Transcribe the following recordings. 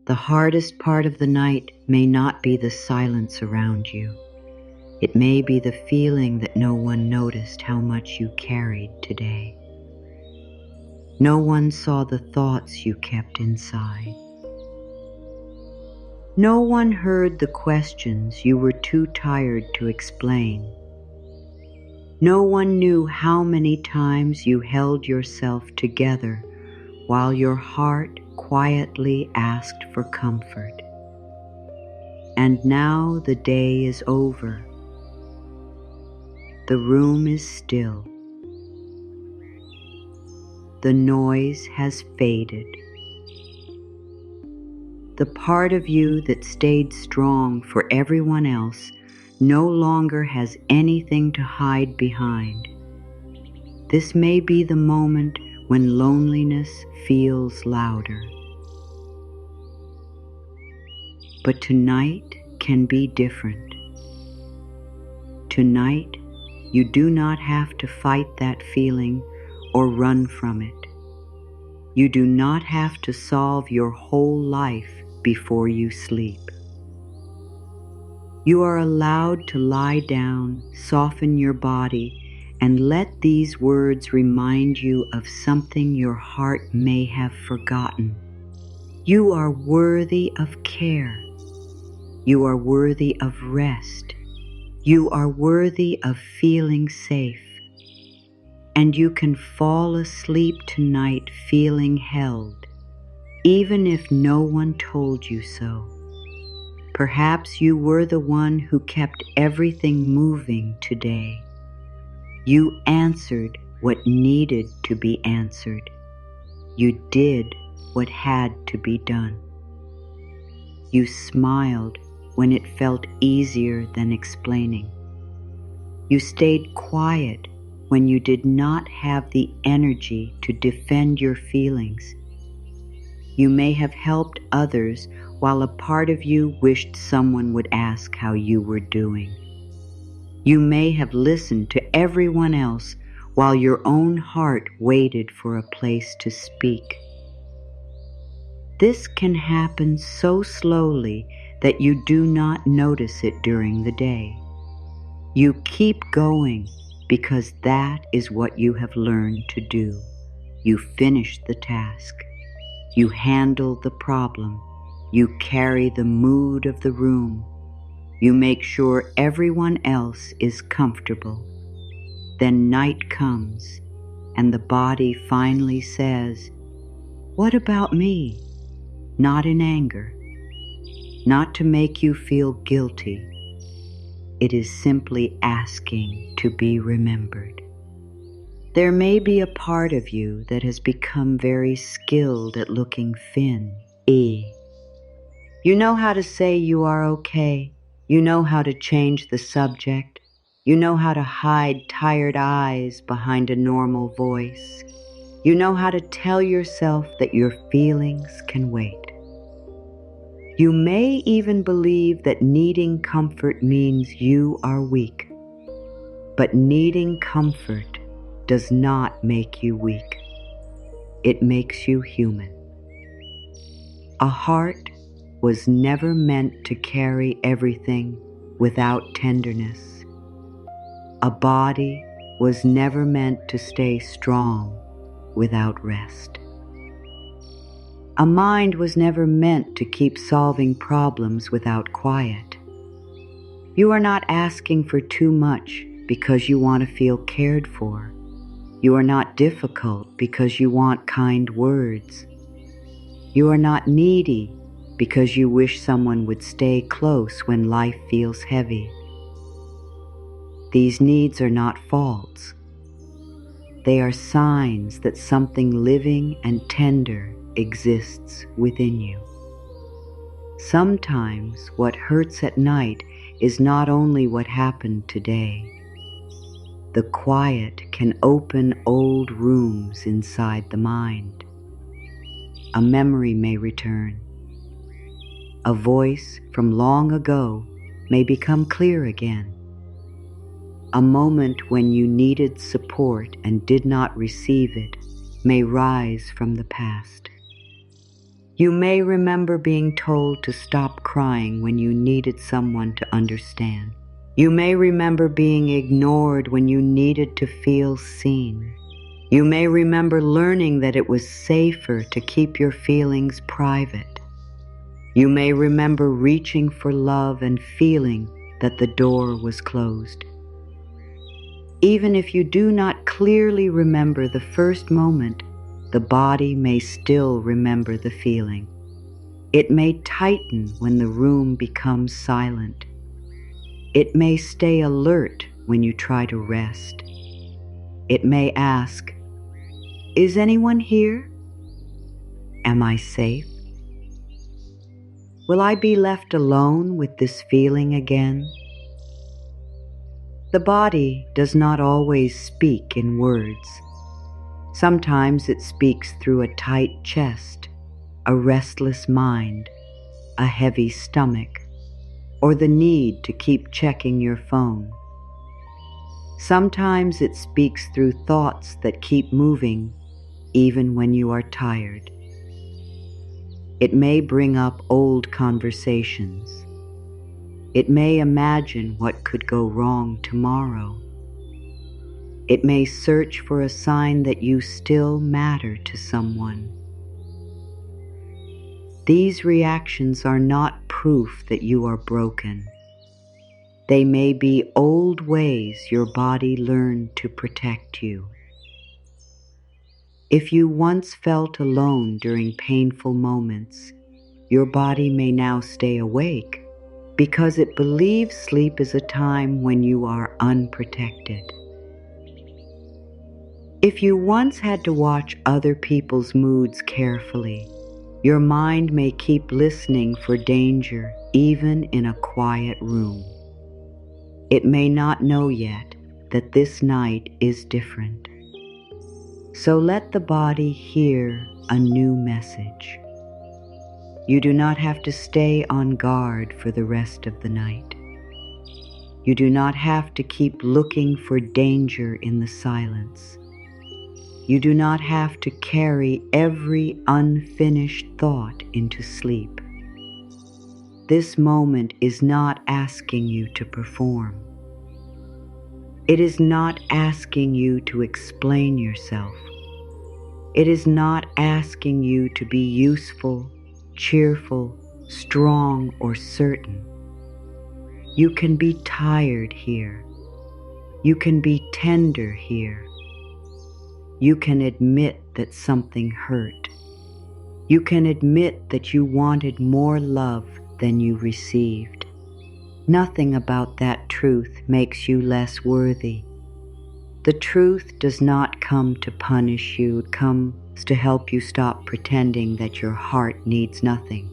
The hardest part of the night may not be the silence around you. It may be the feeling that no one noticed how much you carried today. No one saw the thoughts you kept inside. No one heard the questions you were too tired to explain. No one knew how many times you held yourself together while your heart quietly asked for comfort. And now the day is over. The room is still. The noise has faded. The part of you that stayed strong for everyone else no longer has anything to hide behind. This may be the moment when loneliness feels louder. But tonight can be different. Tonight, you do not have to fight that feeling or run from it. You do not have to solve your whole life before you sleep. You are allowed to lie down, soften your body, and let these words remind you of something your heart may have forgotten. You are worthy of care. You are worthy of rest. You are worthy of feeling safe. And you can fall asleep tonight feeling held, even if no one told you so. Perhaps you were the one who kept everything moving today. You answered what needed to be answered. You did what had to be done. You smiled when it felt easier than explaining. You stayed quiet when you did not have the energy to defend your feelings. You may have helped others while a part of you wished someone would ask how you were doing. You may have listened to everyone else while your own heart waited for a place to speak. This can happen so slowly that you do not notice it during the day. You keep going because that is what you have learned to do. You finish the task. You handle the problem. You carry the mood of the room. You make sure everyone else is comfortable. Then night comes, and the body finally says, "What about me?" Not in anger, not to make you feel guilty. It is simply asking to be remembered. There may be a part of you that has become very skilled at looking thin. You know how to say you are okay. You know how to change the subject. You know how to hide tired eyes behind a normal voice. You know how to tell yourself that your feelings can wait. You may even believe that needing comfort means you are weak. But needing comfort does not make you weak. It makes you human. A heart was never meant to carry everything without tenderness. A body was never meant to stay strong without rest. A mind was never meant to keep solving problems without quiet. You are not asking for too much because you want to feel cared for. You are not difficult because you want kind words. You are not needy because you wish someone would stay close when life feels heavy. These needs are not faults. They are signs that something living and tender exists within you. Sometimes what hurts at night is not only what happened today. The quiet can open old rooms inside the mind. A memory may return. A voice from long ago may become clear again. A moment when you needed support and did not receive it may rise from the past. You may remember being told to stop crying when you needed someone to understand. You may remember being ignored when you needed to feel seen. You may remember learning that it was safer to keep your feelings private. You may remember reaching for love and feeling that the door was closed. Even if you do not clearly remember the first moment, the body may still remember the feeling. It may tighten when the room becomes silent. It may stay alert when you try to rest. It may ask, "Is anyone here? Am I safe? Will I be left alone with this feeling again?" The body does not always speak in words. Sometimes it speaks through a tight chest, a restless mind, a heavy stomach, or the need to keep checking your phone. Sometimes it speaks through thoughts that keep moving even when you are tired. It may bring up old conversations. It may imagine what could go wrong tomorrow. It may search for a sign that you still matter to someone. These reactions are not proof that you are broken. They may be old ways your body learned to protect you. If you once felt alone during painful moments, your body may now stay awake because it believes sleep is a time when you are unprotected. If you once had to watch other people's moods carefully, your mind may keep listening for danger even in a quiet room. It may not know yet that this night is different. So let the body hear a new message. You do not have to stay on guard for the rest of the night. You do not have to keep looking for danger in the silence. You do not have to carry every unfinished thought into sleep. This moment is not asking you to perform. It is not asking you to explain yourself. It is not asking you to be useful, cheerful, strong, or certain. You can be tired here. You can be tender here. You can admit that something hurt. You can admit that you wanted more love than you received. Nothing about that truth makes you less worthy. The truth does not come to punish you. It comes to help you stop pretending that your heart needs nothing.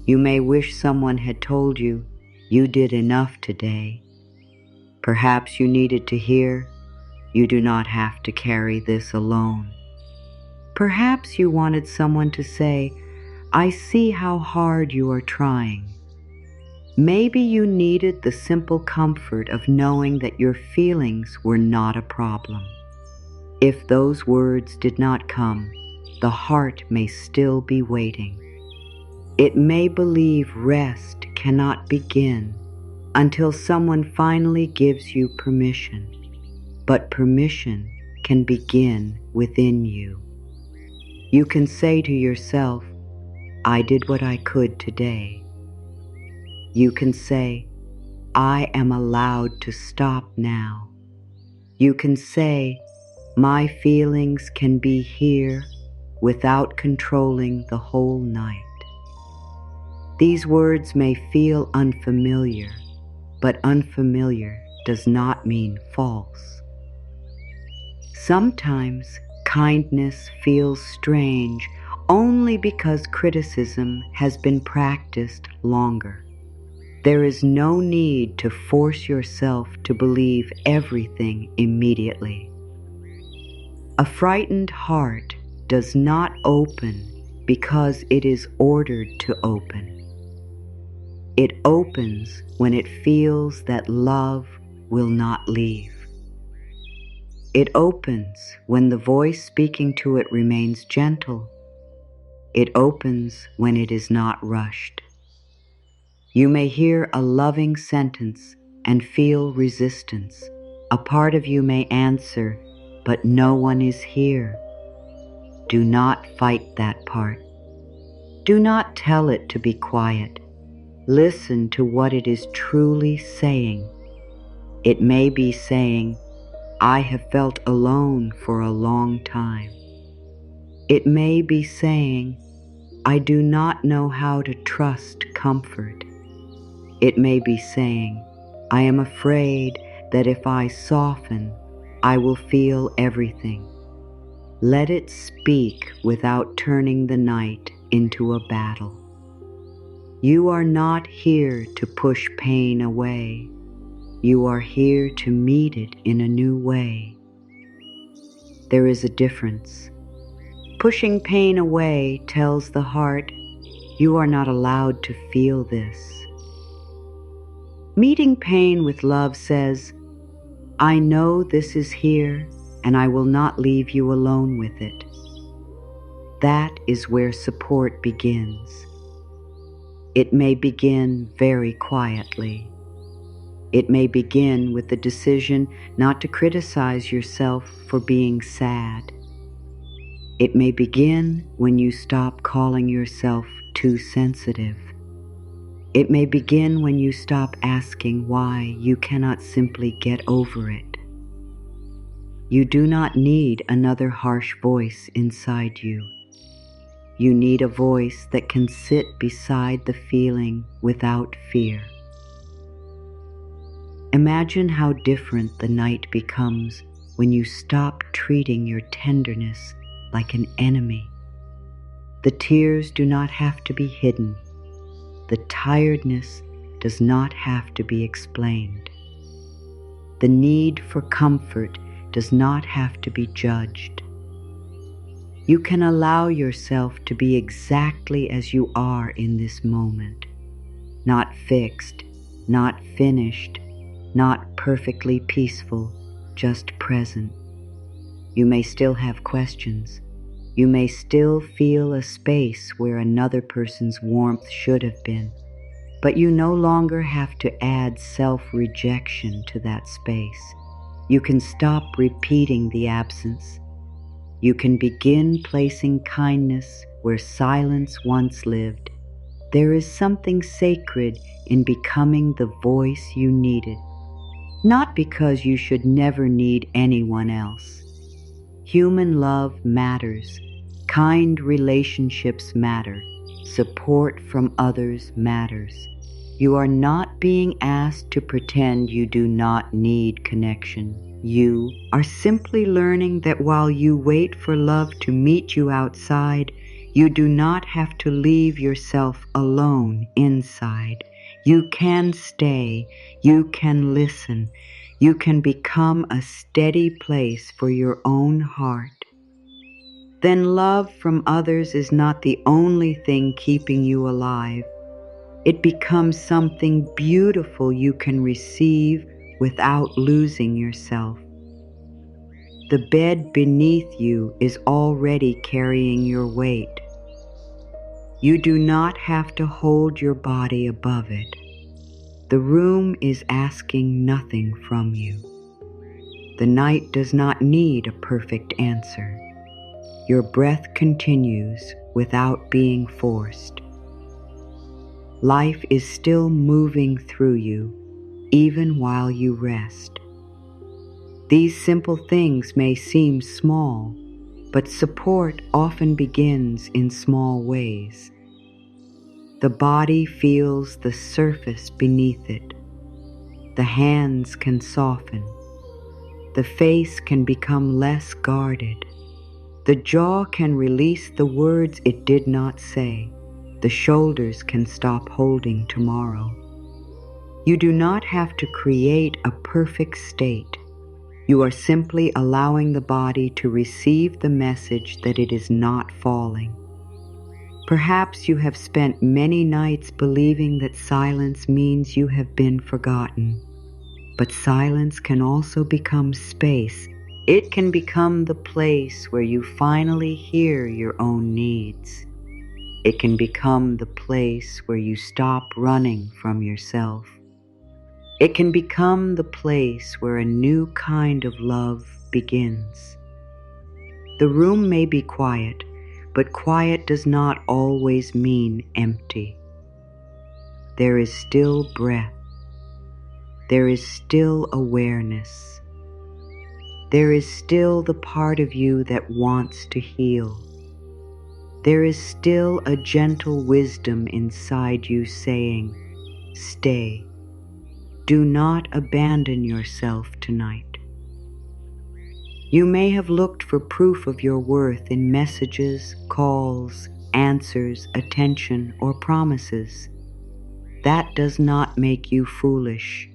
You may wish someone had told you, "You did enough today." Perhaps you needed to hear, "You do not have to carry this alone." Perhaps you wanted someone to say, "I see how hard you are trying." Maybe you needed the simple comfort of knowing that your feelings were not a problem. If those words did not come, the heart may still be waiting. It may believe rest cannot begin until someone finally gives you permission. But permission can begin within you. You can say to yourself, "I did what I could today." You can say, "I am allowed to stop now." You can say, "My feelings can be here without controlling the whole night." These words may feel unfamiliar, but unfamiliar does not mean false. Sometimes kindness feels strange only because criticism has been practiced longer. There is no need to force yourself to believe everything immediately. A frightened heart does not open because it is ordered to open. It opens when it feels that love will not leave. It opens when the voice speaking to it remains gentle. It opens when it is not rushed. You may hear a loving sentence and feel resistance. A part of you may answer, but no one is here. Do not fight that part. Do not tell it to be quiet. Listen to what it is truly saying. It may be saying, I have felt alone for a long time. It may be saying, I do not know how to trust comfort. It may be saying, I am afraid that if I soften, I will feel everything. Let it speak without turning the night into a battle. You are not here to push pain away. You are here to meet it in a new way. There is a difference. Pushing pain away tells the heart, you are not allowed to feel this. Meeting pain with love says, I know this is here and I will not leave you alone with it. That is where support begins. It may begin very quietly. It may begin with the decision not to criticize yourself for being sad. It may begin when you stop calling yourself too sensitive. It may begin when you stop asking why you cannot simply get over it. You do not need another harsh voice inside you. You need a voice that can sit beside the feeling without fear. Imagine how different the night becomes when you stop treating your tenderness like an enemy. The tears do not have to be hidden. The tiredness does not have to be explained. The need for comfort does not have to be judged. You can allow yourself to be exactly as you are in this moment, not fixed, not finished, not perfectly peaceful, just present. You may still have questions. You may still feel a space where another person's warmth should have been, but you no longer have to add self-rejection to that space. You can stop repeating the absence. You can begin placing kindness where silence once lived. There is something sacred in becoming the voice you needed, not because you should never need anyone else. Human love matters. Kind relationships matter. Support from others matters. You are not being asked to pretend you do not need connection. You are simply learning that while you wait for love to meet you outside, you do not have to leave yourself alone inside. You can stay. You can listen. You can become a steady place for your own heart. Then love from others is not the only thing keeping you alive. It becomes something beautiful you can receive without losing yourself. The bed beneath you is already carrying your weight. You do not have to hold your body above it. The room is asking nothing from you. The night does not need a perfect answer. Your breath continues without being forced. Life is still moving through you, even while you rest. These simple things may seem small, but support often begins in small ways. The body feels the surface beneath it. The hands can soften. The face can become less guarded. The jaw can release the words it did not say. The shoulders can stop holding tomorrow. You do not have to create a perfect state. You are simply allowing the body to receive the message that it is not falling. Perhaps you have spent many nights believing that silence means you have been forgotten. But silence can also become space. It can become the place where you finally hear your own needs. It can become the place where you stop running from yourself. It can become the place where a new kind of love begins. The room may be quiet, but quiet does not always mean empty. There is still breath. There is still awareness. There is still the part of you that wants to heal. There is still a gentle wisdom inside you saying, "Stay. Do not abandon yourself tonight." You may have looked for proof of your worth in messages, calls, answers, attention, or promises. That does not make you foolish.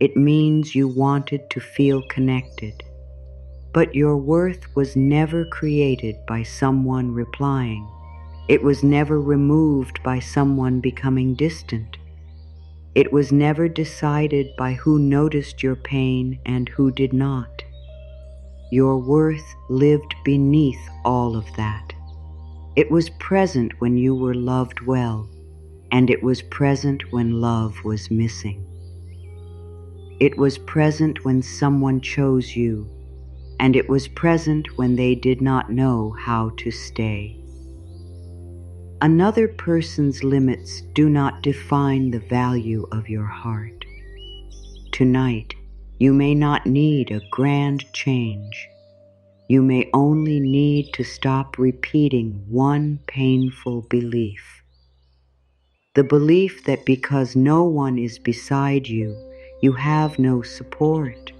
It means you wanted to feel connected. But your worth was never created by someone replying. It was never removed by someone becoming distant. It was never decided by who noticed your pain and who did not. Your worth lived beneath all of that. It was present when you were loved well, and it was present when love was missing. It was present when someone chose you, and it was present when they did not know how to stay. Another person's limits do not define the value of your heart. Tonight, you may not need a grand change. You may only need to stop repeating one painful belief. The belief that because no one is beside you, you have no support.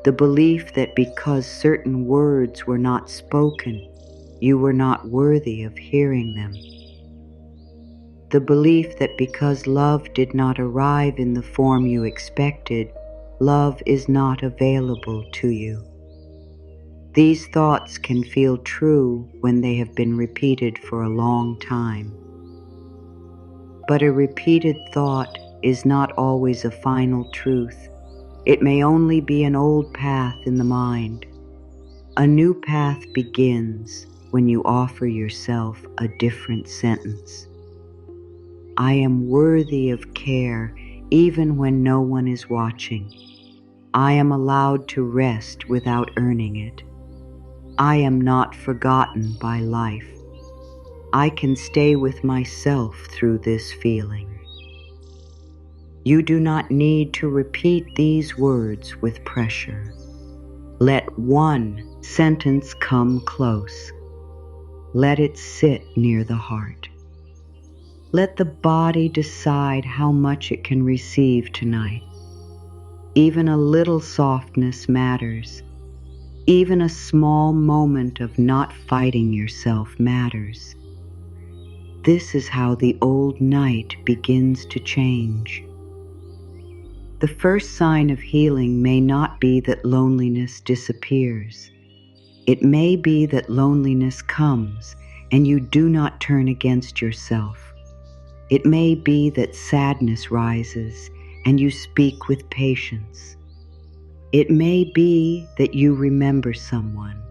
The belief that because certain words were not spoken, you were not worthy of hearing them. The belief that because love did not arrive in the form you expected, love is not available to you. These thoughts can feel true when they have been repeated for a long time. But a repeated thought is not always a final truth. It may only be an old path in the mind. A new path begins when you offer yourself a different sentence. I am worthy of care even when no one is watching. I am allowed to rest without earning it. I am not forgotten by life. I can stay with myself through this feeling. You do not need to repeat these words with pressure. Let one sentence come close. Let it sit near the heart. Let the body decide how much it can receive tonight. Even a little softness matters. Even a small moment of not fighting yourself matters. This is how the old night begins to change. The first sign of healing may not be that loneliness disappears. It may be that loneliness comes and you do not turn against yourself. It may be that sadness rises and you speak with patience. It may be that you remember someone,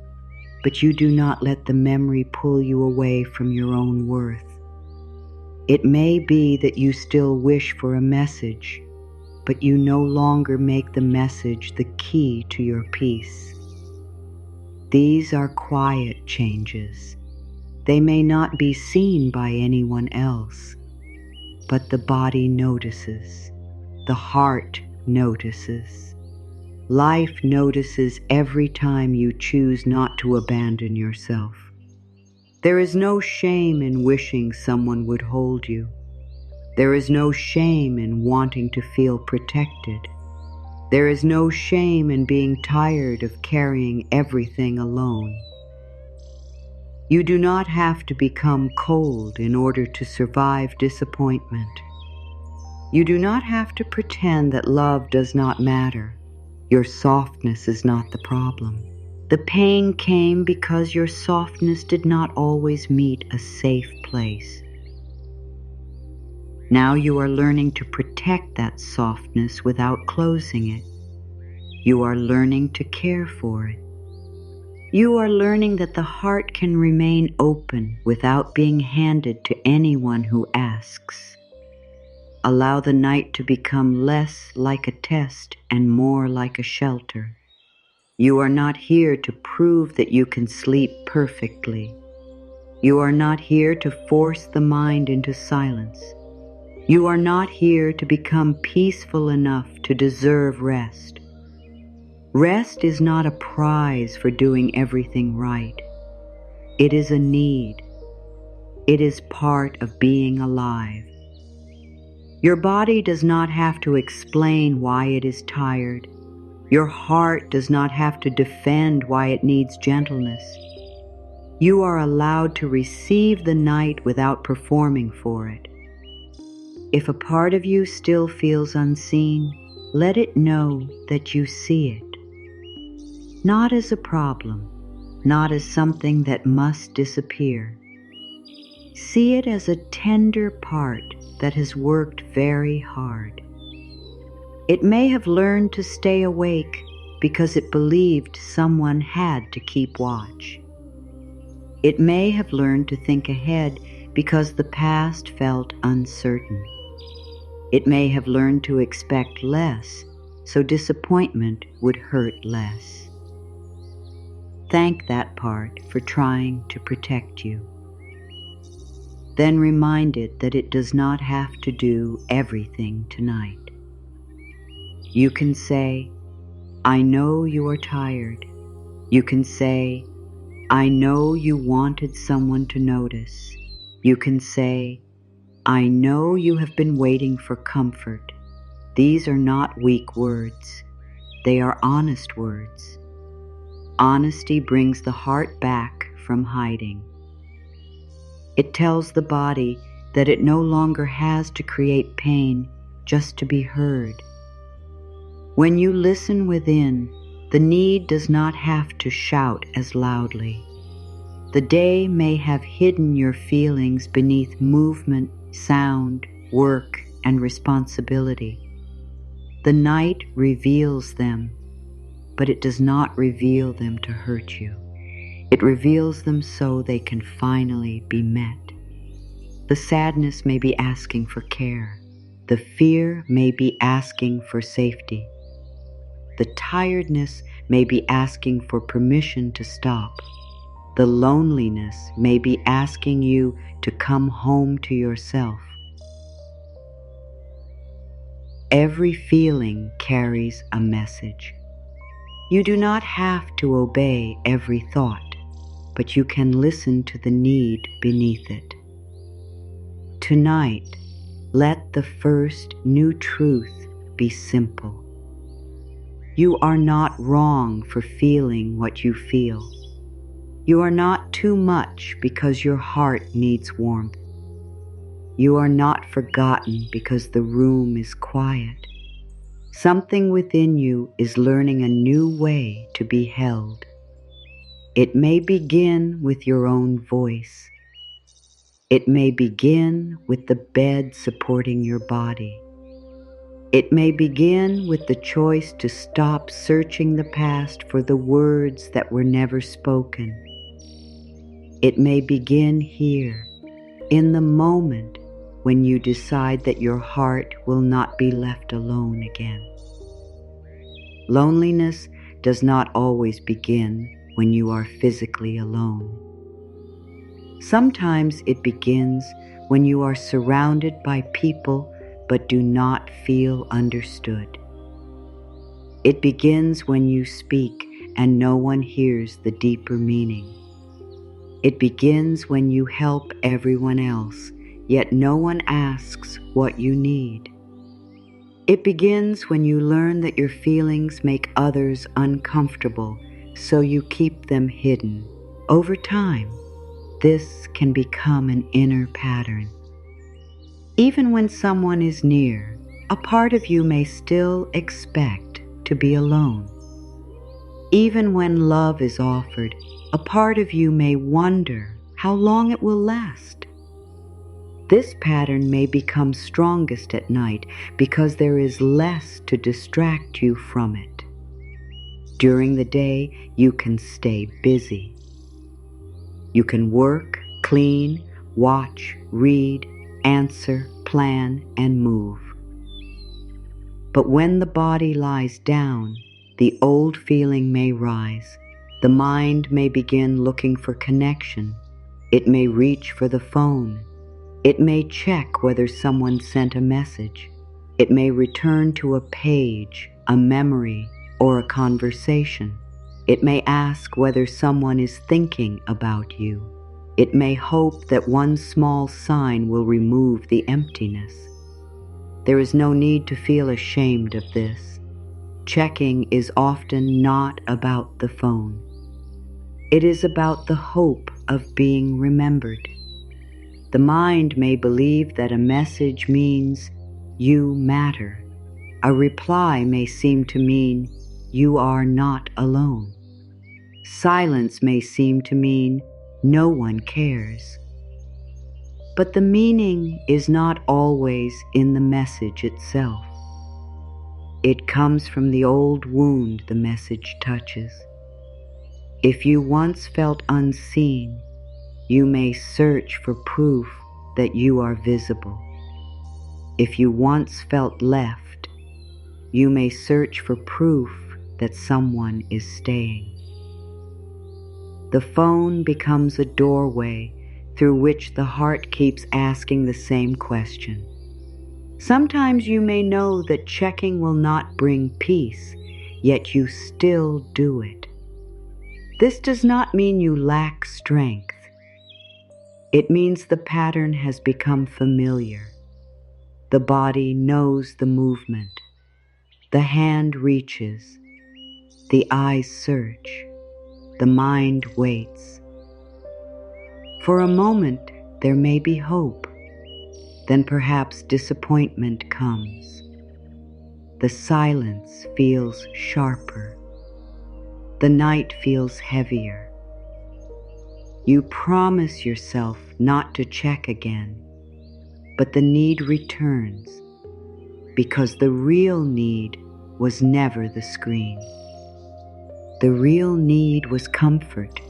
but you do not let the memory pull you away from your own worth. It may be that you still wish for a message, but you no longer make the message the key to your peace. These are quiet changes. They may not be seen by anyone else, but the body notices. The heart notices. Life notices every time you choose not to abandon yourself. There is no shame in wishing someone would hold you. There is no shame in wanting to feel protected. There is no shame in being tired of carrying everything alone. You do not have to become cold in order to survive disappointment. You do not have to pretend that love does not matter. Your softness is not the problem. The pain came because your softness did not always meet a safe place. Now you are learning to protect that softness without closing it. You are learning to care for it. You are learning that the heart can remain open without being handed to anyone who asks. Allow the night to become less like a test and more like a shelter. You are not here to prove that you can sleep perfectly. You are not here to force the mind into silence. You are not here to become peaceful enough to deserve rest. Rest is not a prize for doing everything right. It is a need. It is part of being alive. Your body does not have to explain why it is tired. Your heart does not have to defend why it needs gentleness. You are allowed to receive the night without performing for it. If a part of you still feels unseen, let it know that you see it. Not as a problem, not as something that must disappear. See it as a tender part that has worked very hard. It may have learned to stay awake because it believed someone had to keep watch. It may have learned to think ahead because the past felt uncertain. It may have learned to expect less, so disappointment would hurt less. Thank that part for trying to protect you. Then remind it that it does not have to do everything tonight. You can say, I know you are tired. You can say, I know you wanted someone to notice. You can say, I know you have been waiting for comfort. These are not weak words. They are honest words. Honesty brings the heart back from hiding. It tells the body that it no longer has to create pain just to be heard. When you listen within, the need does not have to shout as loudly. The day may have hidden your feelings beneath movement, sound, work, and responsibility. The night reveals them, but it does not reveal them to hurt you. It reveals them so they can finally be met. The sadness may be asking for care. The fear may be asking for safety. The tiredness may be asking for permission to stop. The loneliness may be asking you to come home to yourself. Every feeling carries a message. You do not have to obey every thought, but you can listen to the need beneath it. Tonight, let the first new truth be simple. You are not wrong for feeling what you feel. You are not too much because your heart needs warmth. You are not forgotten because the room is quiet. Something within you is learning a new way to be held. It may begin with your own voice. It may begin with the bed supporting your body. It may begin with the choice to stop searching the past for the words that were never spoken. It may begin here, in the moment when you decide that your heart will not be left alone again. Loneliness does not always begin when you are physically alone. Sometimes it begins when you are surrounded by people but do not feel understood. It begins when you speak and no one hears the deeper meaning. It begins when you help everyone else, yet no one asks what you need. It begins when you learn that your feelings make others uncomfortable, so you keep them hidden. Over time, this can become an inner pattern. Even when someone is near, a part of you may still expect to be alone. Even when love is offered, a part of you may wonder how long it will last. This pattern may become strongest at night because there is less to distract you from it. During the day, you can stay busy. You can work, clean, watch, read, answer, plan, and move. But when the body lies down, the old feeling may rise. The mind may begin looking for connection. It may reach for the phone. It may check whether someone sent a message. It may return to a page, a memory, or a conversation. It may ask whether someone is thinking about you. It may hope that one small sign will remove the emptiness. There is no need to feel ashamed of this. Checking is often not about the phone. It is about the hope of being remembered. The mind may believe that a message means you matter. A reply may seem to mean you are not alone. Silence may seem to mean no one cares. But the meaning is not always in the message itself. It comes from the old wound the message touches. If you once felt unseen, you may search for proof that you are visible. If you once felt left, you may search for proof that someone is staying. The phone becomes a doorway through which the heart keeps asking the same question. Sometimes you may know that checking will not bring peace, yet you still do it. This does not mean you lack strength. It means the pattern has become familiar. The body knows the movement. The hand reaches. The eyes search. The mind waits. For a moment, there may be hope. Then perhaps disappointment comes. The silence feels sharper. The night feels heavier. You promise yourself not to check again, but the need returns because the real need was never the screen. The real need was comfort.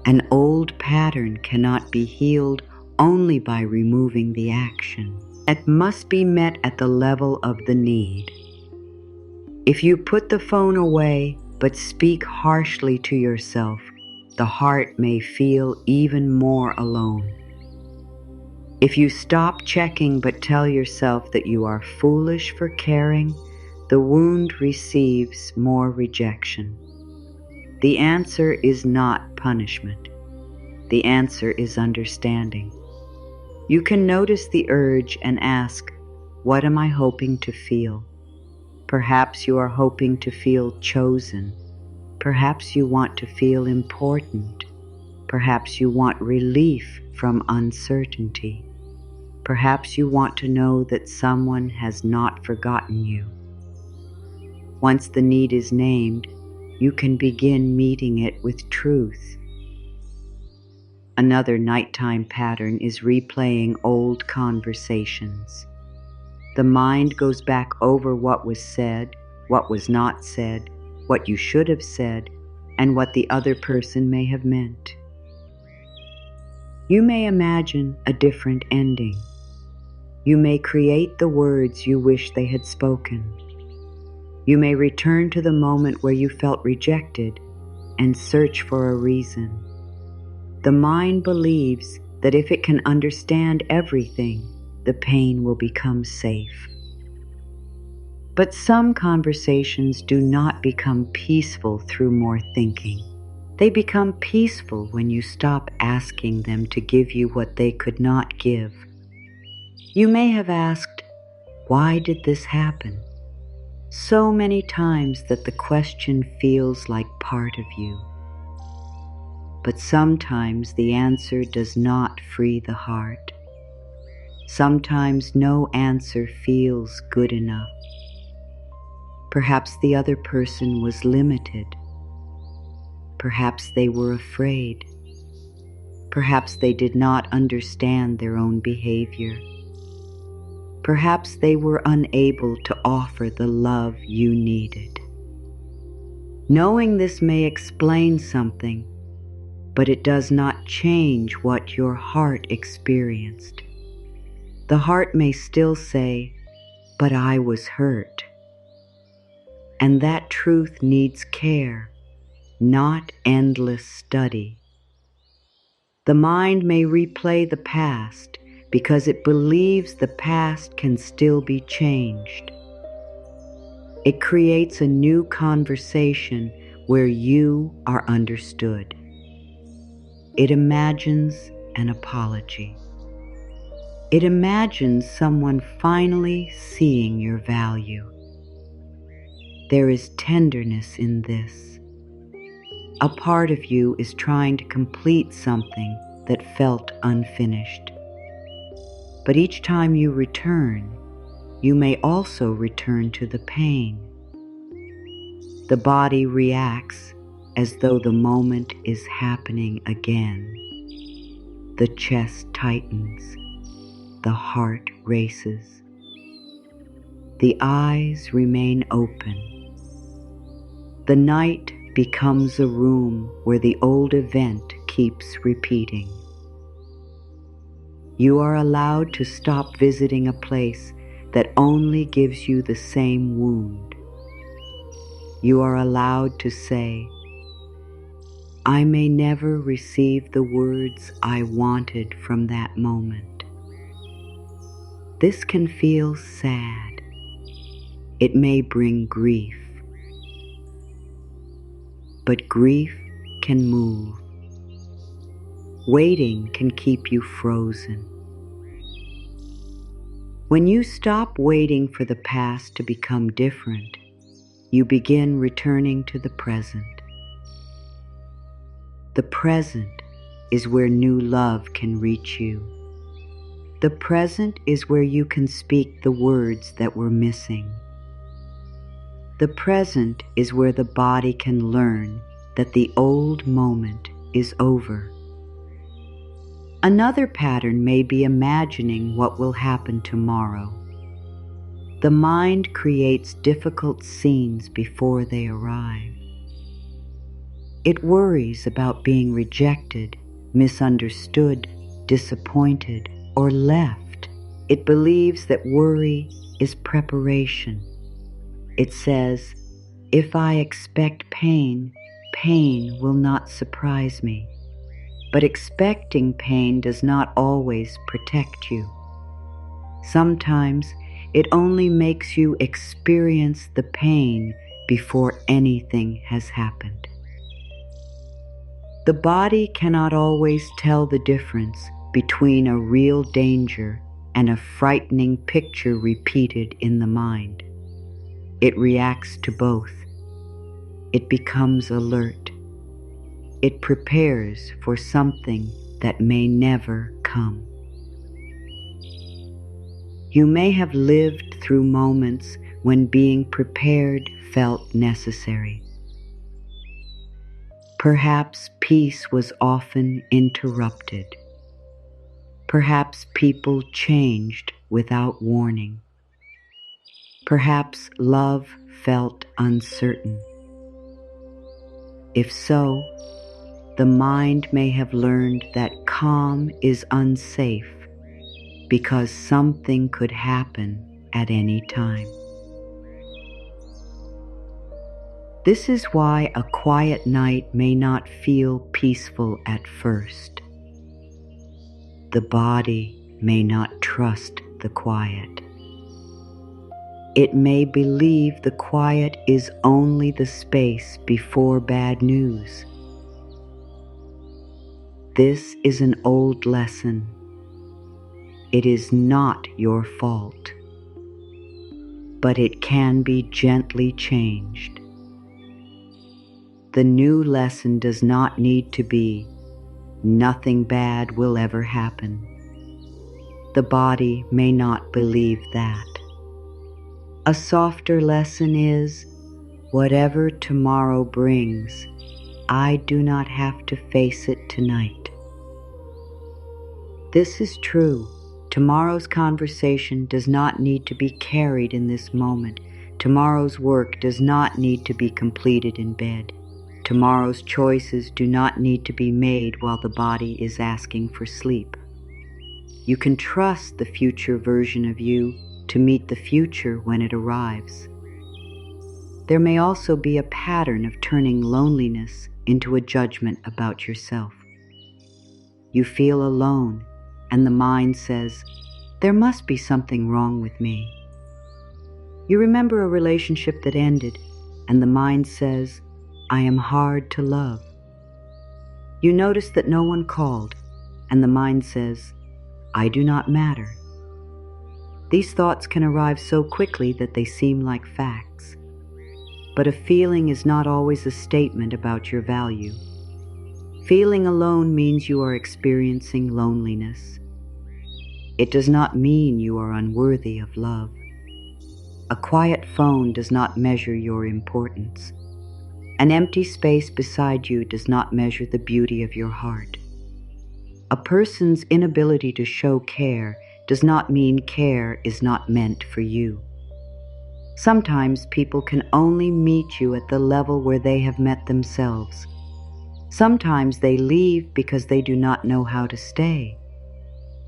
An old pattern cannot be healed only by removing the action. It must be met at the level of the need. If you put the phone away but speak harshly to yourself, the heart may feel even more alone. If you stop checking but tell yourself that you are foolish for caring, the wound receives more rejection. The answer is not punishment. The answer is understanding. You can notice the urge and ask, what am I hoping to feel? Perhaps you are hoping to feel chosen. Perhaps you want to feel important. Perhaps you want relief from uncertainty. Perhaps you want to know that someone has not forgotten you. Once the need is named, you can begin meeting it with truth. Another nighttime pattern is replaying old conversations. The mind goes back over what was said, what was not said, what you should have said, and what the other person may have meant. You may imagine a different ending. You may create the words you wish they had spoken. You may return to the moment where you felt rejected and search for a reason. The mind believes that if it can understand everything, the pain will become safe. But some conversations do not become peaceful through more thinking. They become peaceful when you stop asking them to give you what they could not give. You may have asked, why did this happen? So many times that the question feels like part of you. But sometimes the answer does not free the heart. Sometimes no answer feels good enough. Perhaps the other person was limited. Perhaps they were afraid. Perhaps they did not understand their own behavior. Perhaps they were unable to offer the love you needed. Knowing this may explain something, but it does not change what your heart experienced. The heart may still say, "But I was hurt." And that truth needs care, not endless study. The mind may replay the past because it believes the past can still be changed. It creates a new conversation where you are understood. It imagines an apology. It imagines someone finally seeing your value. There is tenderness in this. A part of you is trying to complete something that felt unfinished. But each time you return, you may also return to the pain. The body reacts as though the moment is happening again. The chest tightens. The heart races. The eyes remain open. The night becomes a room where the old event keeps repeating. You are allowed to stop visiting a place that only gives you the same wound. You are allowed to say, "I may never receive the words I wanted from that moment." This can feel sad. It may bring grief. But grief can move. Waiting can keep you frozen. When you stop waiting for the past to become different, you begin returning to the present. The present is where new love can reach you. The present is where you can speak the words that were missing. The present is where the body can learn that the old moment is over. Another pattern may be imagining what will happen tomorrow. The mind creates difficult scenes before they arrive. It worries about being rejected, misunderstood, disappointed, or left. It believes that worry is preparation. It says, "If I expect pain, pain will not surprise me." But expecting pain does not always protect you. Sometimes it only makes you experience the pain before anything has happened. The body cannot always tell the difference between a real danger and a frightening picture repeated in the mind. It reacts to both. It becomes alert. It prepares for something that may never come. You may have lived through moments when being prepared felt necessary. Perhaps peace was often interrupted. Perhaps people changed without warning. Perhaps love felt uncertain. If so, the mind may have learned that calm is unsafe because something could happen at any time. This is why a quiet night may not feel peaceful at first. The body may not trust the quiet. It may believe the quiet is only the space before bad news. This is an old lesson. It is not your fault, but it can be gently changed. The new lesson does not need to be, "Nothing bad will ever happen." The body may not believe that. A softer lesson is, "Whatever tomorrow brings, I do not have to face it tonight." This is true. Tomorrow's conversation does not need to be carried in this moment Tomorrow's work does not need to be completed in bed. Tomorrow's choices do not need to be made while the body is asking for sleep. You can trust the future version of you to meet the future when it arrives. There may also be a pattern of turning loneliness into a judgment about yourself. You feel alone, and the mind says, "There must be something wrong with me." You remember a relationship that ended, and the mind says, "I am hard to love." You notice that no one called, and the mind says, "I do not matter." These thoughts can arrive so quickly that they seem like facts. But a feeling is not always a statement about your value. Feeling alone means you are experiencing loneliness. It does not mean you are unworthy of love. A quiet phone does not measure your importance. An empty space beside you does not measure the beauty of your heart. A person's inability to show care does not mean care is not meant for you. Sometimes people can only meet you at the level where they have met themselves. Sometimes they leave because they do not know how to stay.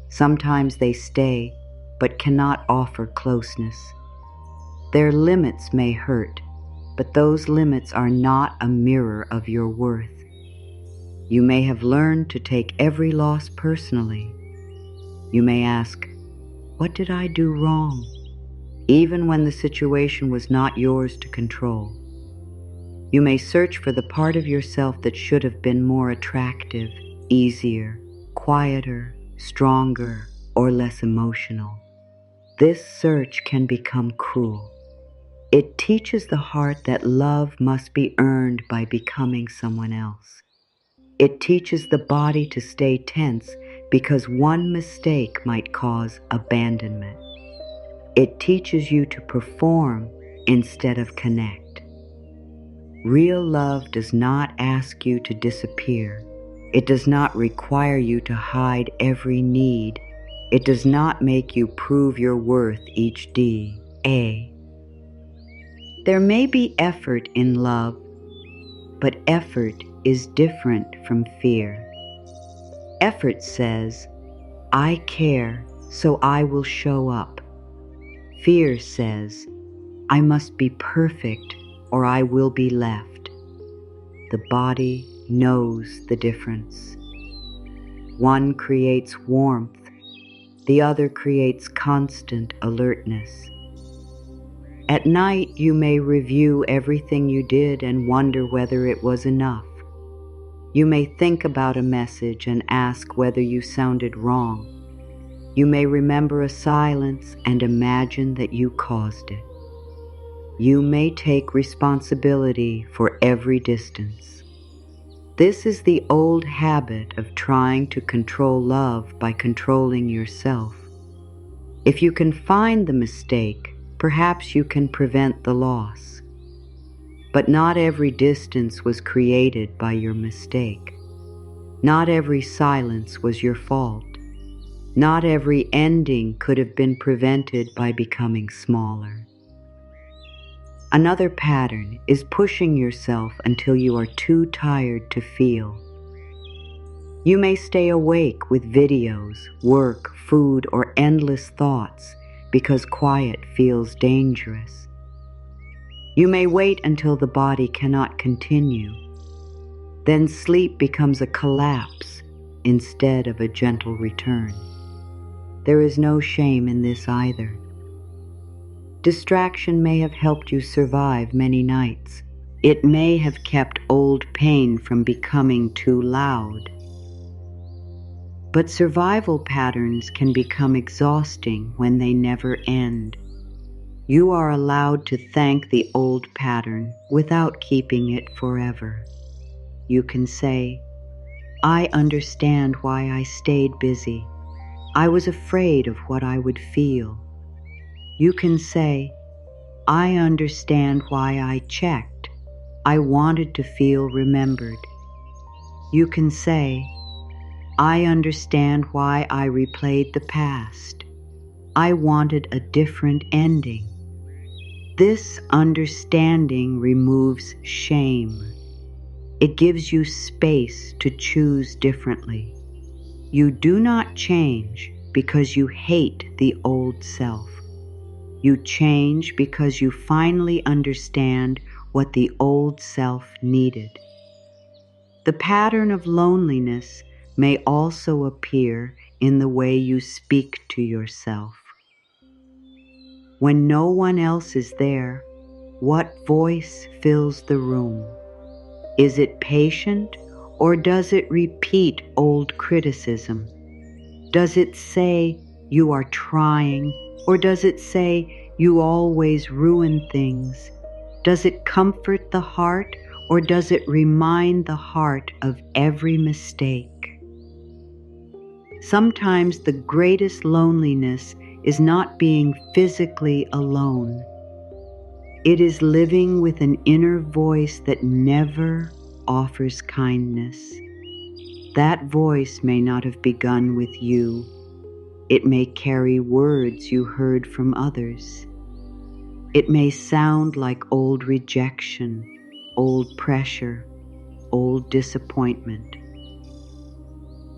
Sometimes they stay but cannot offer closeness. Their limits may hurt, but those limits are not a mirror of your worth. You may have learned to take every loss personally. You may ask, "What did I do wrong?" even when the situation was not yours to control. You may search for the part of yourself that should have been more attractive, easier, quieter, stronger, or less emotional. This search can become cruel. It teaches the heart that love must be earned by becoming someone else. It teaches the body to stay tense because one mistake might cause abandonment. It teaches you to perform instead of connect. Real love does not ask you to disappear. It does not require you to hide every need. It does not make you prove your worth each day. There may be effort in love, but effort is different from fear. Effort says, "I care, so I will show up." Fear says, "I must be perfect or I will be left." The body knows the difference. One creates warmth, the other creates constant alertness. At night, you may review everything you did and wonder whether it was enough. You may think about a message and ask whether you sounded wrong. You may remember a silence and imagine that you caused it. You may take responsibility for every distance. This is the old habit of trying to control love by controlling yourself. If you can find the mistake, perhaps you can prevent the loss. But not every distance was created by your mistake. Not every silence was your fault. Not every ending could have been prevented by becoming smaller. Another pattern is pushing yourself until you are too tired to feel. You may stay awake with videos, work, food, or endless thoughts because quiet feels dangerous. You may wait until the body cannot continue. Then sleep becomes a collapse instead of a gentle return. There is no shame in this either. Distraction may have helped you survive many nights. It may have kept old pain from becoming too loud. But survival patterns can become exhausting when they never end. You are allowed to thank the old pattern without keeping it forever. You can say, "I understand why I stayed busy. I was afraid of what I would feel." You can say, "I understand why I checked. I wanted to feel remembered." You can say, "I understand why I replayed the past. I wanted a different ending." This understanding removes shame. It gives you space to choose differently. You do not change because you hate the old self. You change because you finally understand what the old self needed. The pattern of loneliness may also appear in the way you speak to yourself. When no one else is there, what voice fills the room? Is it patient, or does it repeat old criticism? Does it say you are trying, or does it say you always ruin things? Does it comfort the heart, or does it remind the heart of every mistake? Sometimes the greatest loneliness is not being physically alone. It is living with an inner voice that never offers kindness. That voice may not have begun with you. It may carry words you heard from others. It may sound like old rejection, old pressure, old disappointment.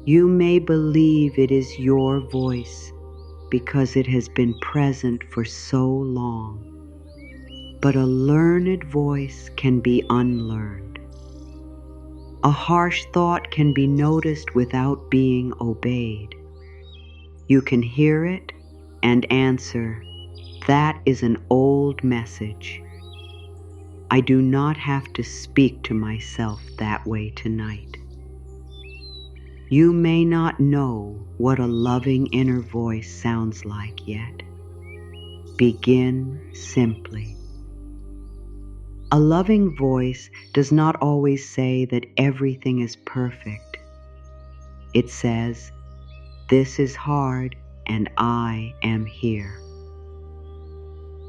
You may believe it is your voice because it has been present for so long. But a learned voice can be unlearned. A harsh thought can be noticed without being obeyed. You can hear it and answer, "That is an old message. I do not have to speak to myself that way tonight." You may not know what a loving inner voice sounds like yet. Begin simply. A loving voice does not always say that everything is perfect. It says, "This is hard and I am here."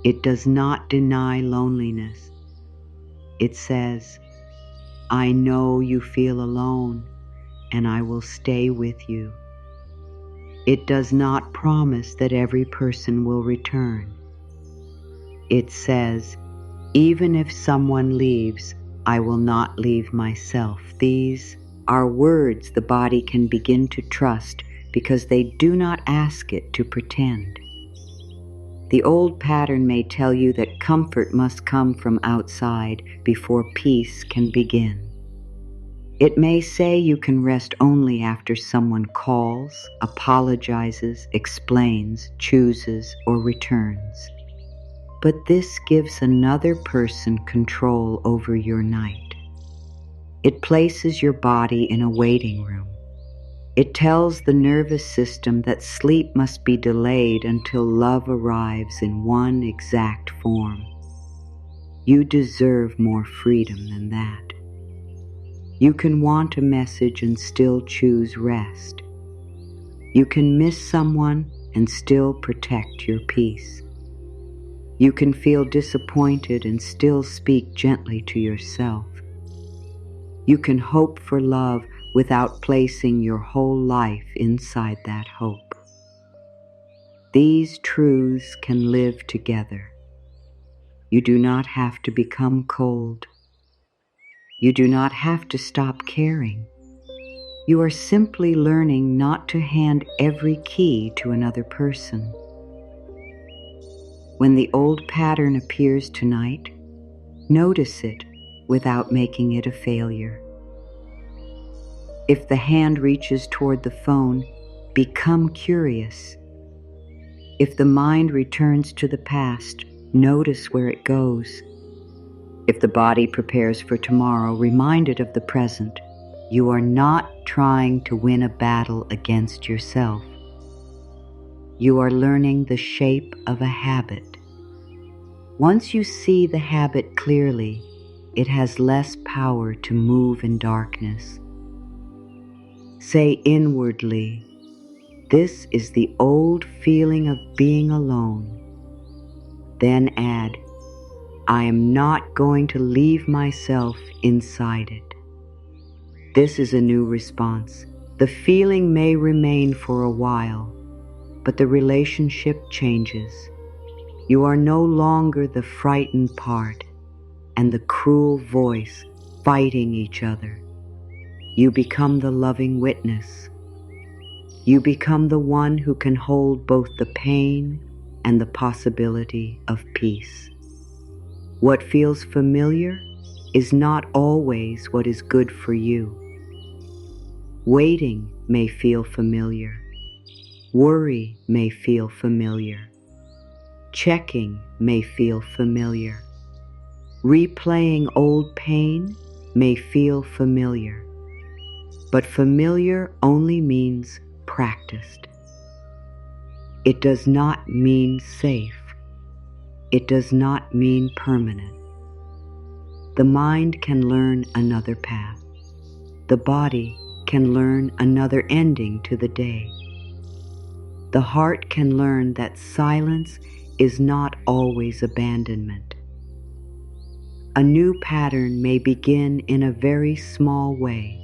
It does not deny loneliness. It says, "I know you feel alone and I will stay with you." It does not promise that every person will return. It says, "Even if someone leaves, I will not leave myself." These are words the body can begin to trust because they do not ask it to pretend. The old pattern may tell you that comfort must come from outside before peace can begin. It may say you can rest only after someone calls, apologizes, explains, chooses, or returns. But this gives another person control over your night. It places your body in a waiting room. It tells the nervous system that sleep must be delayed until love arrives in one exact form. You deserve more freedom than that. You can want a message and still choose rest. You can miss someone and still protect your peace. You can feel disappointed and still speak gently to yourself. You can hope for love without placing your whole life inside that hope. These truths can live together. You do not have to become cold. You do not have to stop caring. You are simply learning not to hand every key to another person. When the old pattern appears tonight, notice it without making it a failure. If the hand reaches toward the phone, become curious. If the mind returns to the past, notice where it goes. If the body prepares for tomorrow, remind it of the present. You are not trying to win a battle against yourself. You are learning the shape of a habit. Once you see the habit clearly, it has less power to move in darkness. Say inwardly, "This is the old feeling of being alone." Then add, "I am not going to leave myself inside it." This is a new response. The feeling may remain for a while, but the relationship changes. You are no longer the frightened part and the cruel voice fighting each other. You become the loving witness. You become the one who can hold both the pain and the possibility of peace. What feels familiar is not always what is good for you. Waiting may feel familiar. Worry may feel familiar. Checking may feel familiar. Replaying old pain may feel familiar. But familiar only means practiced. It does not mean safe. It does not mean permanent. The mind can learn another path. The body can learn another ending to the day. The heart can learn that silence is not always abandonment. A new pattern may begin in a very small way.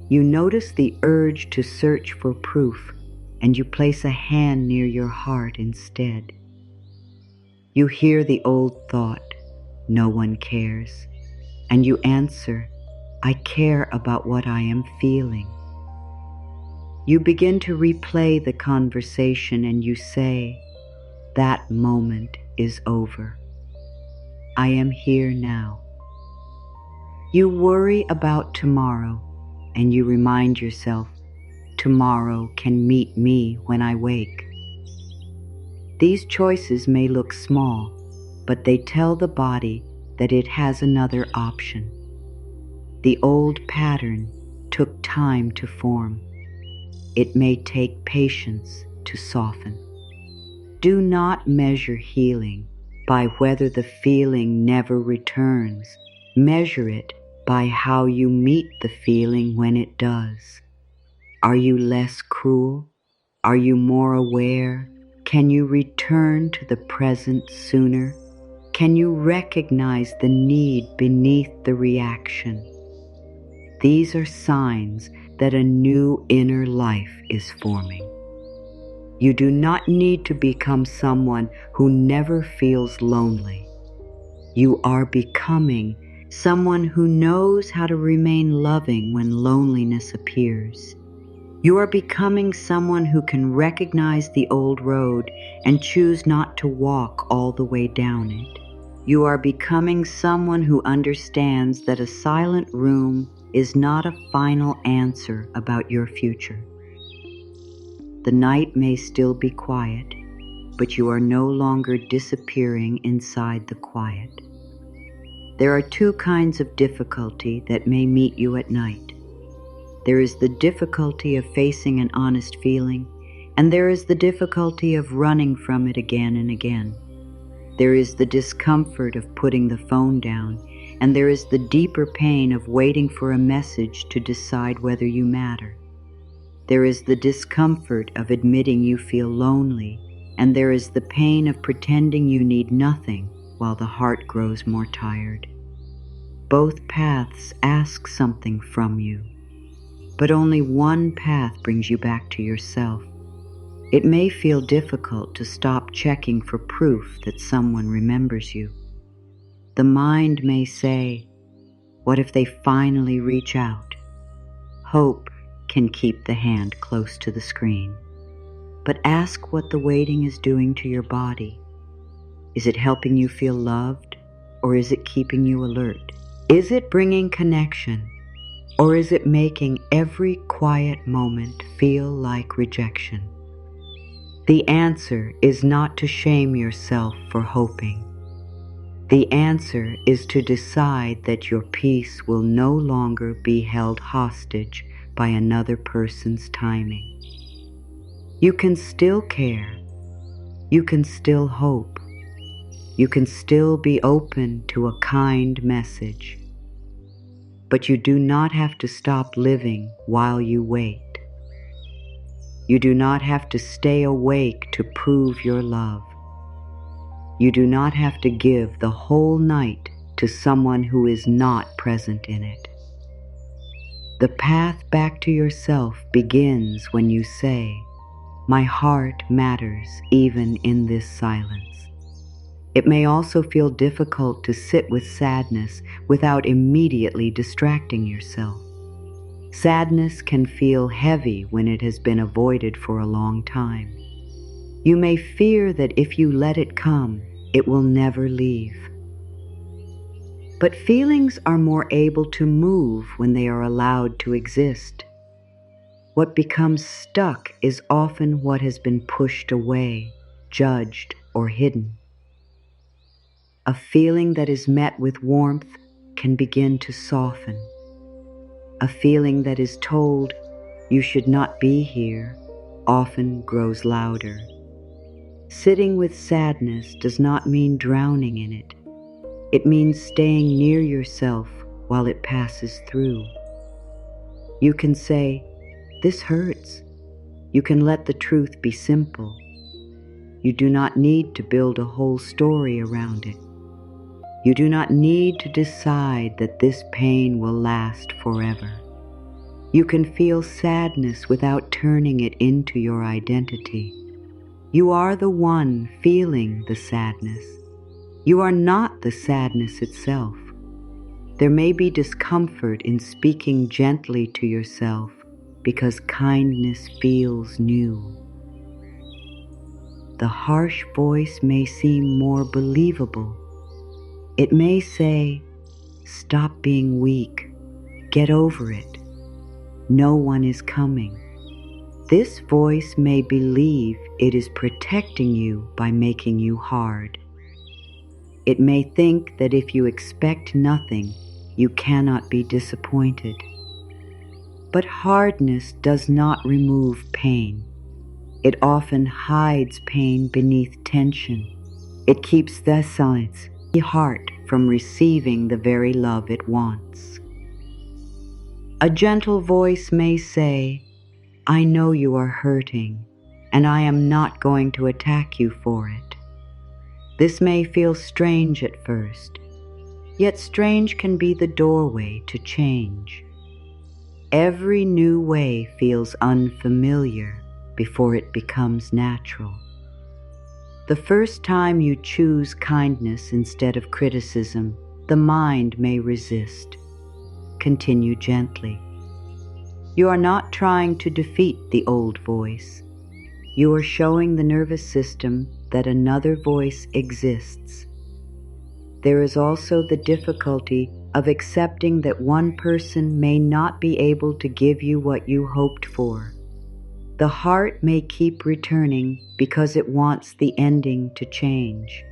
You notice the urge to search for proof, and you place a hand near your heart instead. You hear the old thought, "No one cares," and you answer, "I care about what I am feeling." You begin to replay the conversation and you say, "That moment is over. I am here now." You worry about tomorrow, and you remind yourself, "Tomorrow can meet me when I wake." These choices may look small, but they tell the body that it has another option. The old pattern took time to form. It may take patience to soften. Do not measure healing by whether the feeling never returns. Measure it by how you meet the feeling when it does. Are you less cruel? Are you more aware? Can you return to the present sooner? Can you recognize the need beneath the reaction? These are signs that a new inner life is forming. You do not need to become someone who never feels lonely. You are becoming someone who knows how to remain loving when loneliness appears. You are becoming someone who can recognize the old road and choose not to walk all the way down it. You are becoming someone who understands that a silent room is not a final answer about your future. The night may still be quiet, but you are no longer disappearing inside the quiet. There are two kinds of difficulty that may meet you at night. There is the difficulty of facing an honest feeling, and there is the difficulty of running from it again and again. There is the discomfort of putting the phone down, and there is the deeper pain of waiting for a message to decide whether you matter. There is the discomfort of admitting you feel lonely, and there is the pain of pretending you need nothing while the heart grows more tired. Both paths ask something from you, but only one path brings you back to yourself. It may feel difficult to stop checking for proof that someone remembers you. The mind may say, "What if they finally reach out?" Hope can keep the hand close to the screen. But ask what the waiting is doing to your body. Is it helping you feel loved, or is it keeping you alert? Is it bringing connection, or is it making every quiet moment feel like rejection? The answer is not to shame yourself for hoping. The answer is to decide that your peace will no longer be held hostage by another person's timing. You can still care. You can still hope. You can still be open to a kind message. But you do not have to stop living while you wait. You do not have to stay awake to prove your love. You do not have to give the whole night to someone who is not present in it. The path back to yourself begins when you say, My heart matters even in this silence. It may also feel difficult to sit with sadness without immediately distracting yourself. Sadness can feel heavy when it has been avoided for a long time. You may fear that if you let it come, it will never leave. But feelings are more able to move when they are allowed to exist. What becomes stuck is often what has been pushed away, judged, or hidden. A feeling that is met with warmth can begin to soften. A feeling that is told, "You should not be here," often grows louder. Sitting with sadness does not mean drowning in it. It means staying near yourself while it passes through. You can say, "This hurts." You can let the truth be simple. You do not need to build a whole story around it. You do not need to decide that this pain will last forever. You can feel sadness without turning it into your identity. You are the one feeling the sadness. You are not the sadness itself. There may be discomfort in speaking gently to yourself because kindness feels new. The harsh voice may seem more believable. It may say, "Stop being weak. Get over it. No one is coming." This voice may believe it is protecting you by making you hard. It may think that if you expect nothing, you cannot be disappointed. But hardness does not remove pain. It often hides pain beneath tension. It keeps the silence, the heart from receiving the very love it wants. A gentle voice may say, "I know you are hurting, and I am not going to attack you for it." This may feel strange at first, yet strange can be the doorway to change. Every new way feels unfamiliar before it becomes natural. The first time you choose kindness instead of criticism, the mind may resist. Continue gently. You are not trying to defeat the old voice. You are showing the nervous system that another voice exists. There is also the difficulty of accepting that one person may not be able to give you what you hoped for. The heart may keep returning because it wants the ending to change.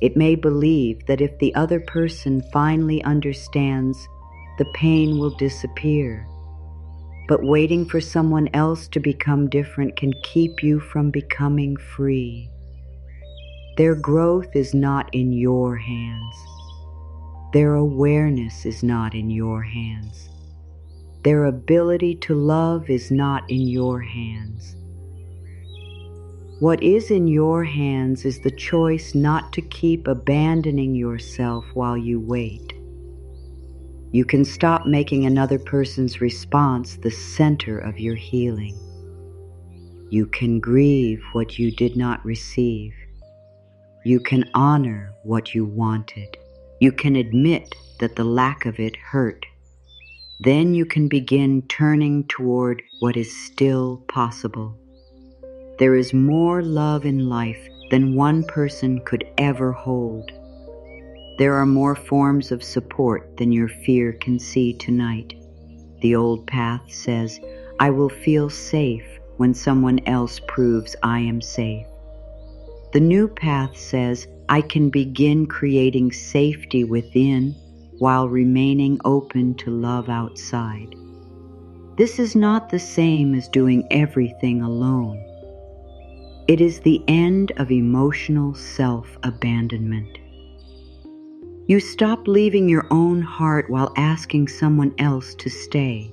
It may believe that if the other person finally understands, the pain will disappear. But waiting for someone else to become different can keep you from becoming free. Their growth is not in your hands. Their awareness is not in your hands. Their ability to love is not in your hands. What is in your hands is the choice not to keep abandoning yourself while you wait. You can stop making another person's response the center of your healing. You can grieve what you did not receive. You can honor what you wanted. You can admit that the lack of it hurt. Then you can begin turning toward what is still possible. There is more love in life than one person could ever hold. There are more forms of support than your fear can see tonight. The old path says, "I will feel safe when someone else proves I am safe." The new path says, "I can begin creating safety within while remaining open to love outside." This is not the same as doing everything alone. It is the end of emotional self-abandonment. You stop leaving your own heart while asking someone else to stay.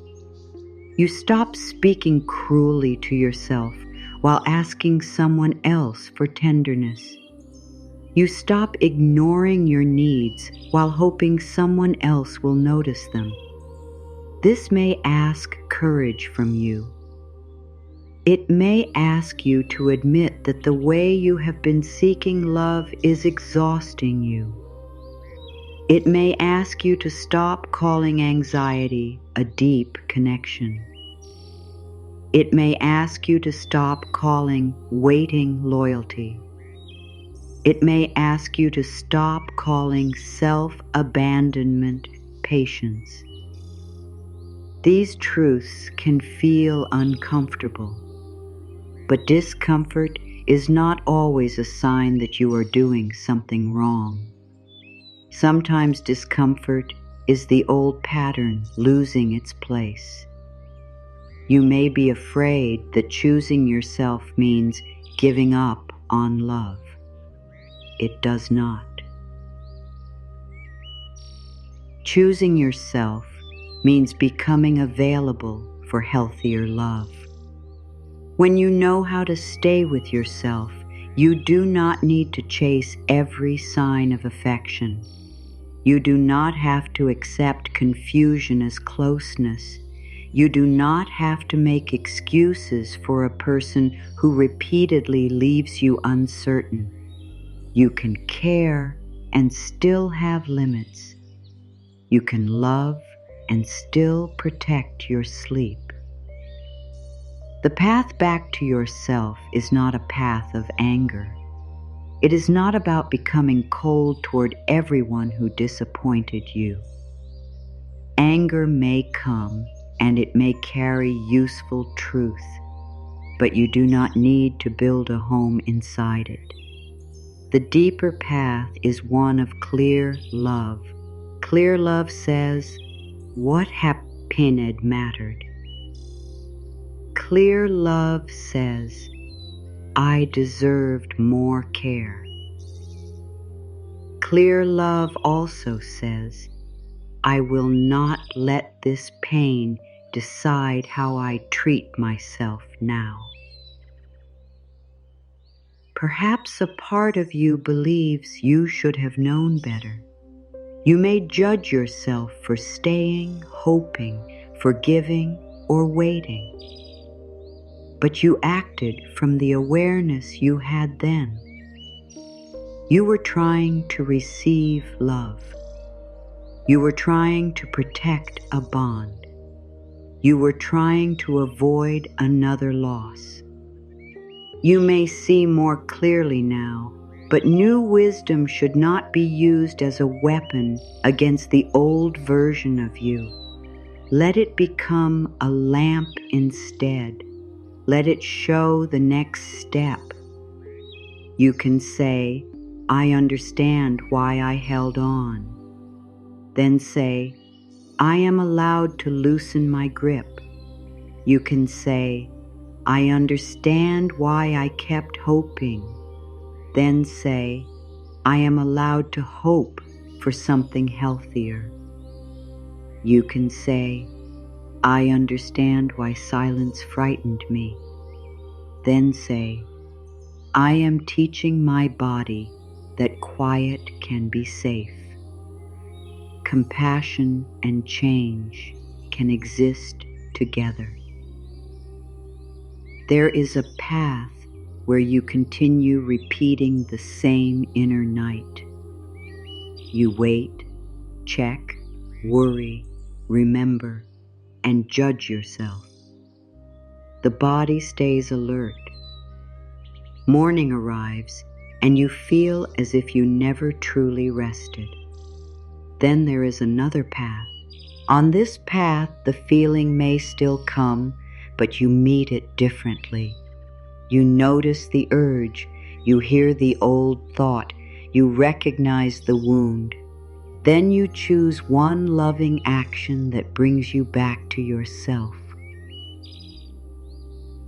You stop speaking cruelly to yourself while asking someone else for tenderness. You stop ignoring your needs while hoping someone else will notice them. This may ask courage from you. It may ask you to admit that the way you have been seeking love is exhausting you. It may ask you to stop calling anxiety a deep connection. It may ask you to stop calling waiting loyalty. It may ask you to stop calling self-abandonment patience. These truths can feel uncomfortable, but discomfort is not always a sign that you are doing something wrong. Sometimes discomfort is the old pattern losing its place. You may be afraid that choosing yourself means giving up on love. It does not. Choosing yourself means becoming available for healthier love. When you know how to stay with yourself, you do not need to chase every sign of affection. You do not have to accept confusion as closeness. You do not have to make excuses for a person who repeatedly leaves you uncertain. You can care and still have limits. You can love and still protect your sleep. The path back to yourself is not a path of anger. It is not about becoming cold toward everyone who disappointed you. Anger may come and it may carry useful truth, but you do not need to build a home inside it. The deeper path is one of clear love. Clear love says, "What happened mattered." Clear love says, "I deserved more care." Clear love also says, "I will not let this pain decide how I treat myself now." Perhaps a part of you believes you should have known better. You may judge yourself for staying, hoping, forgiving, or waiting. But you acted from the awareness you had then. You were trying to receive love. You were trying to protect a bond. You were trying to avoid another loss. You may see more clearly now, but new wisdom should not be used as a weapon against the old version of you. Let it become a lamp instead. Let it show the next step. You can say, "I understand why I held on." Then say, "I am allowed to loosen my grip." You can say, "I understand why I kept hoping." Then say, "I am allowed to hope for something healthier." You can say, "I understand why silence frightened me." Then say, "I am teaching my body that quiet can be safe." Compassion and change can exist together. There is a path where you continue repeating the same inner night. You wait, check, worry, remember, and judge yourself. The body stays alert. Morning arrives, and you feel as if you never truly rested. Then there is another path. On this path, the feeling may still come, but you meet it differently. You notice the urge, you hear the old thought, you recognize the wound. Then you choose one loving action that brings you back to yourself.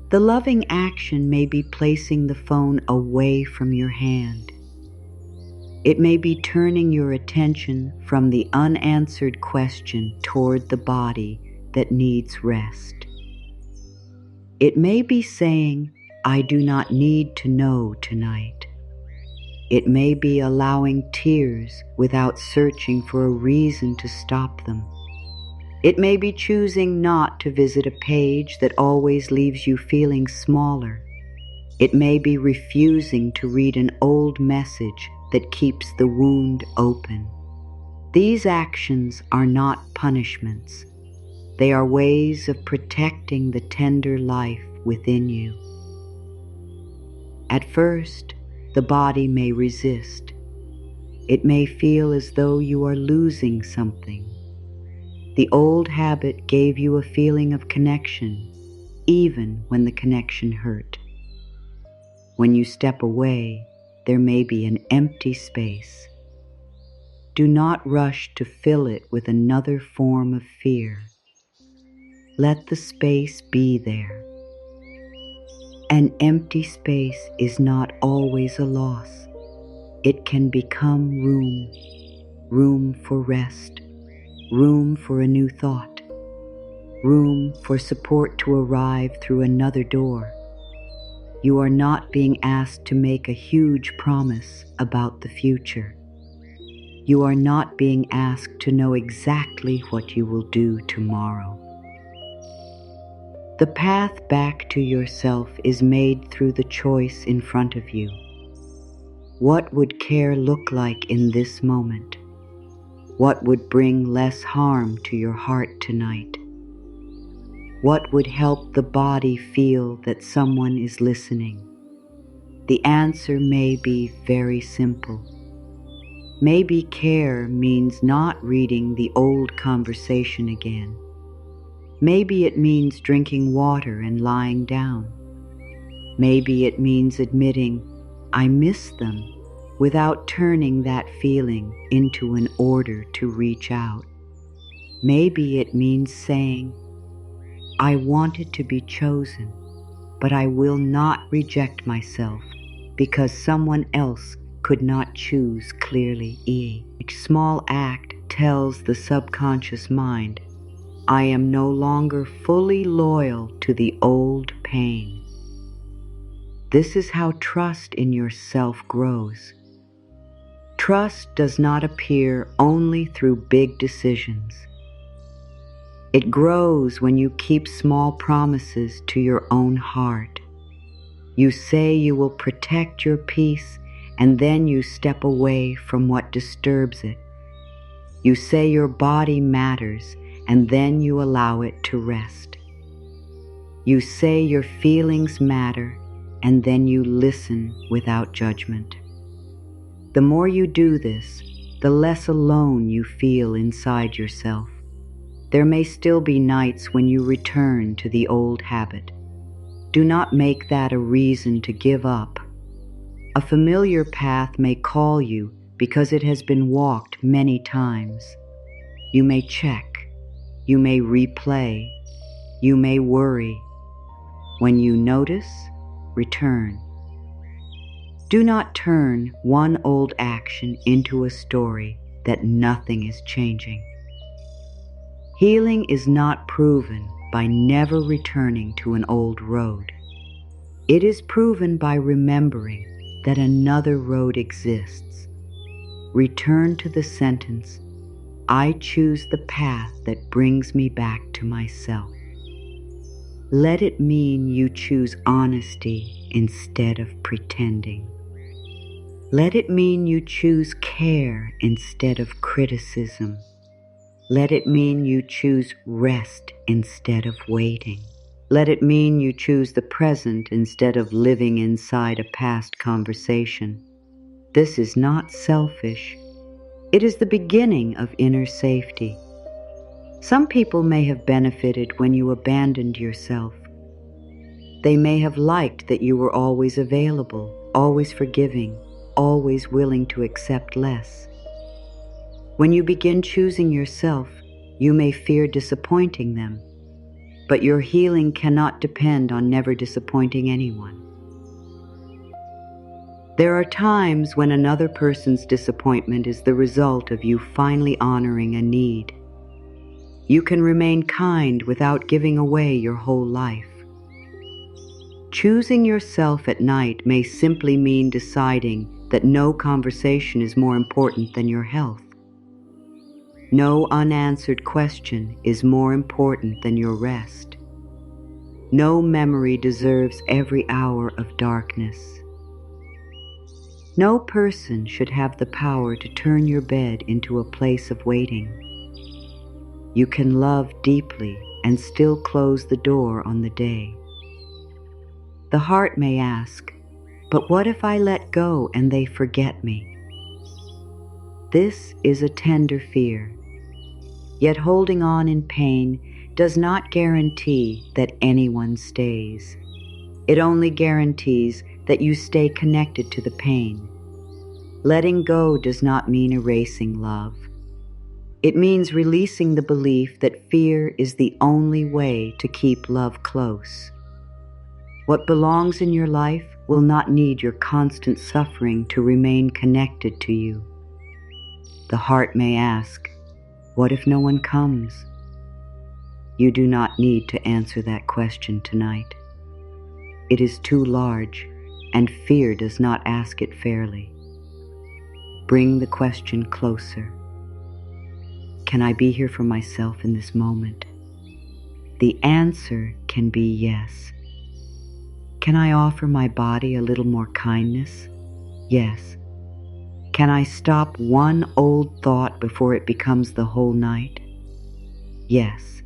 The loving action may be placing the phone away from your hand. It may be turning your attention from the unanswered question toward the body that needs rest. It may be saying, "I do not need to know tonight." It may be allowing tears without searching for a reason to stop them. It may be choosing not to visit a page that always leaves you feeling smaller. It may be refusing to read an old message that keeps the wound open. These actions are not punishments. They are ways of protecting the tender life within you. At first, the body may resist. It may feel as though you are losing something. The old habit gave you a feeling of connection, even when the connection hurt. When you step away, there may be an empty space. Do not rush to fill it with another form of fear. Let the space be there. An empty space is not always a loss. It can become room for rest, room for a new thought, room for support to arrive through another door. You are not being asked to make a huge promise about the future. You are not being asked to know exactly what you will do tomorrow. The path back to yourself is made through the choice in front of you. What would care look like in this moment? What would bring less harm to your heart tonight? What would help the body feel that someone is listening? The answer may be very simple. Maybe care means not reading the old conversation again. Maybe it means drinking water and lying down. Maybe it means admitting, I miss them, without turning that feeling into an order to reach out. Maybe it means saying, I wanted to be chosen, but I will not reject myself because someone else could not choose clearly. Each small act tells the subconscious mind, I am no longer fully loyal to the old pain. This is how trust in yourself grows. Trust does not appear only through big decisions. It grows when you keep small promises to your own heart. You say you will protect your peace, and then you step away from what disturbs it. You say your body matters, and then you allow it to rest. You say your feelings matter, and then you listen without judgment. The more you do this, the less alone you feel inside yourself. There may still be nights when you return to the old habit. Do not make that a reason to give up. A familiar path may call you because it has been walked many times. You may check, you may replay, you may worry. When you notice, return. Do not turn one old action into a story that nothing is changing. Healing is not proven by never returning to an old road. It is proven by remembering that another road exists. Return to the sentence, I choose the path that brings me back to myself. Let it mean you choose honesty instead of pretending. Let it mean you choose care instead of criticism. Let it mean you choose rest instead of waiting. Let it mean you choose the present instead of living inside a past conversation. This is not selfish. It is the beginning of inner safety. Some people may have benefited when you abandoned yourself. They may have liked that you were always available, always forgiving, always willing to accept less. When you begin choosing yourself, you may fear disappointing them, but your healing cannot depend on never disappointing anyone. There are times when another person's disappointment is the result of you finally honoring a need. You can remain kind without giving away your whole life. Choosing yourself at night may simply mean deciding that no conversation is more important than your health. No unanswered question is more important than your rest. No memory deserves every hour of darkness. No person should have the power to turn your bed into a place of waiting. You can love deeply and still close the door on the day. The heart may ask, but what if I let go and they forget me? This is a tender fear. Yet holding on in pain does not guarantee that anyone stays. It only guarantees that you stay connected to the pain. Letting go does not mean erasing love. It means releasing the belief that fear is the only way to keep love close. What belongs in your life will not need your constant suffering to remain connected to you. The heart may ask, what if no one comes? You do not need to answer that question tonight. It is too large, and fear does not ask it fairly. Bring the question closer. Can I be here for myself in this moment? The answer can be yes. Can I offer my body a little more kindness? Yes. Can I stop one old thought before it becomes the whole night? Yes.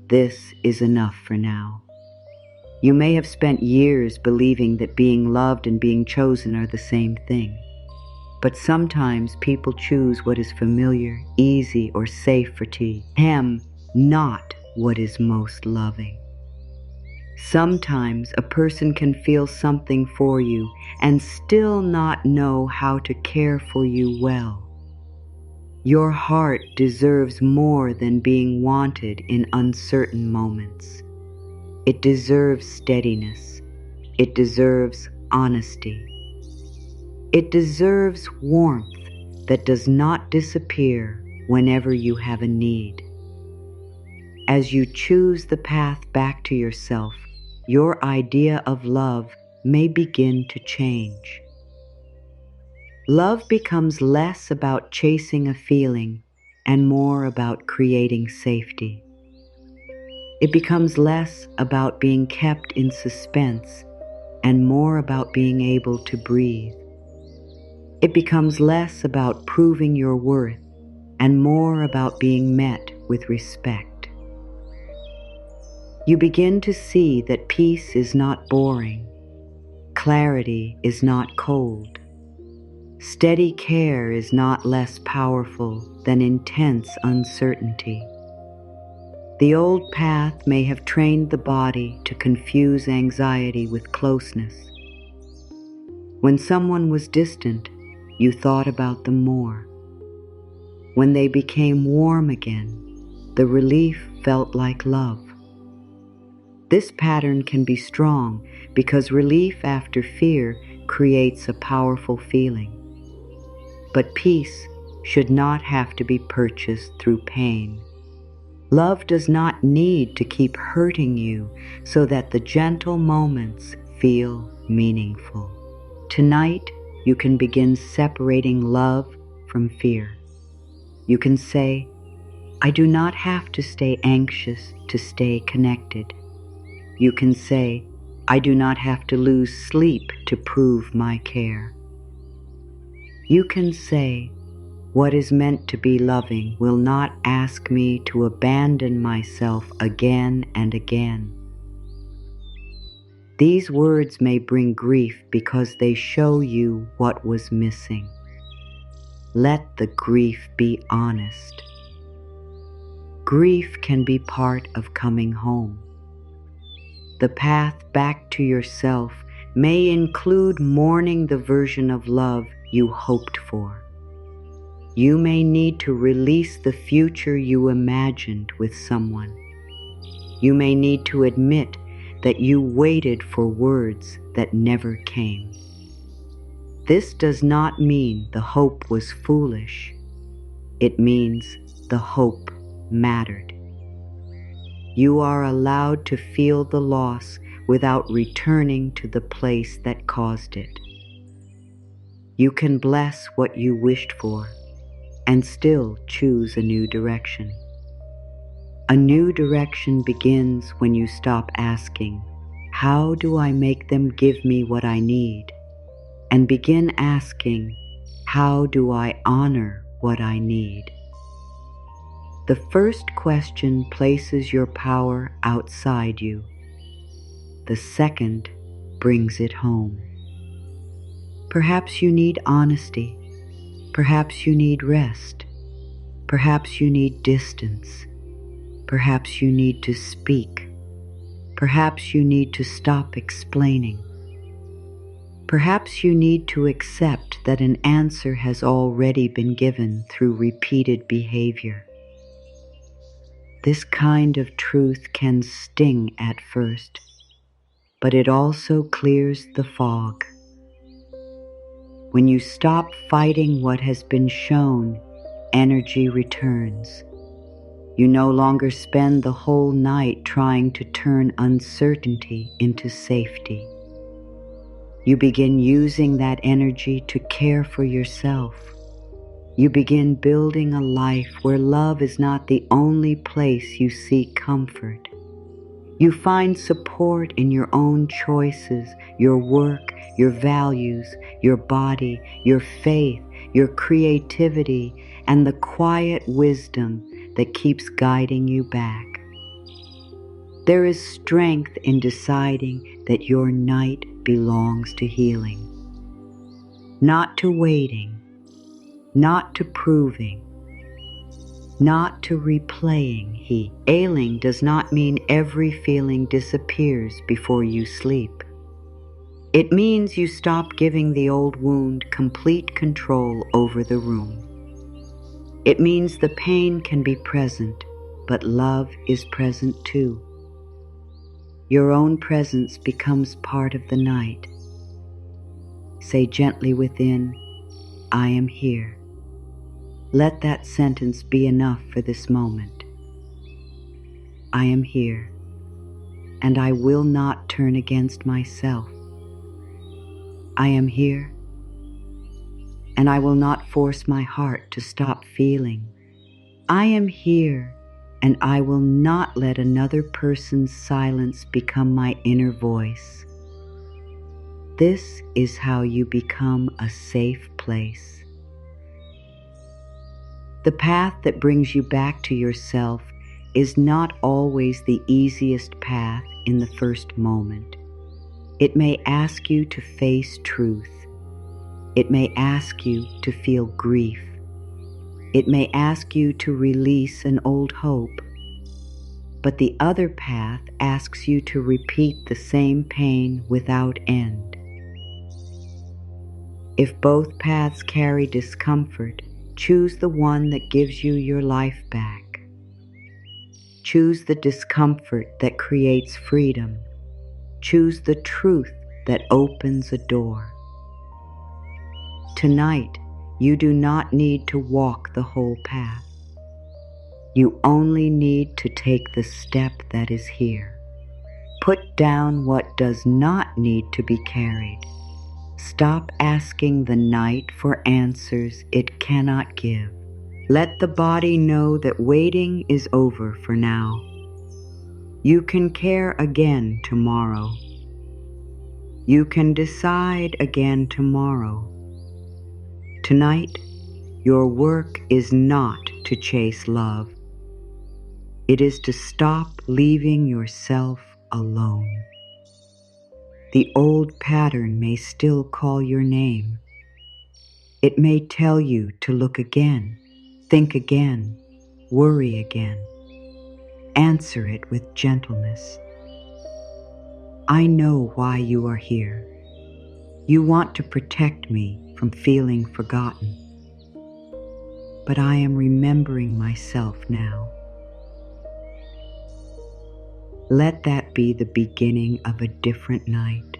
This is enough for now. You may have spent years believing that being loved and being chosen are the same thing. But sometimes people choose what is familiar, easy, or safe for them, not what is most loving. Sometimes a person can feel something for you and still not know how to care for you well. Your heart deserves more than being wanted in uncertain moments. It deserves steadiness. It deserves honesty. It deserves warmth that does not disappear whenever you have a need. As you choose the path back to yourself, your idea of love may begin to change. Love becomes less about chasing a feeling and more about creating safety. It becomes less about being kept in suspense and more about being able to breathe. It becomes less about proving your worth and more about being met with respect. You begin to see that peace is not boring. Clarity is not cold. Steady care is not less powerful than intense uncertainty. The old path may have trained the body to confuse anxiety with closeness. When someone was distant, you thought about them more. When they became warm again, the relief felt like love. This pattern can be strong because relief after fear creates a powerful feeling. But peace should not have to be purchased through pain. Love does not need to keep hurting you so that the gentle moments feel meaningful. Tonight, you can begin separating love from fear. You can say, I do not have to stay anxious to stay connected. You can say, I do not have to lose sleep to prove my care. You can say, what is meant to be loving will not ask me to abandon myself again and again. These words may bring grief because they show you what was missing. Let the grief be honest. Grief can be part of coming home. The path back to yourself may include mourning the version of love you hoped for. You may need to release the future you imagined with someone. You may need to admit that you waited for words that never came. This does not mean the hope was foolish. It means the hope mattered. You are allowed to feel the loss without returning to the place that caused it. You can bless what you wished for. and still choose a new direction. A new direction begins when you stop asking, "How do I make them give me what I need?" and begin asking, "How do I honor what I need?" The first question places your power outside you. The second brings it home. Perhaps you need honesty. Perhaps you need rest. Perhaps you need distance. Perhaps you need to speak. Perhaps you need to stop explaining. Perhaps you need to accept that an answer has already been given through repeated behavior. This kind of truth can sting at first, but it also clears the fog. When you stop fighting what has been shown, energy returns. You no longer spend the whole night trying to turn uncertainty into safety. You begin using that energy to care for yourself. You begin building a life where love is not the only place you seek comfort. You find support in your own choices, your work, your values, your body, your faith, your creativity, and the quiet wisdom that keeps guiding you back. There is strength in deciding that your night belongs to healing, not to waiting, not to proving, not to replaying heat. Ailing does not mean every feeling disappears before you sleep. It means you stop giving the old wound complete control over the room. It means the pain can be present, but love is present too. Your own presence becomes part of the night. Say gently within, "I am here." Let that sentence be enough for this moment. I am here, and I will not turn against myself. I am here, and I will not force my heart to stop feeling. I am here, and I will not let another person's silence become my inner voice. This is how you become a safe place. The path that brings you back to yourself is not always the easiest path in the first moment. It may ask you to face truth. It may ask you to feel grief. It may ask you to release an old hope. But the other path asks you to repeat the same pain without end. If both paths carry discomfort, choose the one that gives you your life back. Choose the discomfort that creates freedom. Choose the truth that opens a door. Tonight, you do not need to walk the whole path. You only need to take the step that is here. Put down what does not need to be carried. Stop asking the night for answers it cannot give. Let the body know that waiting is over for now. You can care again tomorrow. You can decide again tomorrow. Tonight, your work is not to chase love. It is to stop leaving yourself alone. The old pattern may still call your name. It may tell you to look again, think again, worry again. Answer it with gentleness. I know why you are here. You want to protect me from feeling forgotten. But I am remembering myself now. Let that be the beginning of a different night.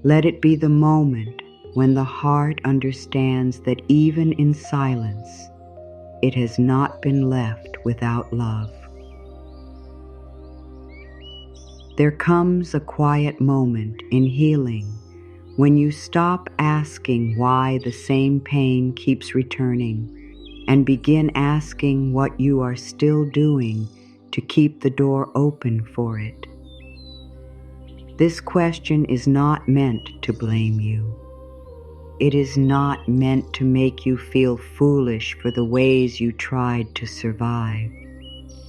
Let it be the moment when the heart understands that even in silence, it has not been left without love. There comes a quiet moment in healing when you stop asking why the same pain keeps returning and begin asking what you are still doing to keep the door open for it. This question is not meant to blame you. It is not meant to make you feel foolish for the ways you tried to survive.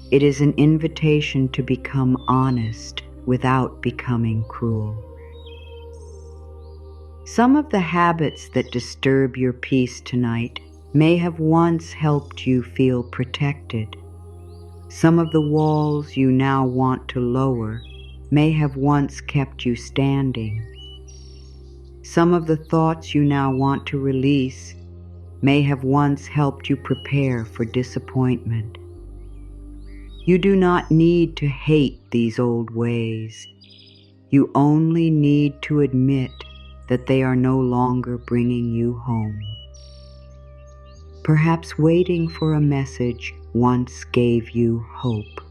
It is an invitation to become honest without becoming cruel. Some of the habits that disturb your peace tonight may have once helped you feel protected. Some of the walls you now want to lower may have once kept you standing. Some of the thoughts you now want to release may have once helped you prepare for disappointment. You do not need to hate these old ways. You only need to admit that they are no longer bringing you home. Perhaps waiting for a message once gave you hope.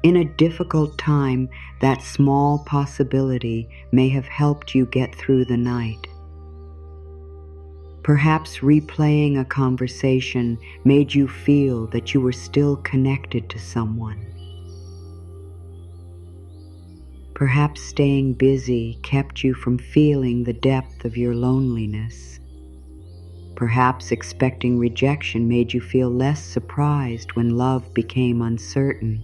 In a difficult time, that small possibility may have helped you get through the night. Perhaps replaying a conversation made you feel that you were still connected to someone. Perhaps staying busy kept you from feeling the depth of your loneliness. Perhaps expecting rejection made you feel less surprised when love became uncertain.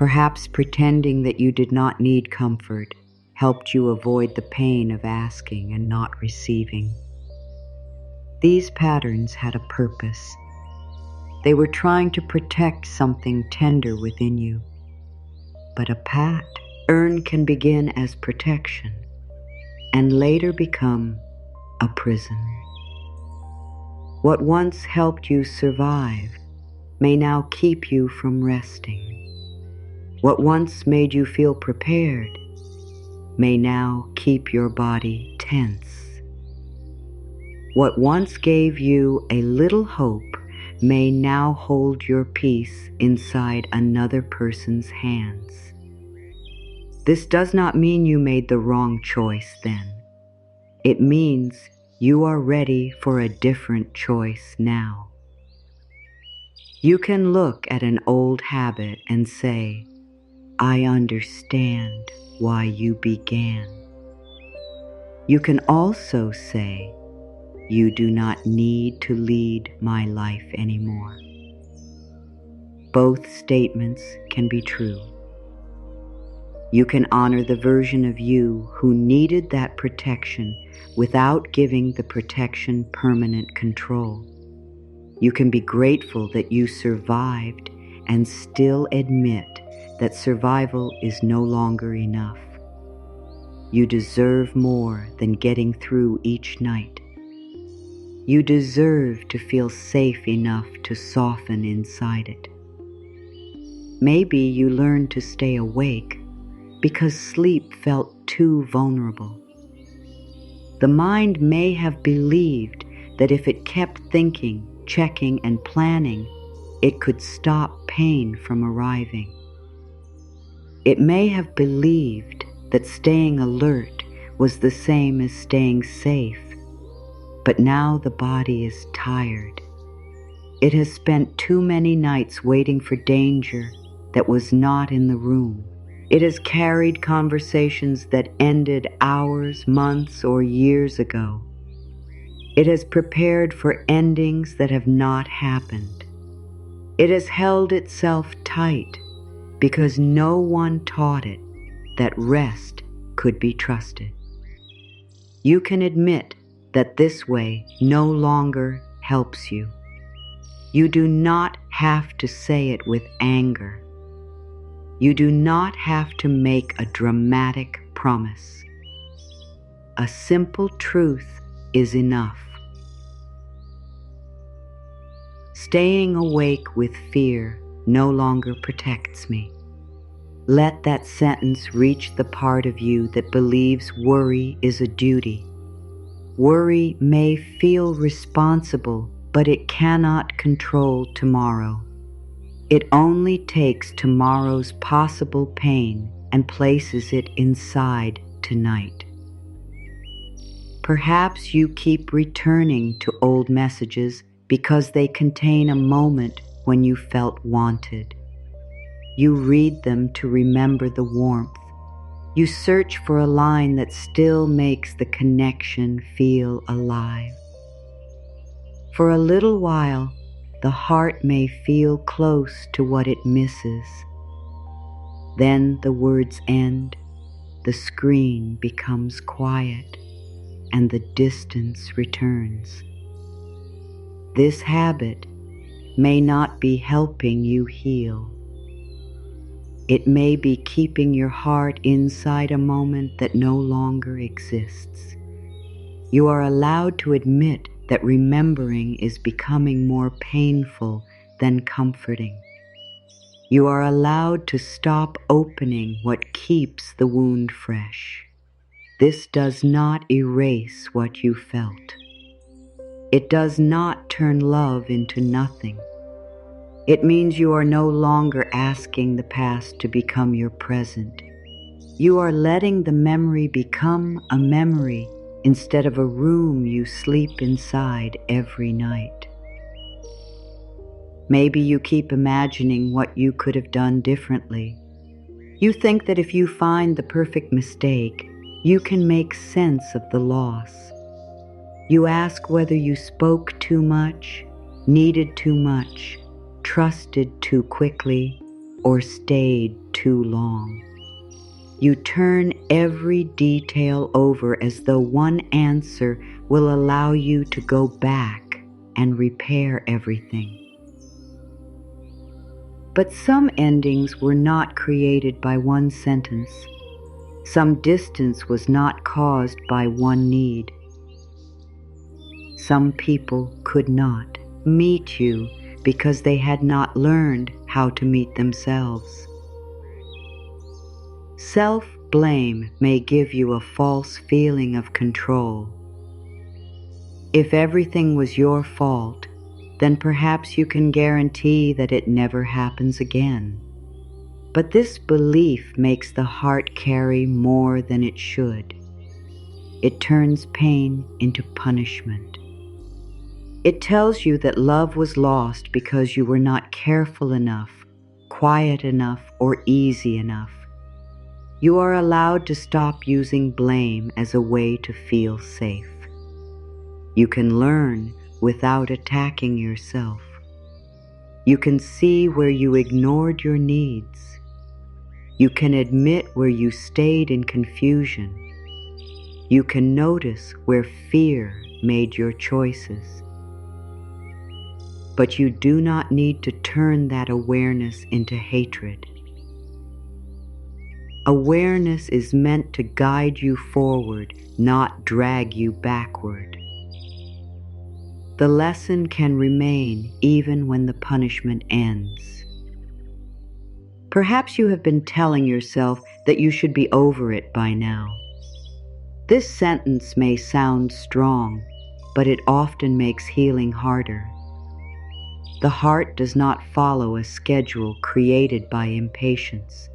Perhaps pretending that you did not need comfort helped you avoid the pain of asking and not receiving. These patterns had a purpose. They were trying to protect something tender within you. But a pattern can begin as protection and later become a prison. What once helped you survive may now keep you from resting. What once made you feel prepared may now keep your body tense. What once gave you a little hope may now hold your peace inside another person's hands. This does not mean you made the wrong choice then. It means you are ready for a different choice now. You can look at an old habit and say, I understand why you began. You can also say, you do not need to lead my life anymore. Both statements can be true. You can honor the version of you who needed that protection without giving the protection permanent control. You can be grateful that you survived and still admit that survival is no longer enough. You deserve more than getting through each night. You deserve to feel safe enough to soften inside it. Maybe you learned to stay awake because sleep felt too vulnerable. The mind may have believed that if it kept thinking, checking, and planning, it could stop pain from arriving. It may have believed that staying alert was the same as staying safe, but now the body is tired. It has spent too many nights waiting for danger that was not in the room. It has carried conversations that ended hours, months, or years ago. It has prepared for endings that have not happened. It has held itself tight because no one taught it that rest could be trusted. You can admit that this way no longer helps you. You do not have to say it with anger. You do not have to make a dramatic promise. A simple truth is enough. Staying awake with fear no longer protects me. Let that sentence reach the part of you that believes worry is a duty. Worry may feel responsible, but it cannot control tomorrow. It only takes tomorrow's possible pain and places it inside tonight. Perhaps you keep returning to old messages because they contain a moment when you felt wanted. You read them to remember the warmth. You search for a line that still makes the connection feel alive. For a little while, the heart may feel close to what it misses. Then the words end, the screen becomes quiet, and the distance returns. This habit may not be helping you heal. It may be keeping your heart inside a moment that no longer exists. You are allowed to admit that remembering is becoming more painful than comforting. You are allowed to stop opening what keeps the wound fresh. This does not erase what you felt. It does not turn love into nothing. It means you are no longer asking the past to become your present. You are letting the memory become a memory instead of a room you sleep inside every night. Maybe you keep imagining what you could have done differently. You think that if you find the perfect mistake, you can make sense of the loss. You ask whether you spoke too much, needed too much, trusted too quickly, or stayed too long. You turn every detail over as though one answer will allow you to go back and repair everything. But some endings were not created by one sentence. Some distance was not caused by one need. Some people could not meet you because they had not learned how to meet themselves. Self-blame may give you a false feeling of control. If everything was your fault, then perhaps you can guarantee that it never happens again. But this belief makes the heart carry more than it should. It turns pain into punishment. It tells you that love was lost because you were not careful enough, quiet enough, or easy enough. You are allowed to stop using blame as a way to feel safe. You can learn without attacking yourself. You can see where you ignored your needs. You can admit where you stayed in confusion. You can notice where fear made your choices. But you do not need to turn that awareness into hatred. Awareness is meant to guide you forward, not drag you backward. The lesson can remain even when the punishment ends. Perhaps you have been telling yourself that you should be over it by now. This sentence may sound strong, but it often makes healing harder. The heart does not follow a schedule created by impatience.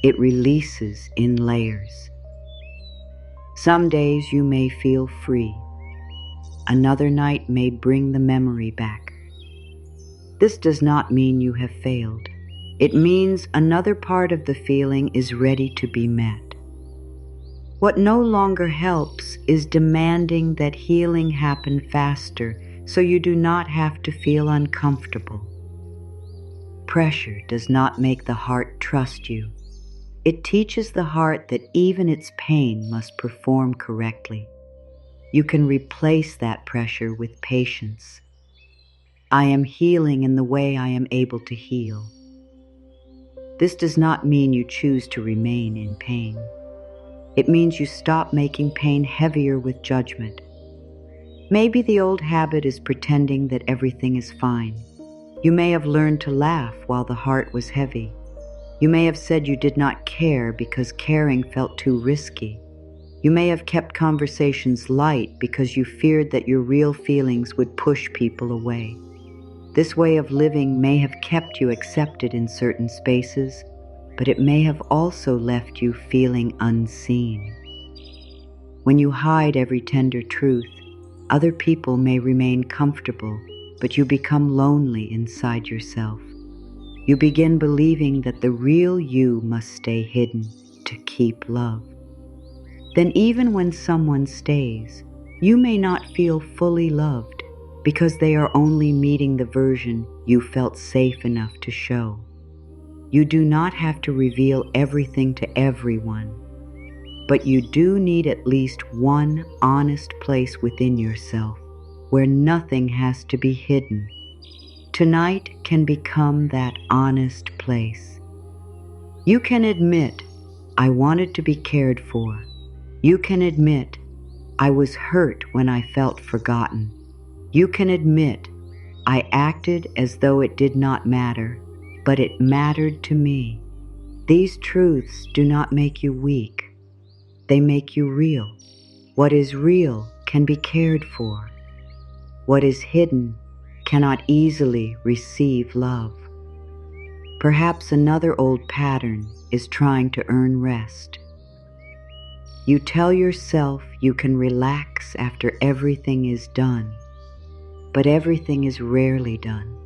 It releases in layers. Some days you may feel free. Another night may bring the memory back. This does not mean you have failed. It means another part of the feeling is ready to be met. What no longer helps is demanding that healing happen faster so you do not have to feel uncomfortable. Pressure does not make the heart trust you. It teaches the heart that even its pain must perform correctly. You can replace that pressure with patience. I am healing in the way I am able to heal. This does not mean you choose to remain in pain. It means you stop making pain heavier with judgment. Maybe the old habit is pretending that everything is fine. You may have learned to laugh while the heart was heavy. You may have said you did not care because caring felt too risky. You may have kept conversations light because you feared that your real feelings would push people away. This way of living may have kept you accepted in certain spaces, but it may have also left you feeling unseen. When you hide every tender truth, other people may remain comfortable, but you become lonely inside yourself. You begin believing that the real you must stay hidden to keep love. Then even when someone stays, you may not feel fully loved because they are only meeting the version you felt safe enough to show. You do not have to reveal everything to everyone, but you do need at least one honest place within yourself where nothing has to be hidden. Tonight can become that honest place. You can admit, I wanted to be cared for. You can admit, I was hurt when I felt forgotten. You can admit, I acted as though it did not matter, but it mattered to me. These truths do not make you weak. They make you real. What is real can be cared for. What is hidden cannot easily receive love. Perhaps another old pattern is trying to earn rest. You tell yourself you can relax after everything is done, but everything is rarely done.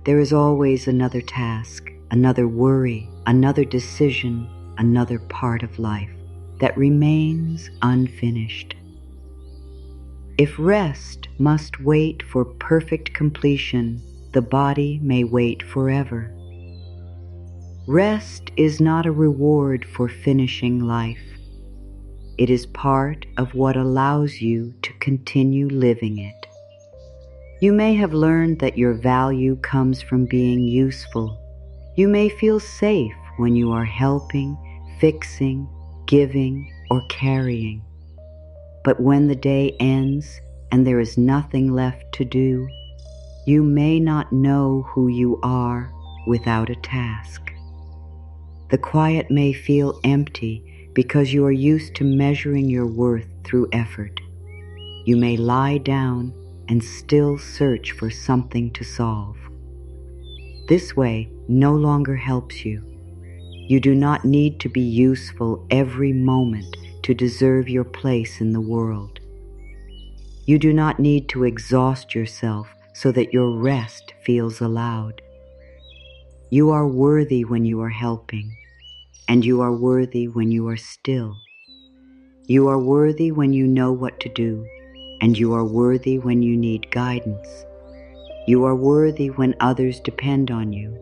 There is always another task, another worry, another decision, another part of life that remains unfinished. If rest must wait for perfect completion, the body may wait forever. Rest is not a reward for finishing life. It is part of what allows you to continue living it. You may have learned that your value comes from being useful. You may feel safe when you are helping, fixing, giving, or carrying. But when the day ends and there is nothing left to do, you may not know who you are without a task. The quiet may feel empty because you are used to measuring your worth through effort. You may lie down and still search for something to solve. This way no longer helps you. You do not need to be useful every moment to deserve your place in the world. You do not need to exhaust yourself so that your rest feels allowed. You are worthy when you are helping, and you are worthy when you are still. You are worthy when you know what to do, and you are worthy when you need guidance. You are worthy when others depend on you,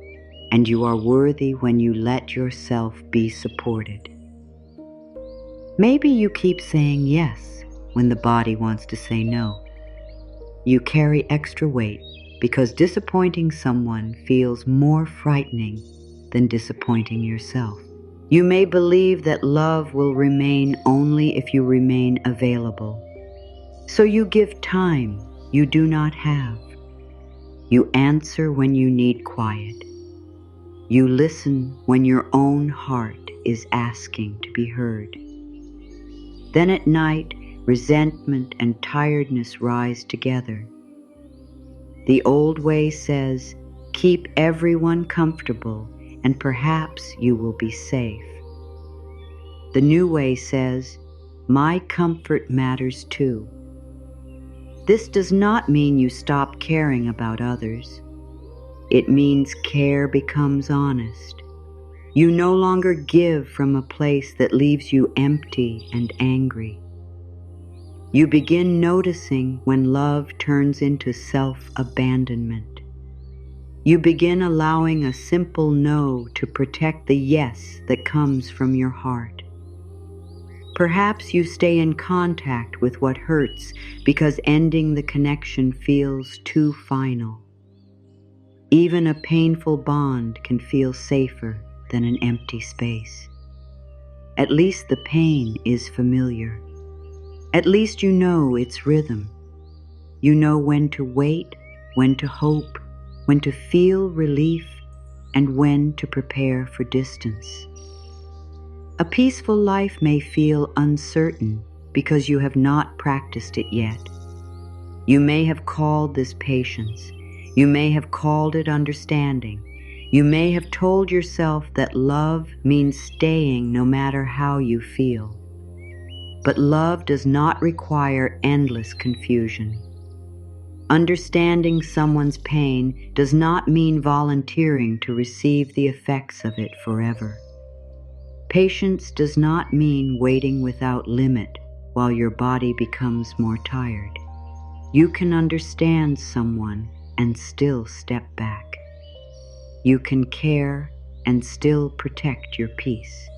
and you are worthy when you let yourself be supported. Maybe you keep saying yes when the body wants to say no. You carry extra weight because disappointing someone feels more frightening than disappointing yourself. You may believe that love will remain only if you remain available. So you give time you do not have. You answer when you need quiet. You listen when your own heart is asking to be heard. Then at night, resentment and tiredness rise together. The old way says, keep everyone comfortable and perhaps you will be safe. The new way says, my comfort matters too. This does not mean you stop caring about others. It means care becomes honest. You no longer give from a place that leaves you empty and angry. You begin noticing when love turns into self-abandonment. You begin allowing a simple no to protect the yes that comes from your heart. Perhaps you stay in contact with what hurts because ending the connection feels too final. Even a painful bond can feel safer than an empty space. At least the pain is familiar. At least you know its rhythm. You know when to wait, when to hope, when to feel relief, and when to prepare for distance. A peaceful life may feel uncertain because you have not practiced it yet. You may have called this patience. You may have called it understanding. You may have told yourself that love means staying no matter how you feel. But love does not require endless confusion. Understanding someone's pain does not mean volunteering to receive the effects of it forever. Patience does not mean waiting without limit while your body becomes more tired. You can understand someone and still step back. You can care and still protect your peace.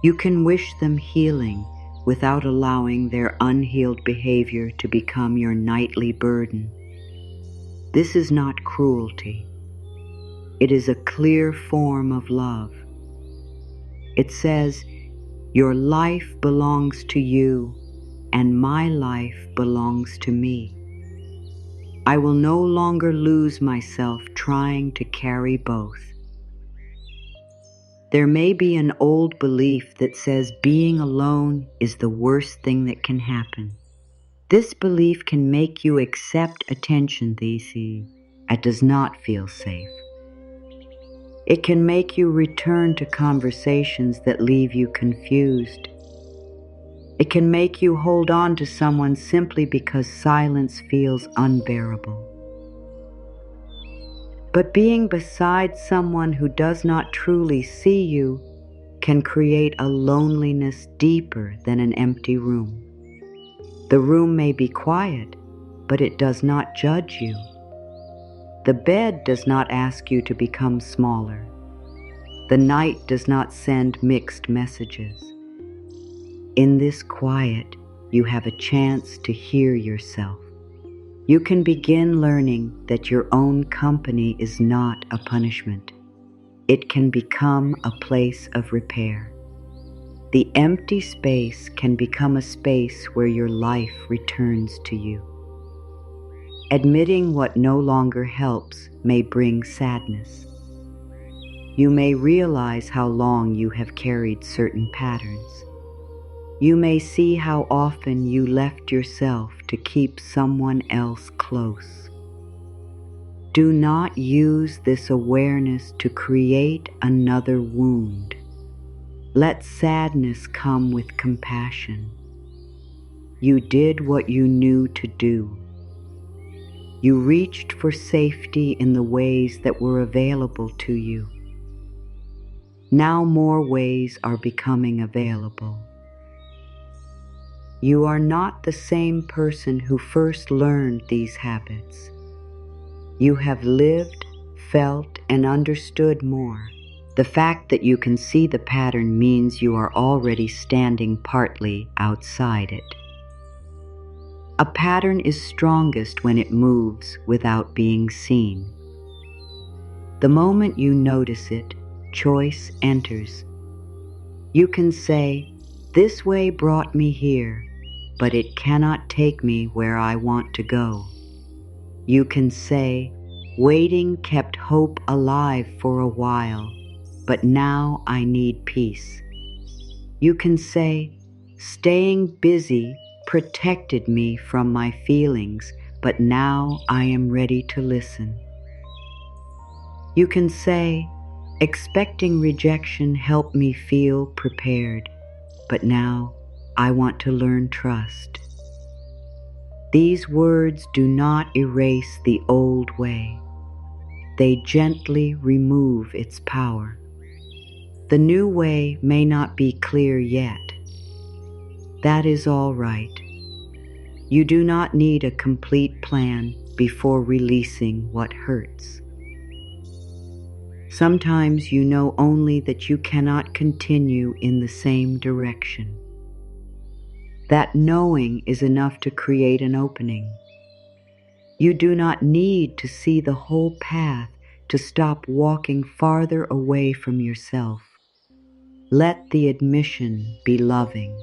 You can wish them healing without allowing their unhealed behavior to become your nightly burden. This is not cruelty. It is a clear form of love. It says, "Your life belongs to you, and my life belongs to me. I will no longer lose myself trying to carry both." There may be an old belief that says being alone is the worst thing that can happen. This belief can make you accept attention that does not feel safe. It can make you return to conversations that leave you confused. It can make you hold on to someone simply because silence feels unbearable. But being beside someone who does not truly see you can create a loneliness deeper than an empty room. The room may be quiet, but it does not judge you. The bed does not ask you to become smaller. The night does not send mixed messages. In this quiet, you have a chance to hear yourself. You can begin learning that your own company is not a punishment. It can become a place of repair. The empty space can become a space where your life returns to you. Admitting what no longer helps may bring sadness. You may realize how long you have carried certain patterns. You may see how often you left yourself to keep someone else close. Do not use this awareness to create another wound. Let sadness come with compassion. You did what you knew to do. You reached for safety in the ways that were available to you. Now more ways are becoming available. You are not the same person who first learned these habits. You have lived, felt, and understood more. The fact that you can see the pattern means you are already standing partly outside it. A pattern is strongest when it moves without being seen. The moment you notice it, choice enters. You can say, "This way brought me here, but it cannot take me where I want to go." You can say, "Waiting kept hope alive for a while, but now I need peace." You can say, "Staying busy protected me from my feelings, but now I am ready to listen." You can say, "Expecting rejection helped me feel prepared, but now I want to learn trust." These words do not erase the old way. They gently remove its power. The new way may not be clear yet. That is all right. You do not need a complete plan before releasing what hurts. Sometimes you know only that you cannot continue in the same direction. That knowing is enough to create an opening. You do not need to see the whole path to stop walking farther away from yourself. Let the admission be loving.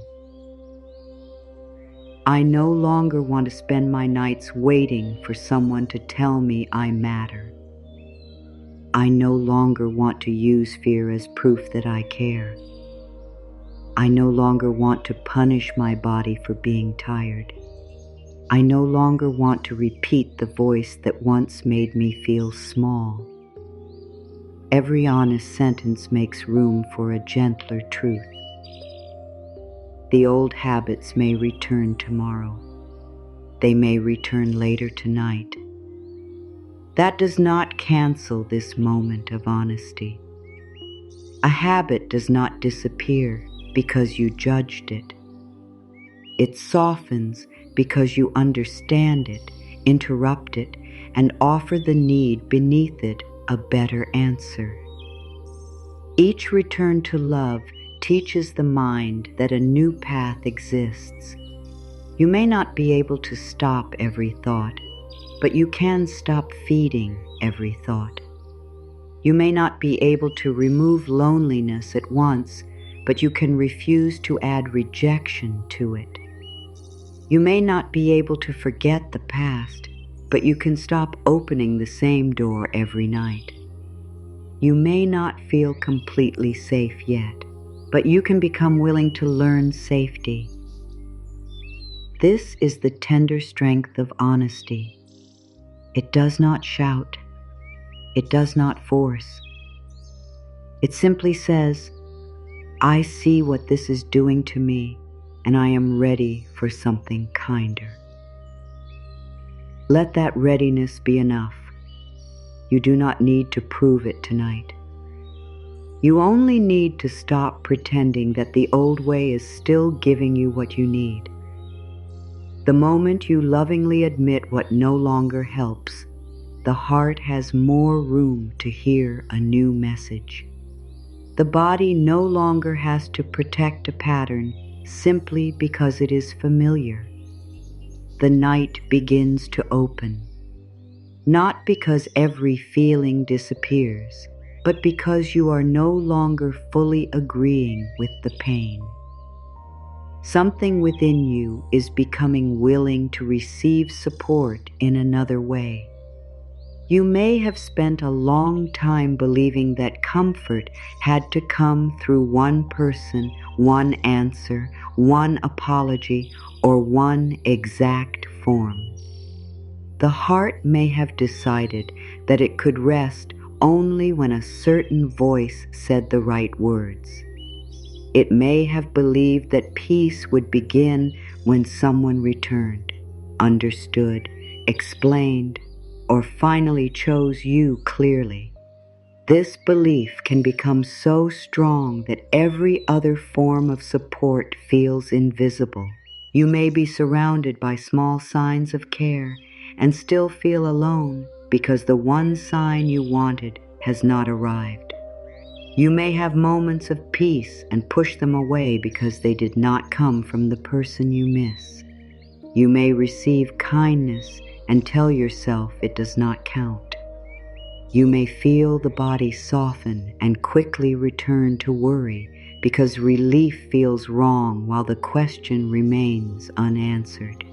I no longer want to spend my nights waiting for someone to tell me I matter. I no longer want to use fear as proof that I care. I no longer want to punish my body for being tired. I no longer want to repeat the voice that once made me feel small. Every honest sentence makes room for a gentler truth. The old habits may return tomorrow. They may return later tonight. That does not cancel this moment of honesty. A habit does not disappear because you judged it. It softens because you understand it, interrupt it, and offer the need beneath it a better answer. Each return to love teaches the mind that a new path exists. You may not be able to stop every thought, but you can stop feeding every thought. You may not be able to remove loneliness at once, but you can refuse to add rejection to it. You may not be able to forget the past, but you can stop opening the same door every night. You may not feel completely safe yet, but you can become willing to learn safety. This is the tender strength of honesty. It does not shout. It does not force. It simply says, I see what this is doing to me, and I am ready for something kinder. Let that readiness be enough. You do not need to prove it tonight. You only need to stop pretending that the old way is still giving you what you need. The moment you lovingly admit what no longer helps, the heart has more room to hear a new message. The body no longer has to protect a pattern simply because it is familiar. The night begins to open, not because every feeling disappears, but because you are no longer fully agreeing with the pain. Something within you is becoming willing to receive support in another way. You may have spent a long time believing that comfort had to come through one person, one answer, one apology, or one exact form. The heart may have decided that it could rest only when a certain voice said the right words. It may have believed that peace would begin when someone returned, understood, explained, or finally chose you clearly. This belief can become so strong that every other form of support feels invisible. You may be surrounded by small signs of care and still feel alone because the one sign you wanted has not arrived. You may have moments of peace and push them away because they did not come from the person you miss. You may receive kindness and tell yourself it does not count. You may feel the body soften and quickly return to worry because relief feels wrong while the question remains unanswered.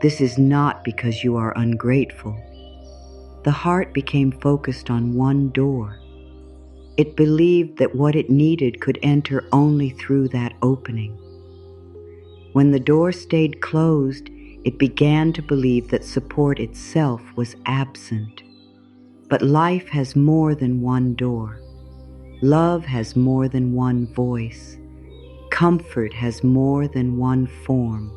This is not because you are ungrateful. The heart became focused on one door. It believed that what it needed could enter only through that opening. When the door stayed closed, it began to believe that support itself was absent. But life has more than one door. Love has more than one voice. Comfort has more than one form.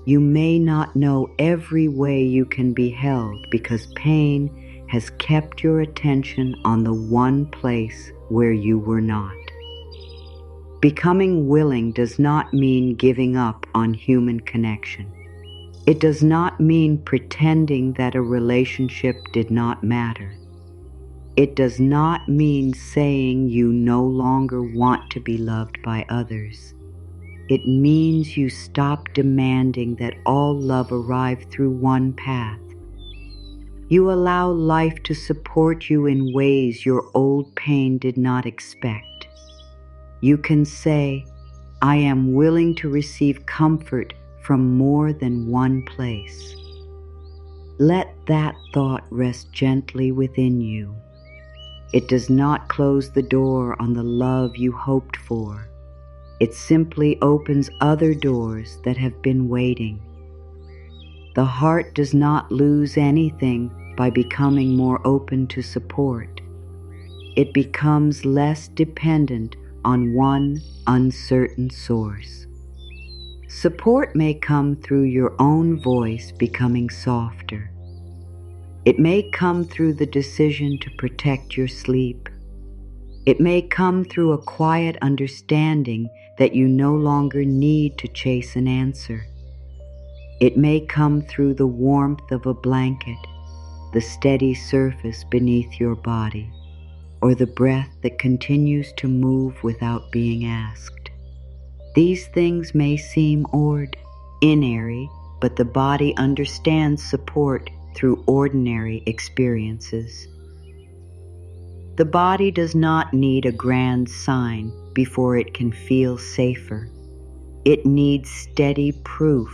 You may not know every way you can be held because pain has kept your attention on the one place where you were not. Becoming willing does not mean giving up on human connection. It does not mean pretending that a relationship did not matter. It does not mean saying you no longer want to be loved by others. It means you stop demanding that all love arrive through one path. You allow life to support you in ways your old pain did not expect. You can say, I am willing to receive comfort from more than one place. Let that thought rest gently within you. It does not close the door on the love you hoped for. It simply opens other doors that have been waiting. The heart does not lose anything by becoming more open to support. It becomes less dependent on one uncertain source. Support may come through your own voice becoming softer. It may come through the decision to protect your sleep. It may come through a quiet understanding that you no longer need to chase an answer. It may come through the warmth of a blanket, the steady surface beneath your body, or the breath that continues to move without being asked. These things may seem ordinary, but the body understands support through ordinary experiences. The body does not need a grand sign before it can feel safer. It needs steady proof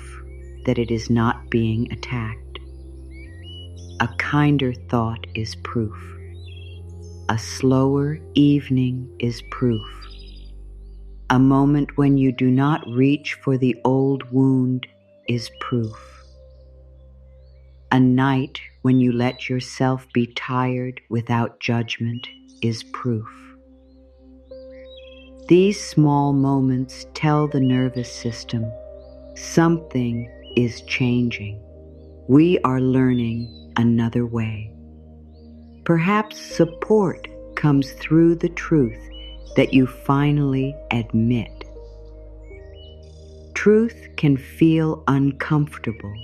that it is not being attacked. A kinder thought is proof. A slower evening is proof. A moment when you do not reach for the old wound is proof. A night when you let yourself be tired without judgment is proof. These small moments tell the nervous system something is changing. We are learning another way. Perhaps support comes through the truth that you finally admit. Truth can feel uncomfortable,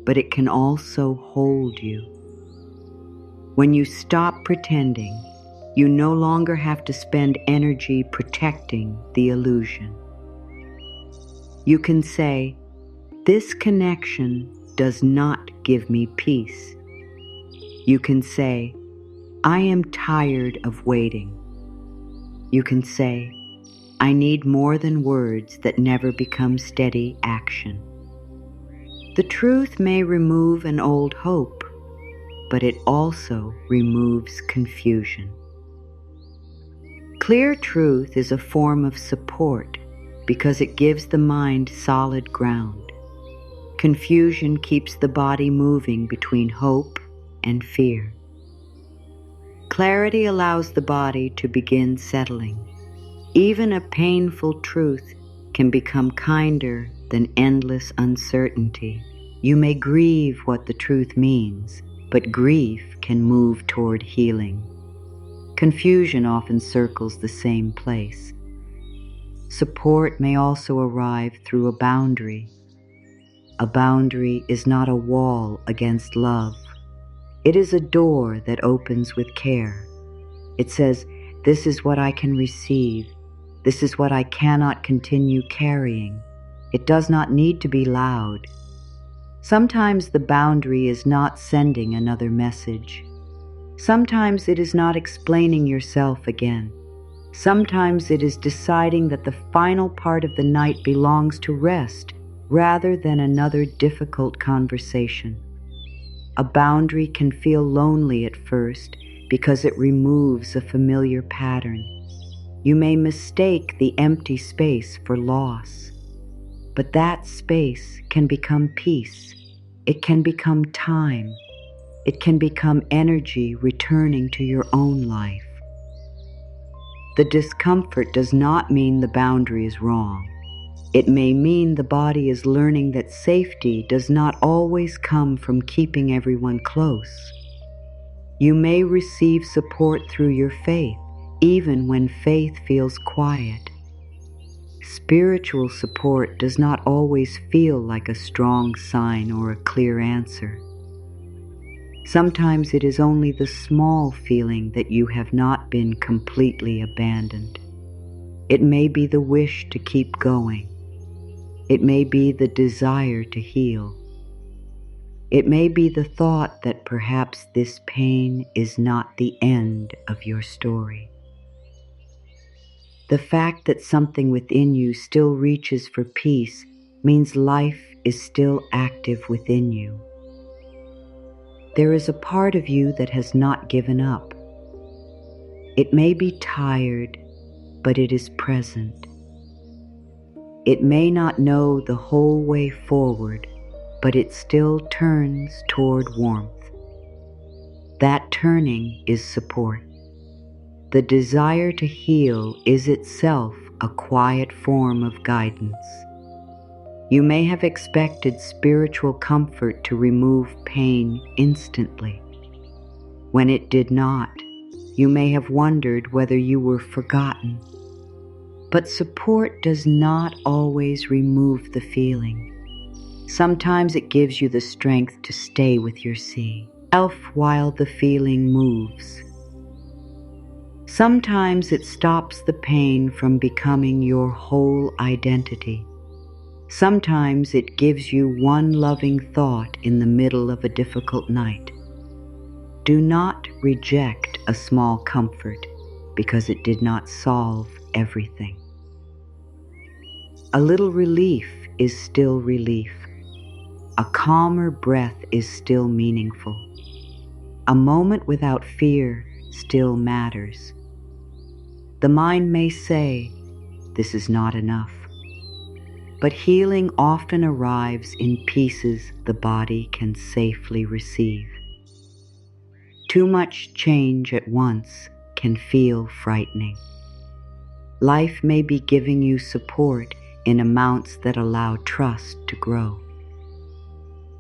but it can also hold you. When you stop pretending, you no longer have to spend energy protecting the illusion. You can say, "This connection does not give me peace." You can say, "I am tired of waiting." You can say, "I need more than words that never become steady action." The truth may remove an old hope, but it also removes confusion. Clear truth is a form of support because it gives the mind solid ground. Confusion keeps the body moving between hope and fear. Clarity allows the body to begin settling. Even a painful truth can become kinder than endless uncertainty. You may grieve what the truth means, but grief can move toward healing. Confusion often circles the same place. Support may also arrive through a boundary. A boundary is not a wall against love. It is a door that opens with care. It says, "This is what I can receive. This is what I cannot continue carrying." It does not need to be loud. Sometimes the boundary is not sending another message. Sometimes it is not explaining yourself again. Sometimes it is deciding that the final part of the night belongs to rest rather than another difficult conversation. A boundary can feel lonely at first because it removes a familiar pattern. You may mistake the empty space for loss, but that space can become peace. It can become time. It can become energy returning to your own life. The discomfort does not mean the boundary is wrong. It may mean the body is learning that safety does not always come from keeping everyone close. You may receive support through your faith, even when faith feels quiet. Spiritual support does not always feel like a strong sign or a clear answer. Sometimes it is only the small feeling that you have not been completely abandoned. It may be the wish to keep going. It may be the desire to heal. It may be the thought that perhaps this pain is not the end of your story. The fact that something within you still reaches for peace means life is still active within you. There is a part of you that has not given up. It may be tired, but it is present. It may not know the whole way forward, but it still turns toward warmth. That turning is support. The desire to heal is itself a quiet form of guidance. You may have expected spiritual comfort to remove pain instantly. When it did not, you may have wondered whether you were forgotten. But support does not always remove the feeling. Sometimes it gives you the strength to stay with yourself while the feeling moves. Sometimes it stops the pain from becoming your whole identity. Sometimes it gives you one loving thought in the middle of a difficult night. Do not reject a small comfort because it did not solve everything. A little relief is still relief. A calmer breath is still meaningful. A moment without fear still matters. The mind may say, "This is not enough." But healing often arrives in pieces the body can safely receive. Too much change at once can feel frightening. Life may be giving you support in amounts that allow trust to grow.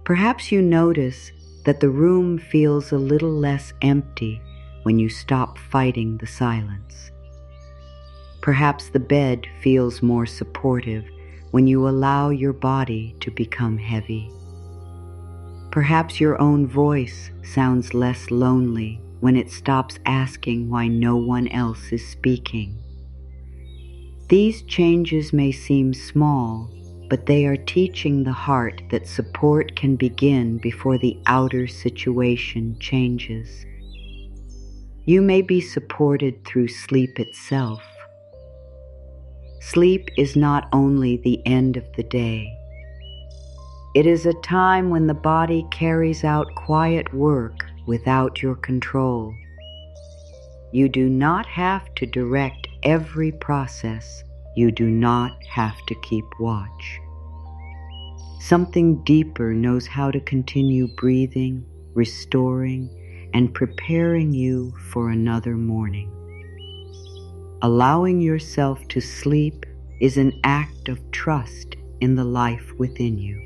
Perhaps you notice that the room feels a little less empty when you stop fighting the silence. Perhaps the bed feels more supportive when you allow your body to become heavy. Perhaps your own voice sounds less lonely when it stops asking why no one else is speaking. These changes may seem small, but they are teaching the heart that support can begin before the outer situation changes. You may be supported through sleep itself. Sleep is not only the end of the day. It is a time when the body carries out quiet work without your control. You do not have to direct every process. You do not have to keep watch. Something deeper knows how to continue breathing, restoring, and preparing you for another morning. Allowing yourself to sleep is an act of trust in the life within you.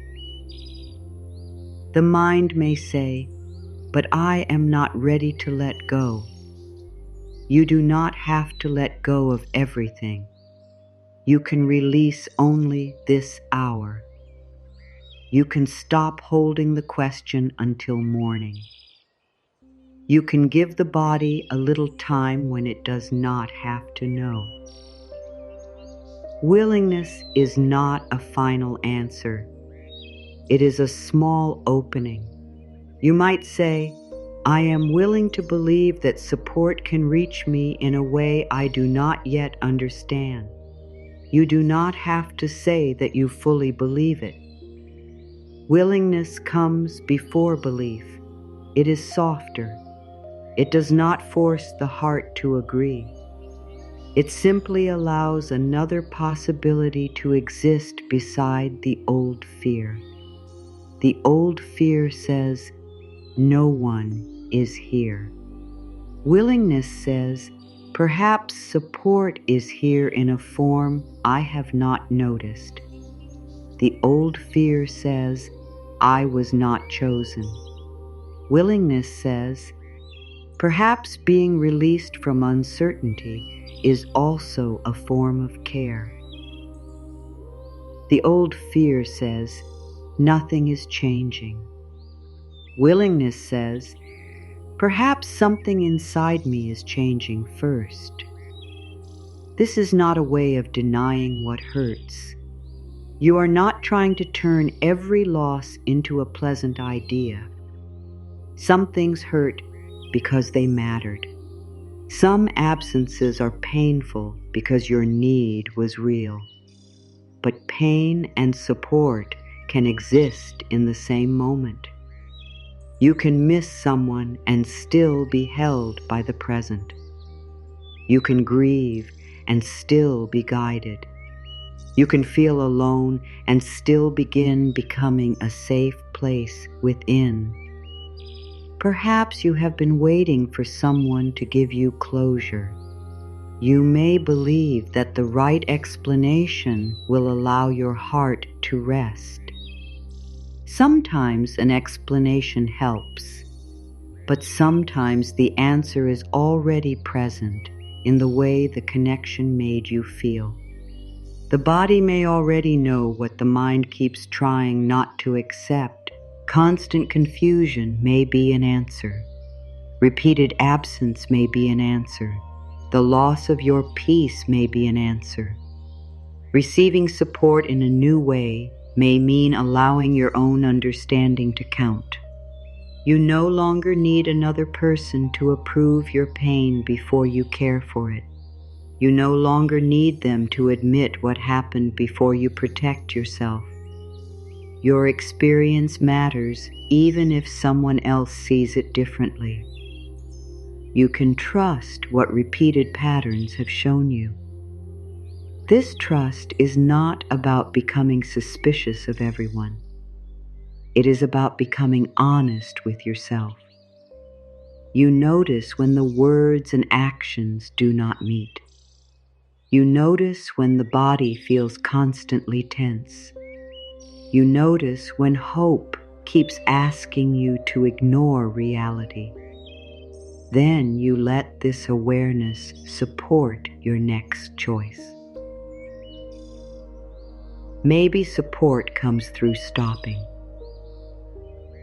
The mind may say, "But I am not ready to let go." You do not have to let go of everything. You can release only this hour. You can stop holding the question until morning. You can give the body a little time when it does not have to know. Willingness is not a final answer. It is a small opening. You might say, "I am willing to believe that support can reach me in a way I do not yet understand." You do not have to say that you fully believe it. Willingness comes before belief. It is softer. It does not force the heart to agree. It simply allows another possibility to exist beside the old fear. The old fear says, "No one is here." Willingness says, "Perhaps support is here in a form I have not noticed." The old fear says, "I was not chosen." Willingness says, "Perhaps being released from uncertainty is also a form of care." The old fear says, "Nothing is changing." Willingness says, "Perhaps something inside me is changing first." This is not a way of denying what hurts. You are not trying to turn every loss into a pleasant idea. Some things hurt because they mattered. Some absences are painful because your need was real. But pain and support can exist in the same moment. You can miss someone and still be held by the present. You can grieve and still be guided. You can feel alone and still begin becoming a safe place within. Perhaps you have been waiting for someone to give you closure. You may believe that the right explanation will allow your heart to rest. Sometimes an explanation helps, but sometimes the answer is already present in the way the connection made you feel. The body may already know what the mind keeps trying not to accept. Constant confusion may be an answer. Repeated absence may be an answer. The loss of your peace may be an answer. Receiving support in a new way may mean allowing your own understanding to count. You no longer need another person to approve your pain before you care for it. You no longer need them to admit what happened before you protect yourself. Your experience matters even if someone else sees it differently. You can trust what repeated patterns have shown you. This trust is not about becoming suspicious of everyone. It is about becoming honest with yourself. You notice when the words and actions do not meet. You notice when the body feels constantly tense. You notice when hope keeps asking you to ignore reality. Then you let this awareness support your next choice. Maybe support comes through stopping.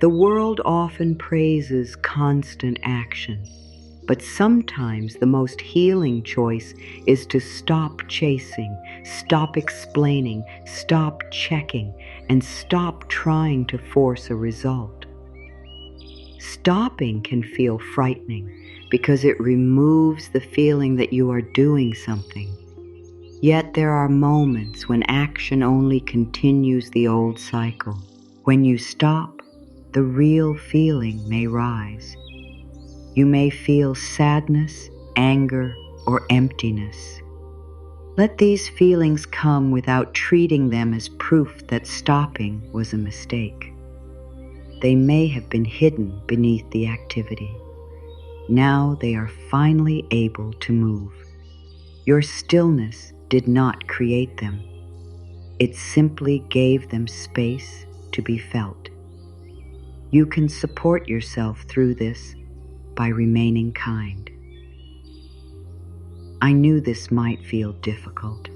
The world often praises constant action, but sometimes the most healing choice is to stop chasing, stop explaining, stop checking, and stop trying to force a result. Stopping can feel frightening because it removes the feeling that you are doing something. Yet there are moments when action only continues the old cycle. When you stop, the real feeling may rise. You may feel sadness, anger, or emptiness. Let these feelings come without treating them as proof that stopping was a mistake. They may have been hidden beneath the activity. Now they are finally able to move. Your stillness did not create them. It simply gave them space to be felt. You can support yourself through this by remaining kind. I knew this might feel difficult.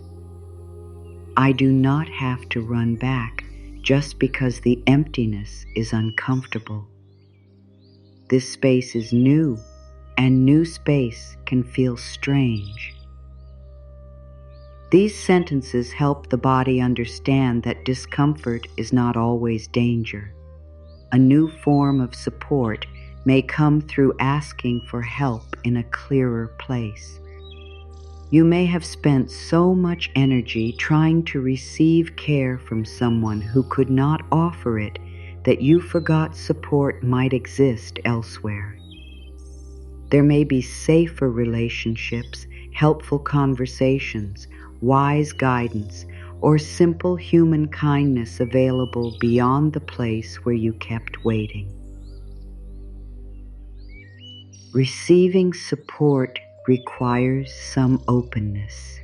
I do not have to run back just because the emptiness is uncomfortable. This space is new, and new space can feel strange. These sentences help the body understand that discomfort is not always danger. A new form of support may come through asking for help in a clearer place. You may have spent so much energy trying to receive care from someone who could not offer it that you forgot support might exist elsewhere. There may be safer relationships, helpful conversations, wise guidance, or simple human kindness available beyond the place where you kept waiting. Receiving support requires some openness.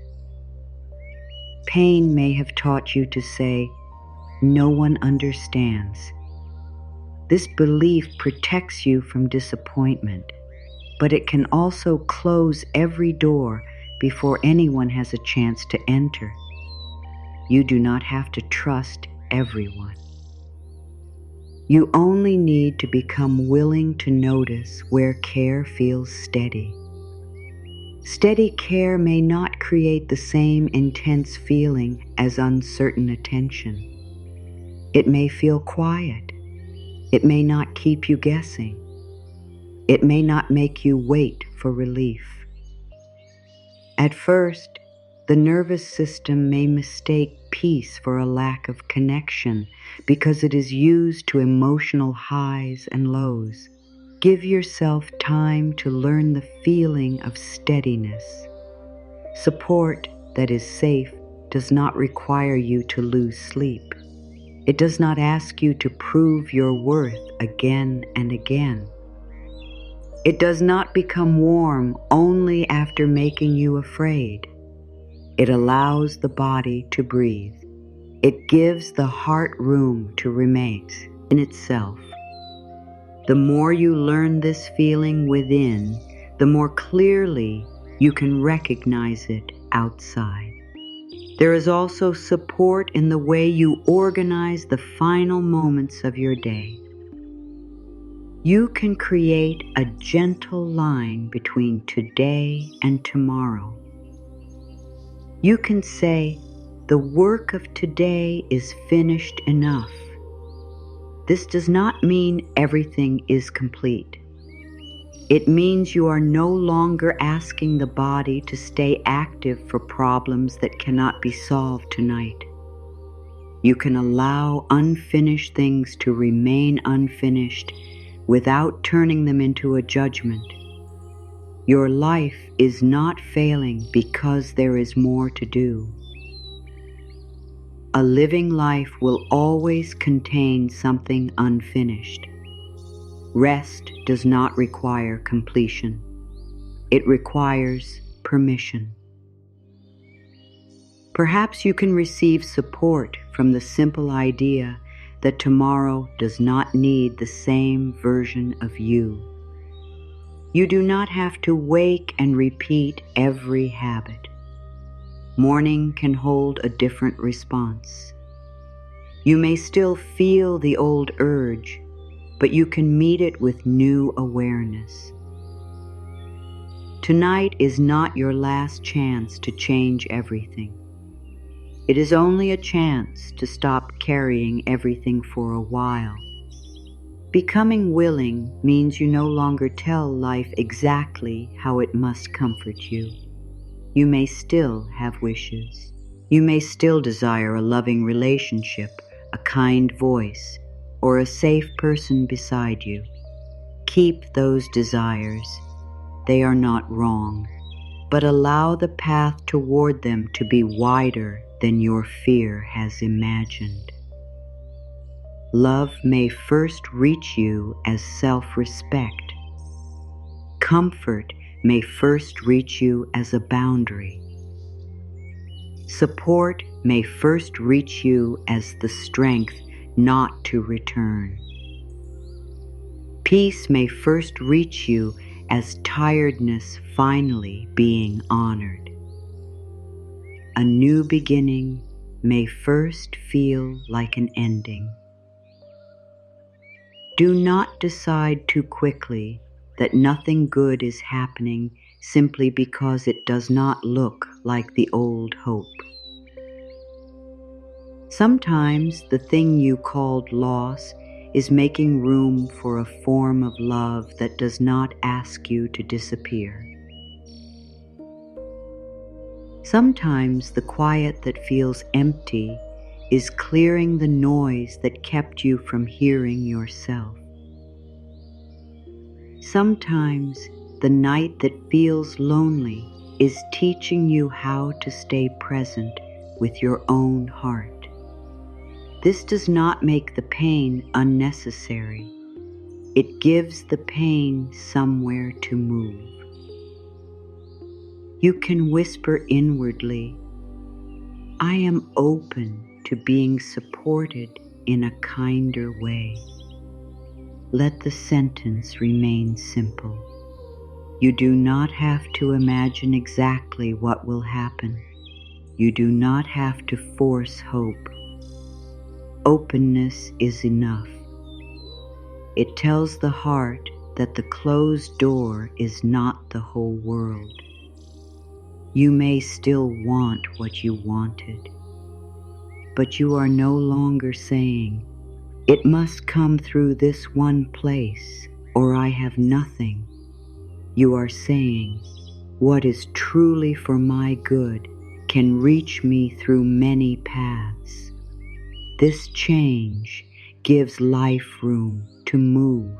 Pain may have taught you to say, "No one understands." This belief protects you from disappointment, but it can also close every door before anyone has a chance to enter. You do not have to trust everyone. You only need to become willing to notice where care feels steady. Steady care may not create the same intense feeling as uncertain attention. It may feel quiet. It may not keep you guessing. It may not make you wait for relief. At first, the nervous system may mistake peace for a lack of connection because it is used to emotional highs and lows. Give yourself time to learn the feeling of steadiness. Support that is safe does not require you to lose sleep. It does not ask you to prove your worth again and again. It does not become warm only after making you afraid. It allows the body to breathe. It gives the heart room to remain in itself. The more you learn this feeling within, the more clearly you can recognize it outside. There is also support in the way you organize the final moments of your day. You can create a gentle line between today and tomorrow. You can say, "The work of today is finished enough." This does not mean everything is complete. It means you are no longer asking the body to stay active for problems that cannot be solved tonight. You can allow unfinished things to remain unfinished without turning them into a judgment. Your life is not failing because there is more to do. A living life will always contain something unfinished. Rest does not require completion. It requires permission. Perhaps you can receive support from the simple idea that tomorrow does not need the same version of you. You do not have to wake and repeat every habit. Morning can hold a different response. You may still feel the old urge, but you can meet it with new awareness. Tonight is not your last chance to change everything. It is only a chance to stop carrying everything for a while. Becoming willing means you no longer tell life exactly how it must comfort you. You may still have wishes. You may still desire a loving relationship, a kind voice, or a safe person beside you. Keep those desires. They are not wrong, but allow the path toward them to be wider than your fear has imagined. Love may first reach you as self-respect. Comfort may first reach you as a boundary. Support may first reach you as the strength not to return. Peace may first reach you as tiredness finally being honored. A new beginning may first feel like an ending. Do not decide too quickly that nothing good is happening simply because it does not look like the old hope. Sometimes the thing you called loss is making room for a form of love that does not ask you to disappear. Sometimes the quiet that feels empty is clearing the noise that kept you from hearing yourself. Sometimes the night that feels lonely is teaching you how to stay present with your own heart. This does not make the pain unnecessary. It gives the pain somewhere to move. You can whisper inwardly, "I am open to being supported in a kinder way." Let the sentence remain simple. You do not have to imagine exactly what will happen. You do not have to force hope. Openness is enough. It tells the heart that the closed door is not the whole world. You may still want what you wanted, but you are no longer saying, "It must come through this one place, or I have nothing." You are saying, "What is truly for my good can reach me through many paths." This change gives life room to move.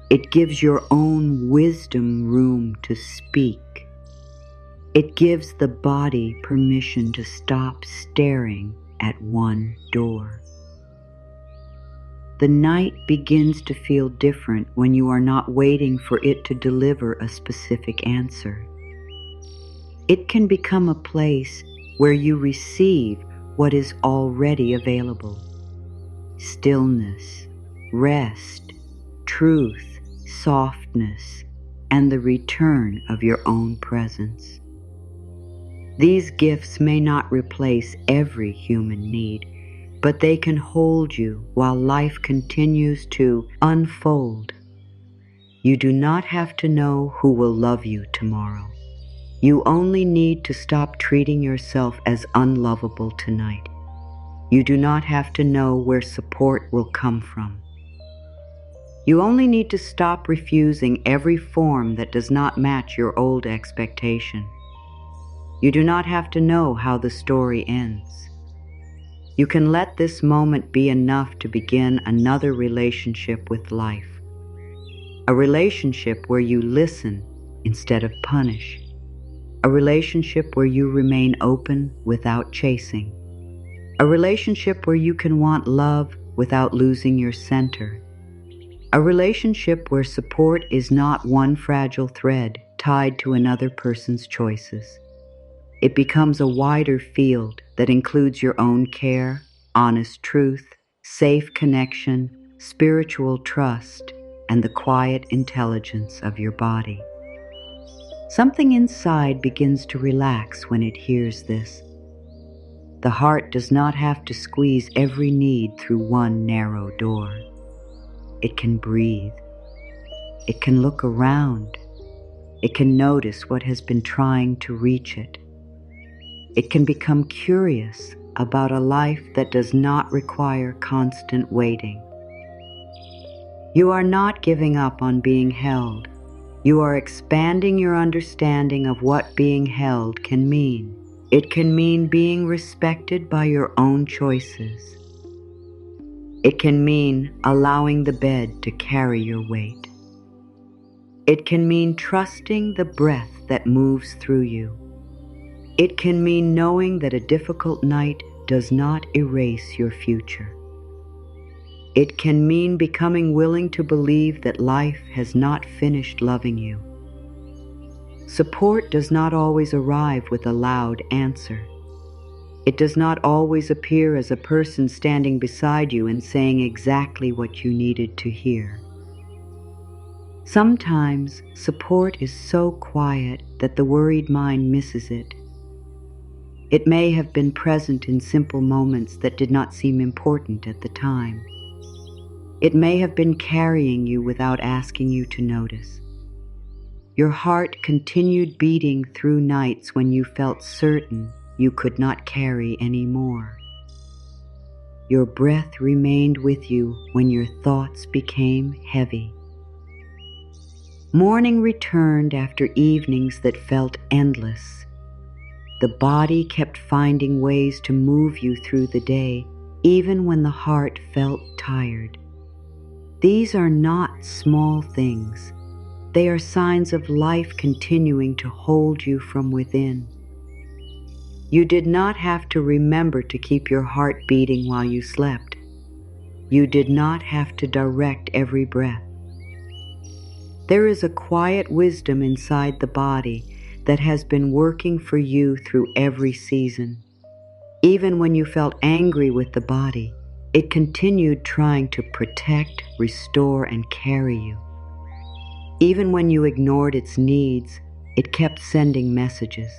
It gives your own wisdom room to speak. It gives the body permission to stop staring at one door. The night begins to feel different when you are not waiting for it to deliver a specific answer. It can become a place where you receive what is already available: stillness, rest, truth, softness, and the return of your own presence. These gifts may not replace every human need, but they can hold you while life continues to unfold. You do not have to know who will love you tomorrow. You only need to stop treating yourself as unlovable tonight. You do not have to know where support will come from. You only need to stop refusing every form that does not match your old expectation. You do not have to know how the story ends. You can let this moment be enough to begin another relationship with life. A relationship where you listen instead of punish. A relationship where you remain open without chasing. A relationship where you can want love without losing your center. A relationship where support is not one fragile thread tied to another person's choices. It becomes a wider field that includes your own care, honest truth, safe connection, spiritual trust, and the quiet intelligence of your body. Something inside begins to relax when it hears this. The heart does not have to squeeze every need through one narrow door. It can breathe. It can look around. It can notice what has been trying to reach it. It can become curious about a life that does not require constant waiting. You are not giving up on being held. You are expanding your understanding of what being held can mean. It can mean being respected by your own choices. It can mean allowing the bed to carry your weight. It can mean trusting the breath that moves through you. It can mean knowing that a difficult night does not erase your future. It can mean becoming willing to believe that life has not finished loving you. Support does not always arrive with a loud answer. It does not always appear as a person standing beside you and saying exactly what you needed to hear. Sometimes support is so quiet that the worried mind misses it. It may have been present in simple moments that did not seem important at the time. It may have been carrying you without asking you to notice. Your heart continued beating through nights when you felt certain you could not carry any more. Your breath remained with you when your thoughts became heavy. Morning returned after evenings that felt endless. The body kept finding ways to move you through the day, even when the heart felt tired. These are not small things. They are signs of life continuing to hold you from within. You did not have to remember to keep your heart beating while you slept. You did not have to direct every breath. There is a quiet wisdom inside the body that has been working for you through every season. Even when you felt angry with the body, it continued trying to protect, restore, and carry you. Even when you ignored its needs, it kept sending messages.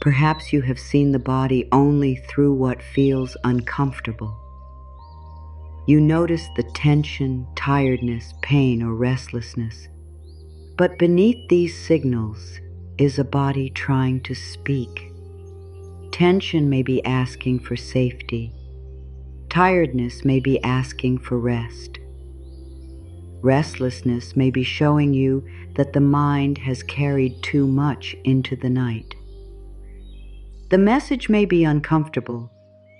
Perhaps you have seen the body only through what feels uncomfortable. You notice the tension, tiredness, pain, or restlessness. But beneath these signals is a body trying to speak. Tension may be asking for safety. Tiredness may be asking for rest. Restlessness may be showing you that the mind has carried too much into the night. The message may be uncomfortable,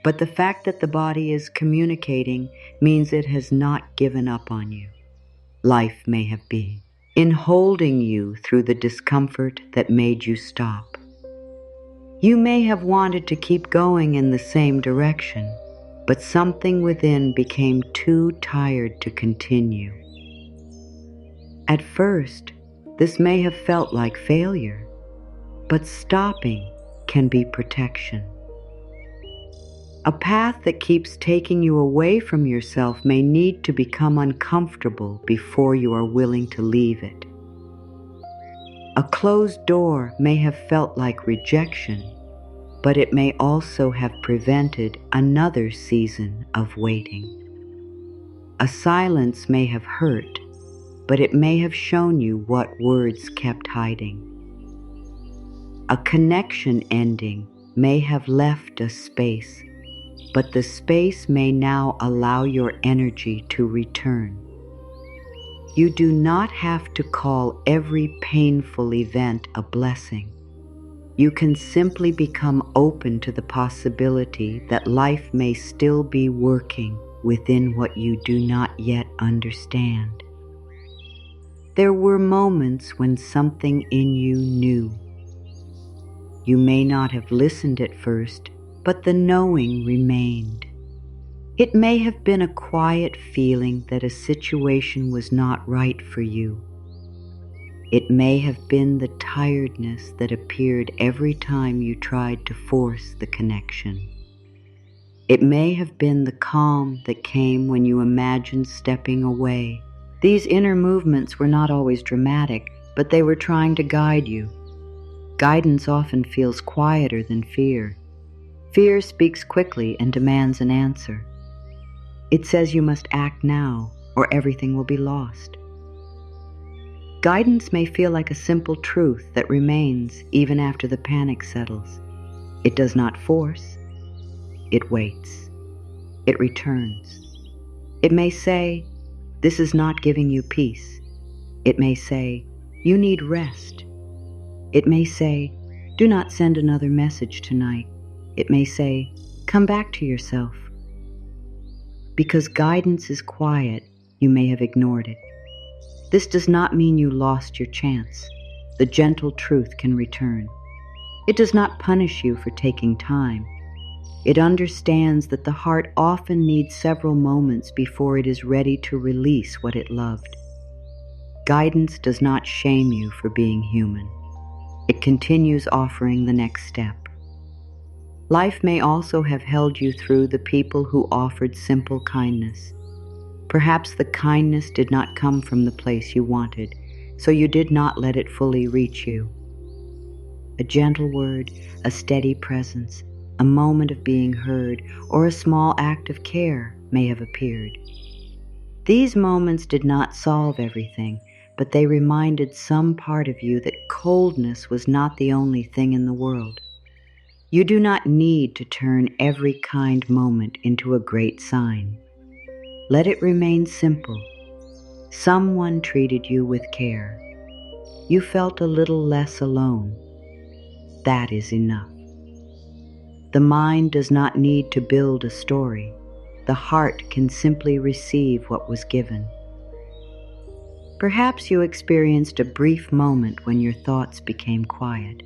but the fact that the body is communicating means it has not given up on you. Life may have been in holding you through the discomfort that made you stop. You may have wanted to keep going in the same direction, but something within became too tired to continue. At first, this may have felt like failure, but stopping can be protection. A path that keeps taking you away from yourself may need to become uncomfortable before you are willing to leave it. A closed door may have felt like rejection, but it may also have prevented another season of waiting. A silence may have hurt, but it may have shown you what words kept hiding. A connection ending may have left a space, but the space may now allow your energy to return. You do not have to call every painful event a blessing. You can simply become open to the possibility that life may still be working within what you do not yet understand. There were moments when something in you knew. You may not have listened at first, but the knowing remained. It may have been a quiet feeling that a situation was not right for you. It may have been the tiredness that appeared every time you tried to force the connection. It may have been the calm that came when you imagined stepping away. These inner movements were not always dramatic, but they were trying to guide you. Guidance often feels quieter than fear. Fear speaks quickly and demands an answer. It says you must act now, or everything will be lost. Guidance may feel like a simple truth that remains even after the panic settles. It does not force. It waits. It returns. It may say, "This is not giving you peace." It may say, "You need rest." It may say, "Do not send another message tonight." It may say, "Come back to yourself." Because guidance is quiet, you may have ignored it. This does not mean you lost your chance. The gentle truth can return. It does not punish you for taking time. It understands that the heart often needs several moments before it is ready to release what it loved. Guidance does not shame you for being human. It continues offering the next step. Life may also have held you through the people who offered simple kindness. Perhaps the kindness did not come from the place you wanted, so you did not let it fully reach you. A gentle word, a steady presence, a moment of being heard, or a small act of care may have appeared. These moments did not solve everything, but they reminded some part of you that coldness was not the only thing in the world. You do not need to turn every kind moment into a great sign. Let it remain simple. Someone treated you with care. You felt a little less alone. That is enough. The mind does not need to build a story. The heart can simply receive what was given. Perhaps you experienced a brief moment when your thoughts became quiet.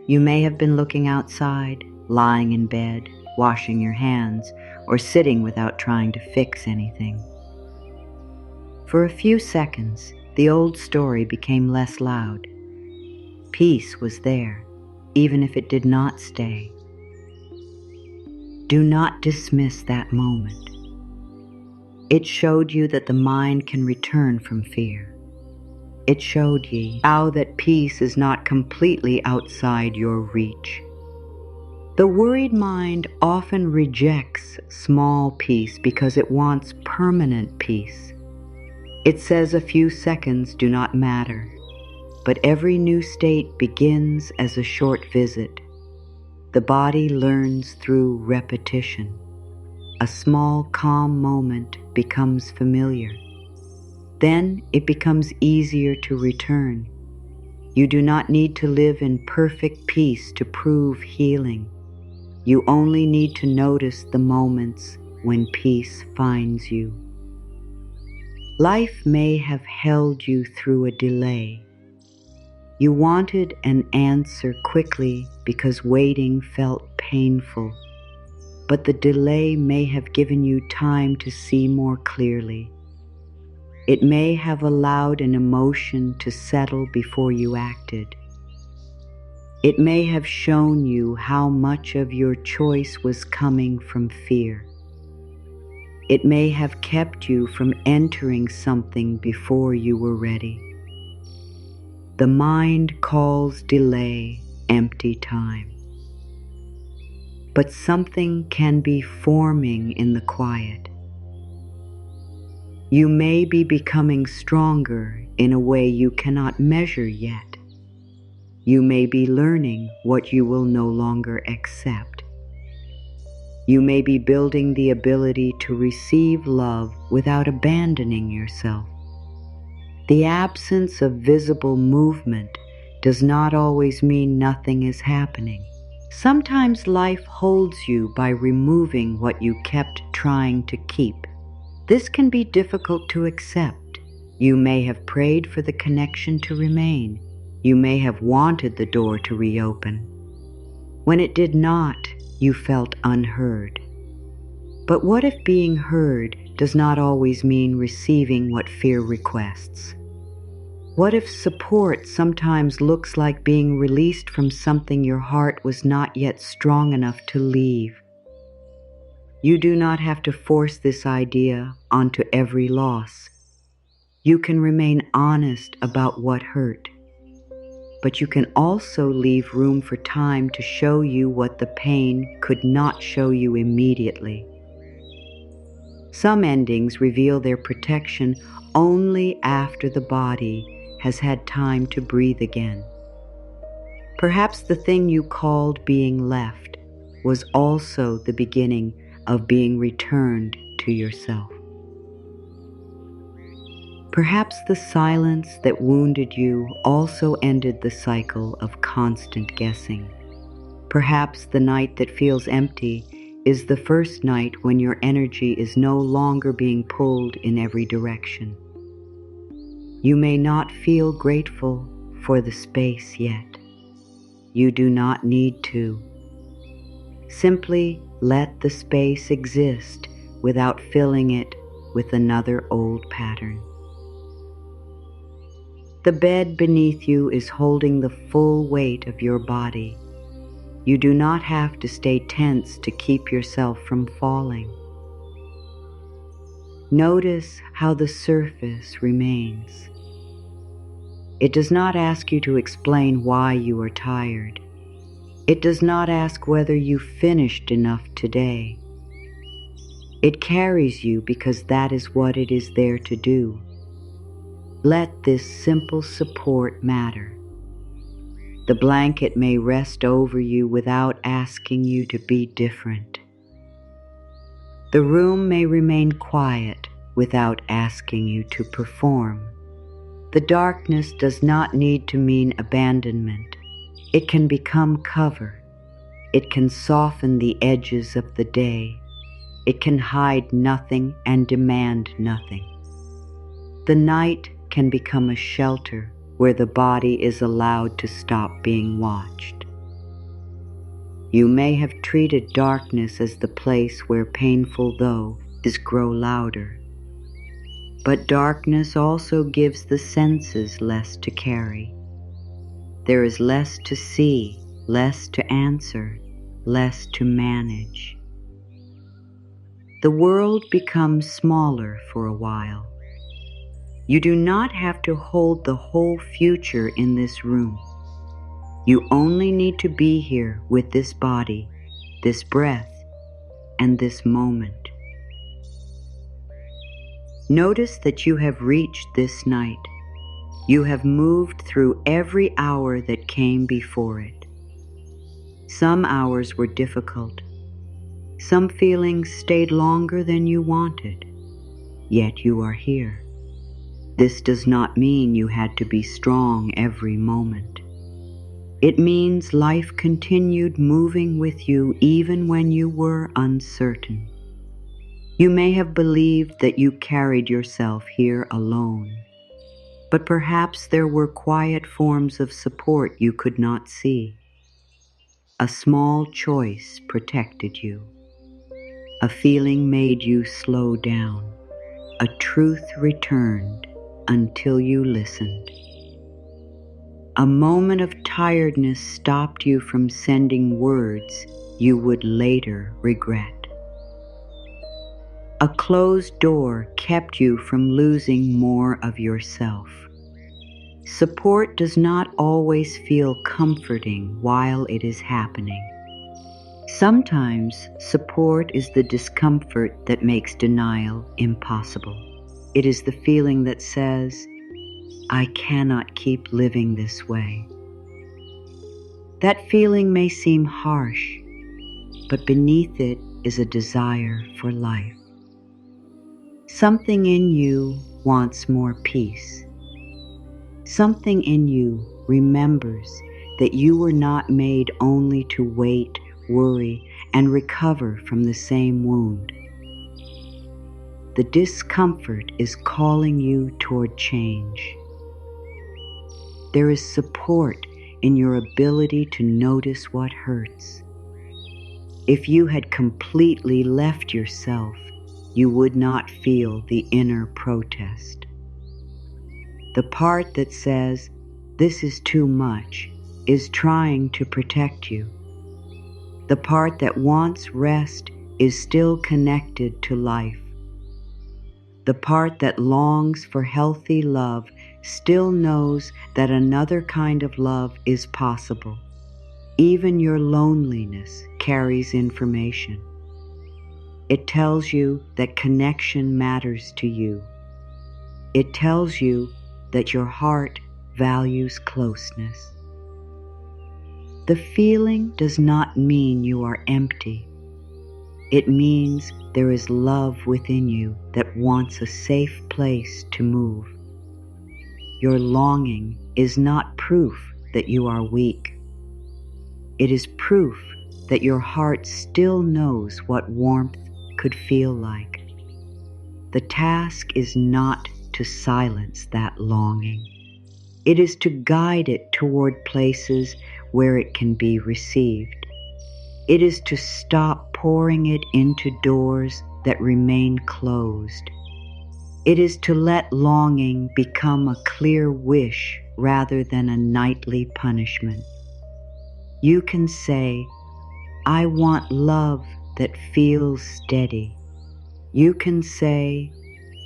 You may have been looking outside, lying in bed, washing your hands, or sitting without trying to fix anything. For a few seconds, the old story became less loud. Peace was there, even if it did not stay. Do not dismiss that moment. It showed you that the mind can return from fear. It showed ye how that peace is not completely outside your reach. The worried mind often rejects small peace because it wants permanent peace. It says a few seconds do not matter, but every new state begins as a short visit. The body learns through repetition. A small calm moment becomes familiar. Then it becomes easier to return. You do not need to live in perfect peace to prove healing. You only need to notice the moments when peace finds you. Life may have held you through a delay. You wanted an answer quickly because waiting felt painful. but the delay may have given you time to see more clearly. It may have allowed an emotion to settle before you acted. It may have shown you how much of your choice was coming from fear. It may have kept you from entering something before you were ready. The mind calls delay empty time. But something can be forming in the quiet. You may be becoming stronger in a way you cannot measure yet. You may be learning what you will no longer accept. You may be building the ability to receive love without abandoning yourself. The absence of visible movement does not always mean nothing is happening. Sometimes life holds you by removing what you kept trying to keep. This can be difficult to accept. You may have prayed for the connection to remain. You may have wanted the door to reopen. When it did not, you felt unheard. But what if being heard does not always mean receiving what fear requests? What if support sometimes looks like being released from something your heart was not yet strong enough to leave? You do not have to force this idea onto every loss. You can remain honest about what hurt. But you can also leave room for time to show you what the pain could not show you immediately. Some endings reveal their protection only after the body has had time to breathe again. Perhaps the thing you called being left was also the beginning of being returned to yourself. Perhaps the silence that wounded you also ended the cycle of constant guessing. Perhaps the night that feels empty is the first night when your energy is no longer being pulled in every direction. You may not feel grateful for the space yet. You do not need to. Simply let the space exist without filling it with another old pattern. The bed beneath you is holding the full weight of your body. You do not have to stay tense to keep yourself from falling. Notice how the surface remains. It does not ask you to explain why you are tired. It does not ask whether you finished enough today. It carries you because that is what it is there to do. Let this simple support matter. The blanket may rest over you without asking you to be different. The room may remain quiet without asking you to perform. The darkness does not need to mean abandonment. It can become cover. It can soften the edges of the day. It can hide nothing and demand nothing. The night can become a shelter where the body is allowed to stop being watched. You may have treated darkness as the place where painful though is grow louder. But darkness also gives the senses less to carry. There is less to see, less to answer, less to manage. The world becomes smaller for a while. You do not have to hold the whole future in this room. You only need to be here with this body, this breath, and this moment. Notice that you have reached this night. You have moved through every hour that came before it. Some hours were difficult. Some feelings stayed longer than you wanted. Yet you are here. This does not mean you had to be strong every moment. It means life continued moving with you even when you were uncertain. You may have believed that you carried yourself here alone, but perhaps there were quiet forms of support you could not see. A small choice protected you. A feeling made you slow down. A truth returned until you listened. A moment of tiredness stopped you from sending words you would later regret. A closed door kept you from losing more of yourself. Support does not always feel comforting while it is happening. Sometimes support is the discomfort that makes denial impossible. It is the feeling that says, I cannot keep living this way. That feeling may seem harsh, but beneath it is a desire for life. Something in you wants more peace. Something in you remembers that you were not made only to wait, worry, and recover from the same wound. The discomfort is calling you toward change. There is support in your ability to notice what hurts. If you had completely left yourself, you would not feel the inner protest. The part that says, this is too much, is trying to protect you. The part that wants rest is still connected to life. The part that longs for healthy love still knows that another kind of love is possible. Even your loneliness carries information. It tells you that connection matters to you. It tells you that your heart values closeness. The feeling does not mean you are empty. It means there is love within you that wants a safe place to move. Your longing is not proof that you are weak. It is proof that your heart still knows what warmth could feel like. The task is not to silence that longing. It is to guide it toward places where it can be received. It is to stop pouring it into doors that remain closed. It is to let longing become a clear wish rather than a nightly punishment. You can say, I want love that feels steady. You can say,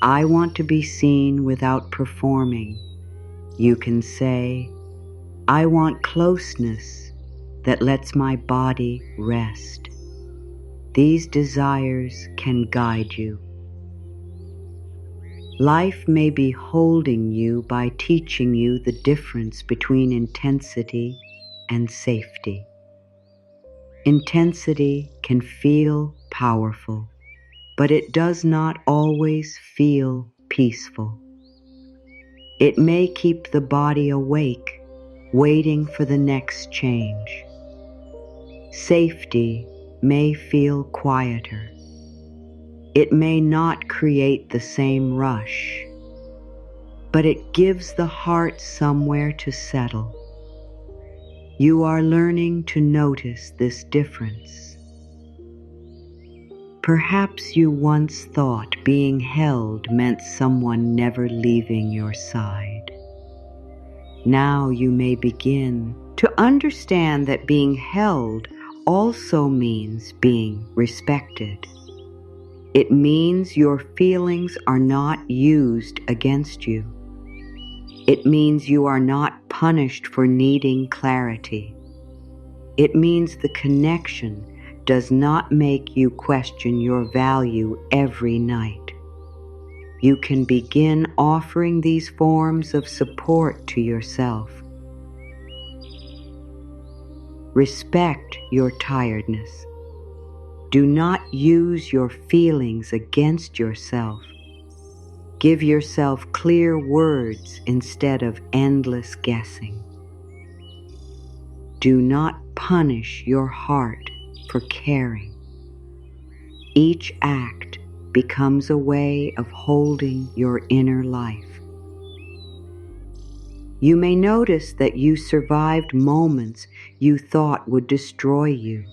I want to be seen without performing. You can say, I want closeness that lets my body rest. These desires can guide you. Life may be holding you by teaching you the difference between intensity and safety. Intensity can feel powerful, but it does not always feel peaceful. It may keep the body awake, waiting for the next change. Safety may feel quieter. It may not create the same rush, but it gives the heart somewhere to settle. You are learning to notice this difference. Perhaps you once thought being held meant someone never leaving your side. Now you may begin to understand that being held also means being respected. It means your feelings are not used against you. It means you are not punished for needing clarity. It means the connection does not make you question your value every night. You can begin offering these forms of support to yourself. Respect your tiredness. Do not use your feelings against yourself. Give yourself clear words instead of endless guessing. Do not punish your heart for caring. Each act becomes a way of holding your inner life. You may notice that you survived moments you thought would destroy you.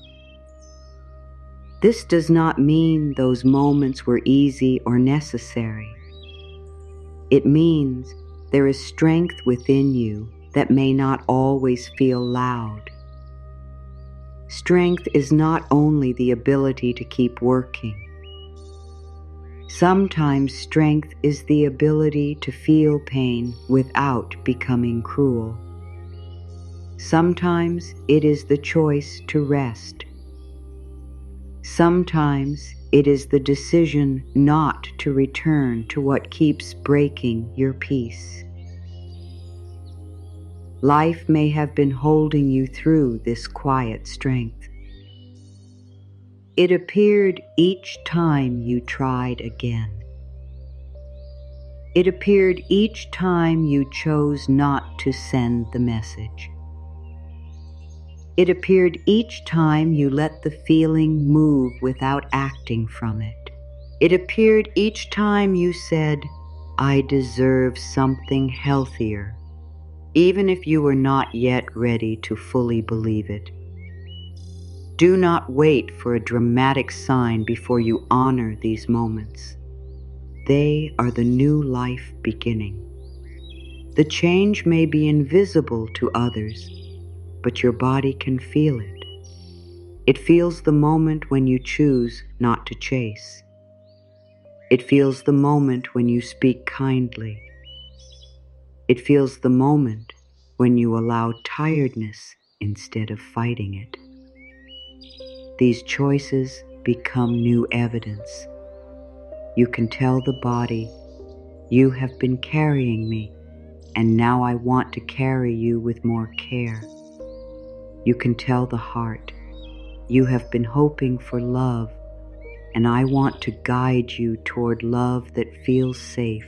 This does not mean those moments were easy or necessary. It means there is strength within you that may not always feel loud. Strength is not only the ability to keep working. Sometimes strength is the ability to feel pain without becoming cruel. Sometimes it is the choice to rest. Sometimes it is the decision not to return to what keeps breaking your peace. Life may have been holding you through this quiet strength. It appeared each time you tried again. It appeared each time you chose not to send the message. It appeared each time you let the feeling move without acting from it. It appeared each time you said, "I deserve something healthier," even if you were not yet ready to fully believe it. Do not wait for a dramatic sign before you honor these moments. They are the new life beginning. The change may be invisible to others, but your body can feel it. It feels the moment when you choose not to chase. It feels the moment when you speak kindly. It feels the moment when you allow tiredness instead of fighting it. These choices become new evidence. You can tell the body, "You have been carrying me, and now I want to carry you with more care." You can tell the heart, "You have been hoping for love, and I want to guide you toward love that feels safe."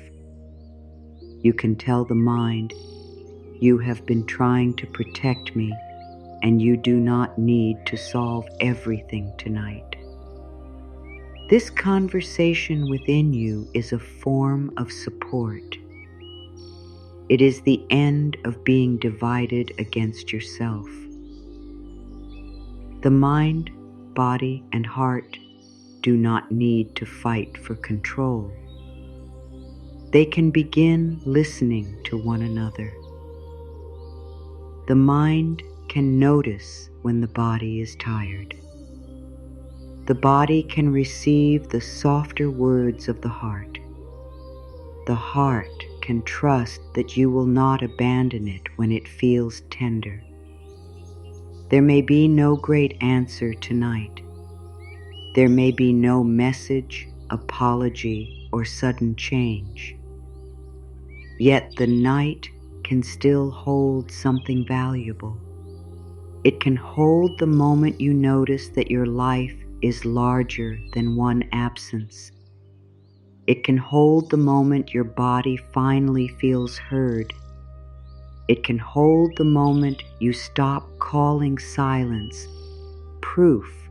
You can tell the mind, "You have been trying to protect me, and you do not need to solve everything tonight." This conversation within you is a form of support. It is the end of being divided against yourself. The mind, body, and heart do not need to fight for control. They can begin listening to one another. The mind can notice when the body is tired. The body can receive the softer words of the heart. The heart can trust that you will not abandon it when it feels tender. There may be no great answer tonight. There may be no message, apology, or sudden change. Yet the night can still hold something valuable. It can hold the moment you notice that your life is larger than one absence. It can hold the moment your body finally feels heard. It can hold the moment you stop calling silence proof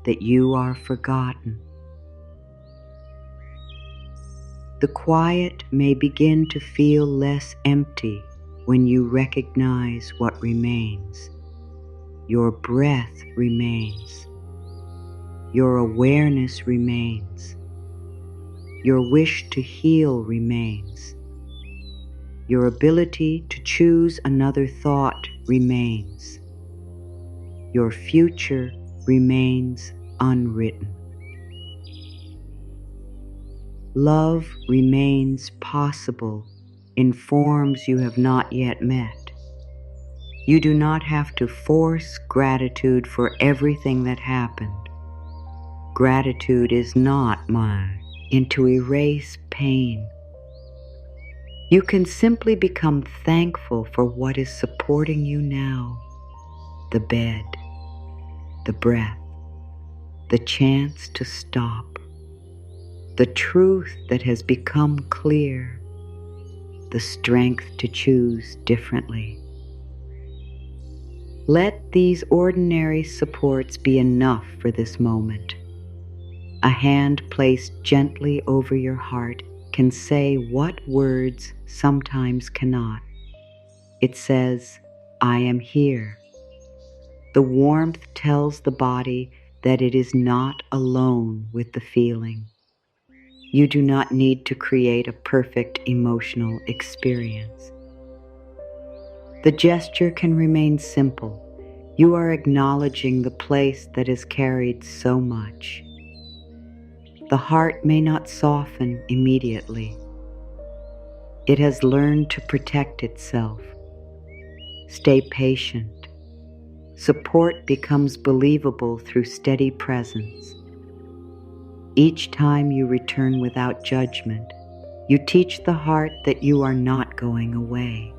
that you are forgotten. The quiet may begin to feel less empty when you recognize what remains. Your breath remains. Your awareness remains. Your wish to heal remains. Your ability to choose another thought remains. Your future remains unwritten. Love remains possible in forms you have not yet met. You do not have to force gratitude for everything that happened. Gratitude is not mine and to erase pain. You can simply become thankful for what is supporting you now. The bed, the breath, the chance to stop, the truth that has become clear, the strength to choose differently. Let these ordinary supports be enough for this moment. A hand placed gently over your heart can say what words sometimes cannot. It says, "I am here." The warmth tells the body that it is not alone with the feeling. You do not need to create a perfect emotional experience. The gesture can remain simple. You are acknowledging the place that has carried so much. The heart may not soften immediately. It has learned to protect itself. Stay patient. Support becomes believable through steady presence. Each time you return without judgment, you teach the heart that you are not going away.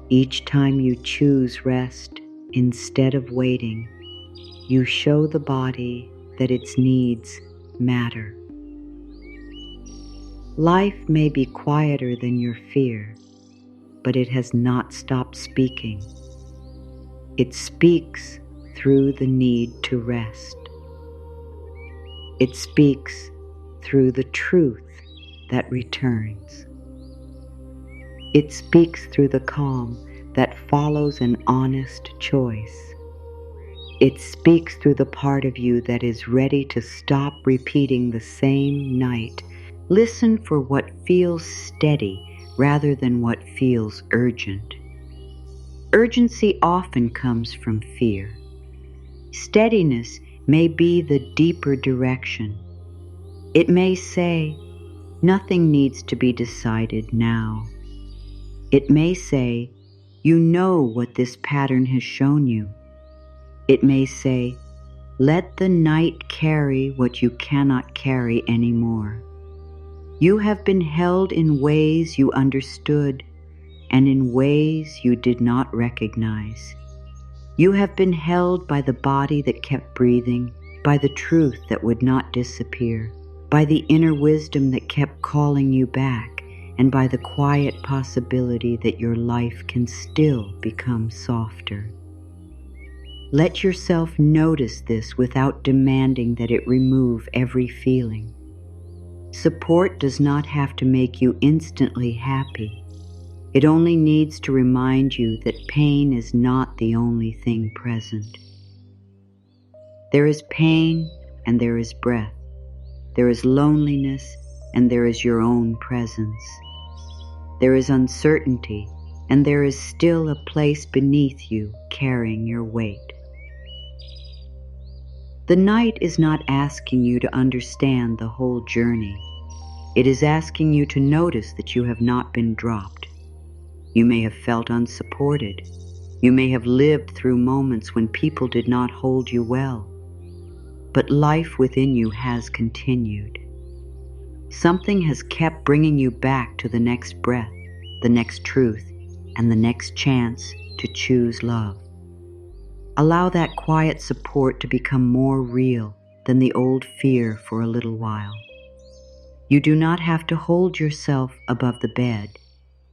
Each time you choose rest instead of waiting, you show the body that its needs matter. Life may be quieter than your fear, but it has not stopped speaking. It speaks through the need to rest. It speaks through the truth that returns. It speaks through the calm that follows an honest choice. It speaks through the part of you that is ready to stop repeating the same night. Listen for what feels steady rather than what feels urgent. Urgency often comes from fear. Steadiness may be the deeper direction. It may say, nothing needs to be decided now. It may say, you know what this pattern has shown you. It may say, let the night carry what you cannot carry anymore. You have been held in ways you understood and in ways you did not recognize. You have been held by the body that kept breathing, by the truth that would not disappear, by the inner wisdom that kept calling you back, and by the quiet possibility that your life can still become softer. Let yourself notice this without demanding that it remove every feeling. Support does not have to make you instantly happy. It only needs to remind you that pain is not the only thing present. There is pain and there is breath. There is loneliness and there is your own presence. There is uncertainty and there is still a place beneath you carrying your weight. The night is not asking you to understand the whole journey. It is asking you to notice that you have not been dropped. You may have felt unsupported. You may have lived through moments when people did not hold you well. But life within you has continued. Something has kept bringing you back to the next breath, the next truth, and the next chance to choose love. Allow that quiet support to become more real than the old fear for a little while. You do not have to hold yourself above the bed.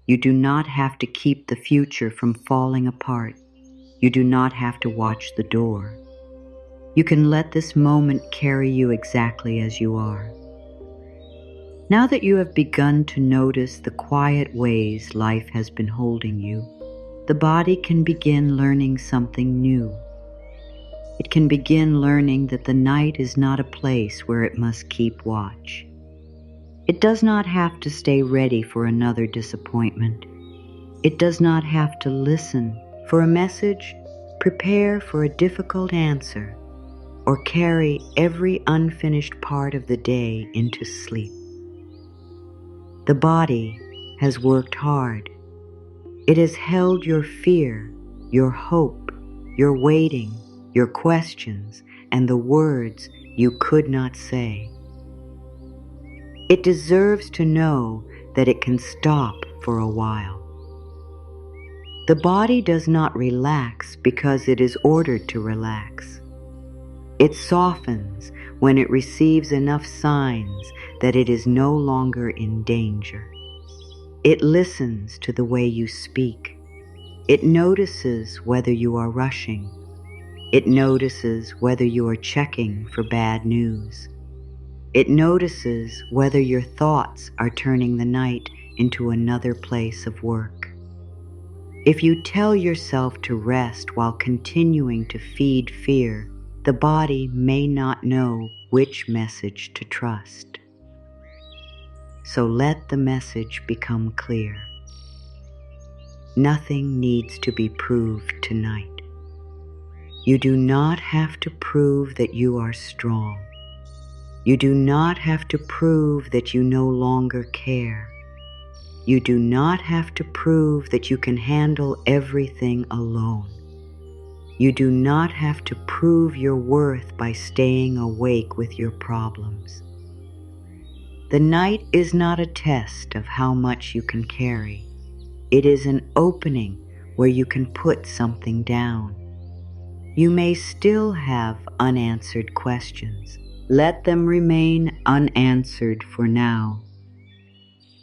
You do not have to keep the future from falling apart. You do not have to watch the door. You can let this moment carry you exactly as you are. Now that you have begun to notice the quiet ways life has been holding you, the body can begin learning something new. It can begin learning that the night is not a place where it must keep watch. It does not have to stay ready for another disappointment. It does not have to listen for a message, prepare for a difficult answer, or carry every unfinished part of the day into sleep. The body has worked hard. It has held your fear, your hope, your waiting, your questions, and the words you could not say. It deserves to know that it can stop for a while. The body does not relax because it is ordered to relax. It softens when it receives enough signs that it is no longer in danger. It listens to the way you speak. It notices whether you are rushing. It notices whether you are checking for bad news. It notices whether your thoughts are turning the night into another place of work. If you tell yourself to rest while continuing to feed fear, the body may not know which message to trust. So let the message become clear. Nothing needs to be proved tonight. You do not have to prove that you are strong. You do not have to prove that you no longer care. You do not have to prove that you can handle everything alone. You do not have to prove your worth by staying awake with your problems. The night is not a test of how much you can carry. It is an opening where you can put something down. You may still have unanswered questions. Let them remain unanswered for now.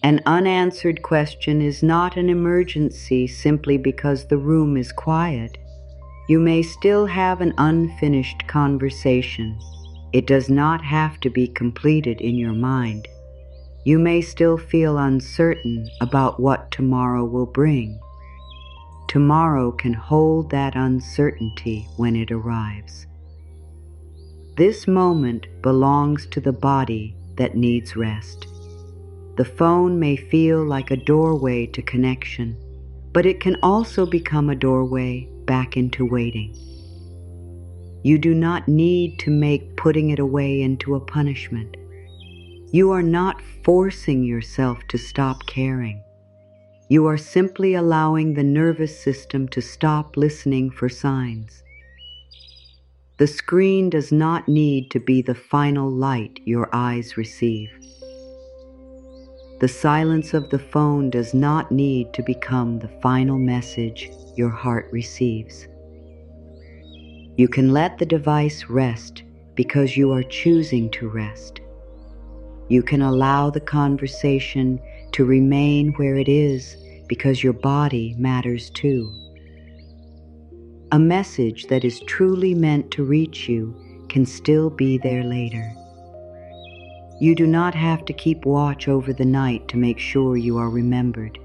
An unanswered question is not an emergency simply because the room is quiet. You may still have an unfinished conversation. It does not have to be completed in your mind. You may still feel uncertain about what tomorrow will bring. Tomorrow can hold that uncertainty when it arrives. This moment belongs to the body that needs rest. The phone may feel like a doorway to connection, but it can also become a doorway back into waiting. You do not need to make putting it away into a punishment. You are not forcing yourself to stop caring. You are simply allowing the nervous system to stop listening for signs. The screen does not need to be the final light your eyes receive. The silence of the phone does not need to become the final message your heart receives. You can let the device rest because you are choosing to rest. You can allow the conversation to remain where it is because your body matters too. A message that is truly meant to reach you can still be there later. You do not have to keep watch over the night to make sure you are remembered.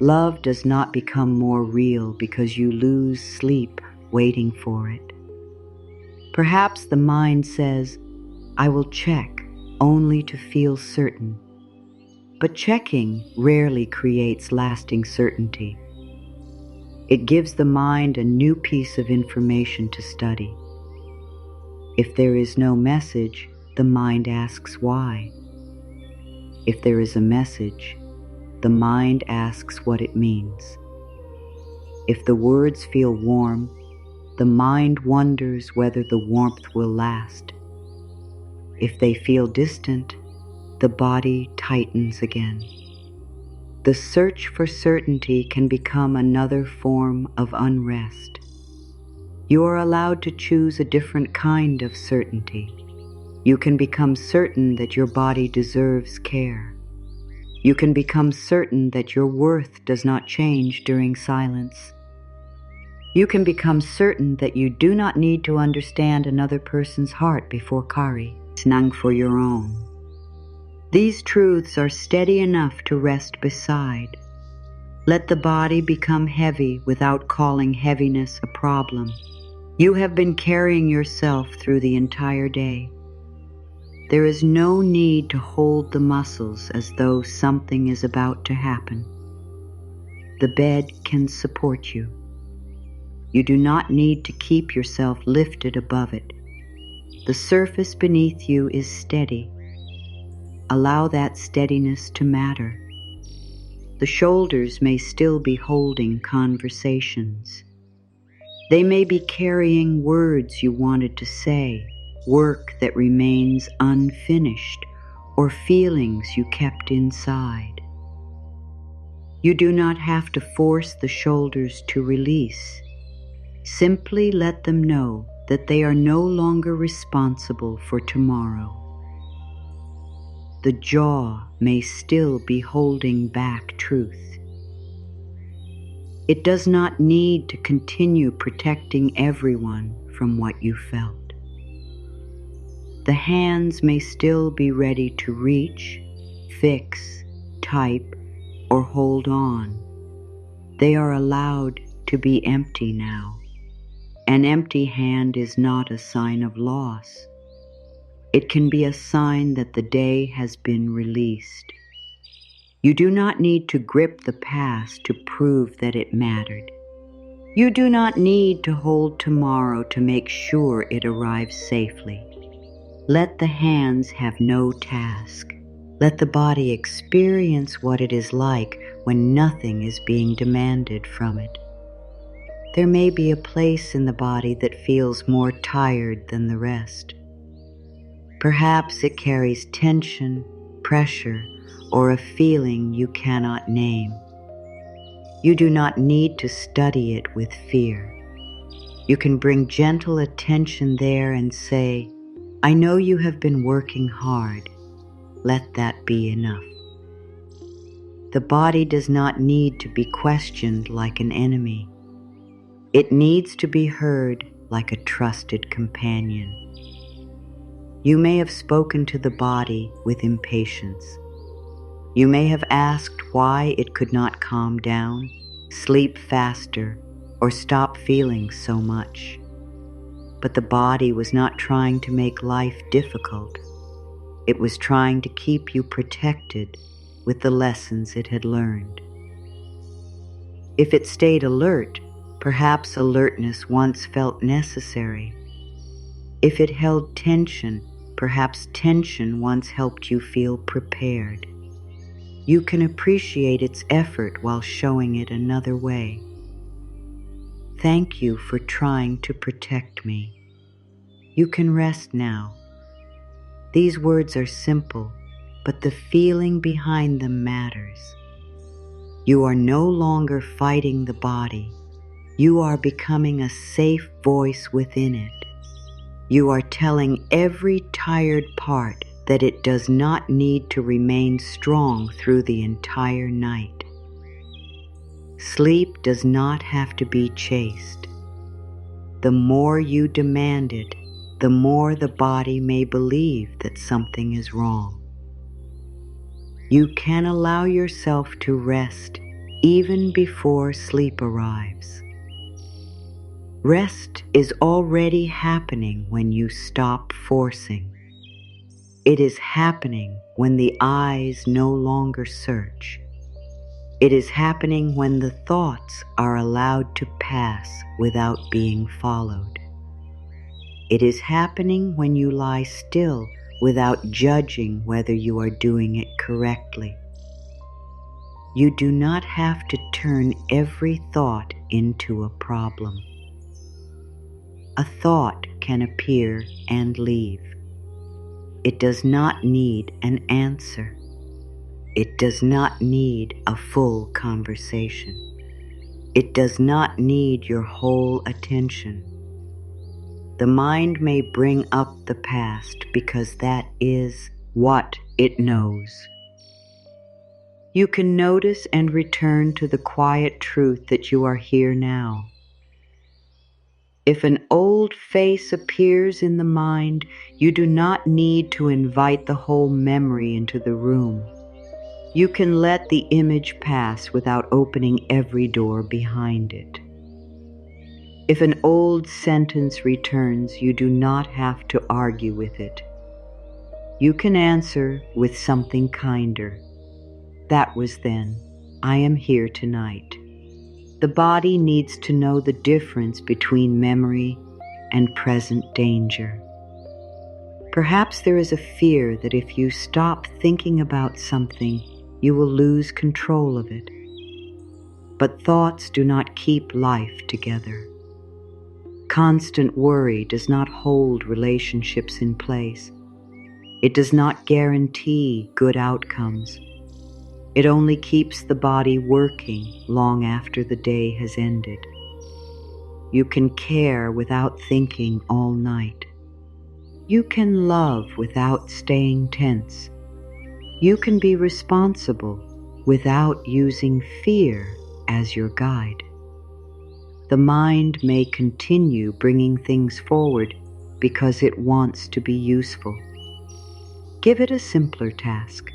Love does not become more real because you lose sleep waiting for it. Perhaps the mind says, "I will check," only to feel certain. But checking rarely creates lasting certainty. It gives the mind a new piece of information to study. If there is no message, the mind asks why. If there is a message, the mind asks what it means. If the words feel warm, the mind wonders whether the warmth will last. If they feel distant, the body tightens again. The search for certainty can become another form of unrest. You are allowed to choose a different kind of certainty. You can become certain that your body deserves care. You can become certain that your worth does not change during silence. You can become certain that you do not need to understand another person's heart before listening for your own. These truths are steady enough to rest beside. Let the body become heavy without calling heaviness a problem. You have been carrying yourself through the entire day. There is no need to hold the muscles as though something is about to happen. The bed can support you. You do not need to keep yourself lifted above it. The surface beneath you is steady. Allow that steadiness to matter. The shoulders may still be holding conversations. They may be carrying words you wanted to say, work that remains unfinished, or feelings you kept inside. You do not have to force the shoulders to release. Simply let them know that they are no longer responsible for tomorrow. The jaw may still be holding back truth. It does not need to continue protecting everyone from what you felt. The hands may still be ready to reach, fix, type, or hold on. They are allowed to be empty now. An empty hand is not a sign of loss. It can be a sign that the day has been released. You do not need to grip the past to prove that it mattered. You do not need to hold tomorrow to make sure it arrives safely. Let the hands have no task. Let the body experience what it is like when nothing is being demanded from it. There may be a place in the body that feels more tired than the rest. Perhaps it carries tension, pressure, or a feeling you cannot name. You do not need to study it with fear. You can bring gentle attention there and say, "I know you have been working hard. Let that be enough." The body does not need to be questioned like an enemy. It needs to be heard like a trusted companion. You may have spoken to the body with impatience. You may have asked why it could not calm down, sleep faster, or stop feeling so much. But the body was not trying to make life difficult. It was trying to keep you protected with the lessons it had learned. If it stayed alert, perhaps alertness once felt necessary. If it held tension, perhaps tension once helped you feel prepared. You can appreciate its effort while showing it another way. Thank you for trying to protect me. You can rest now. These words are simple, but the feeling behind them matters. You are no longer fighting the body. You are becoming a safe voice within it. You are telling every tired part that it does not need to remain strong through the entire night. Sleep does not have to be chased. The more you demand it, the more the body may believe that something is wrong. You can allow yourself to rest even before sleep arrives. Rest is already happening when you stop forcing. It is happening when the eyes no longer search. It is happening when the thoughts are allowed to pass without being followed. It is happening when you lie still without judging whether you are doing it correctly. You do not have to turn every thought into a problem. A thought can appear and leave. It does not need an answer. It does not need a full conversation. It does not need your whole attention. The mind may bring up the past because that is what it knows. You can notice and return to the quiet truth that you are here now. If an old face appears in the mind, you do not need to invite the whole memory into the room. You can let the image pass without opening every door behind it. If an old sentence returns, you do not have to argue with it. You can answer with something kinder. That was then. I am here tonight. The body needs to know the difference between memory and present danger. Perhaps there is a fear that if you stop thinking about something, you will lose control of it. But thoughts do not keep life together. Constant worry does not hold relationships in place. It does not guarantee good outcomes. It only keeps the body working long after the day has ended. You can care without thinking all night. You can love without staying tense. You can be responsible without using fear as your guide. The mind may continue bringing things forward because it wants to be useful. Give it a simpler task.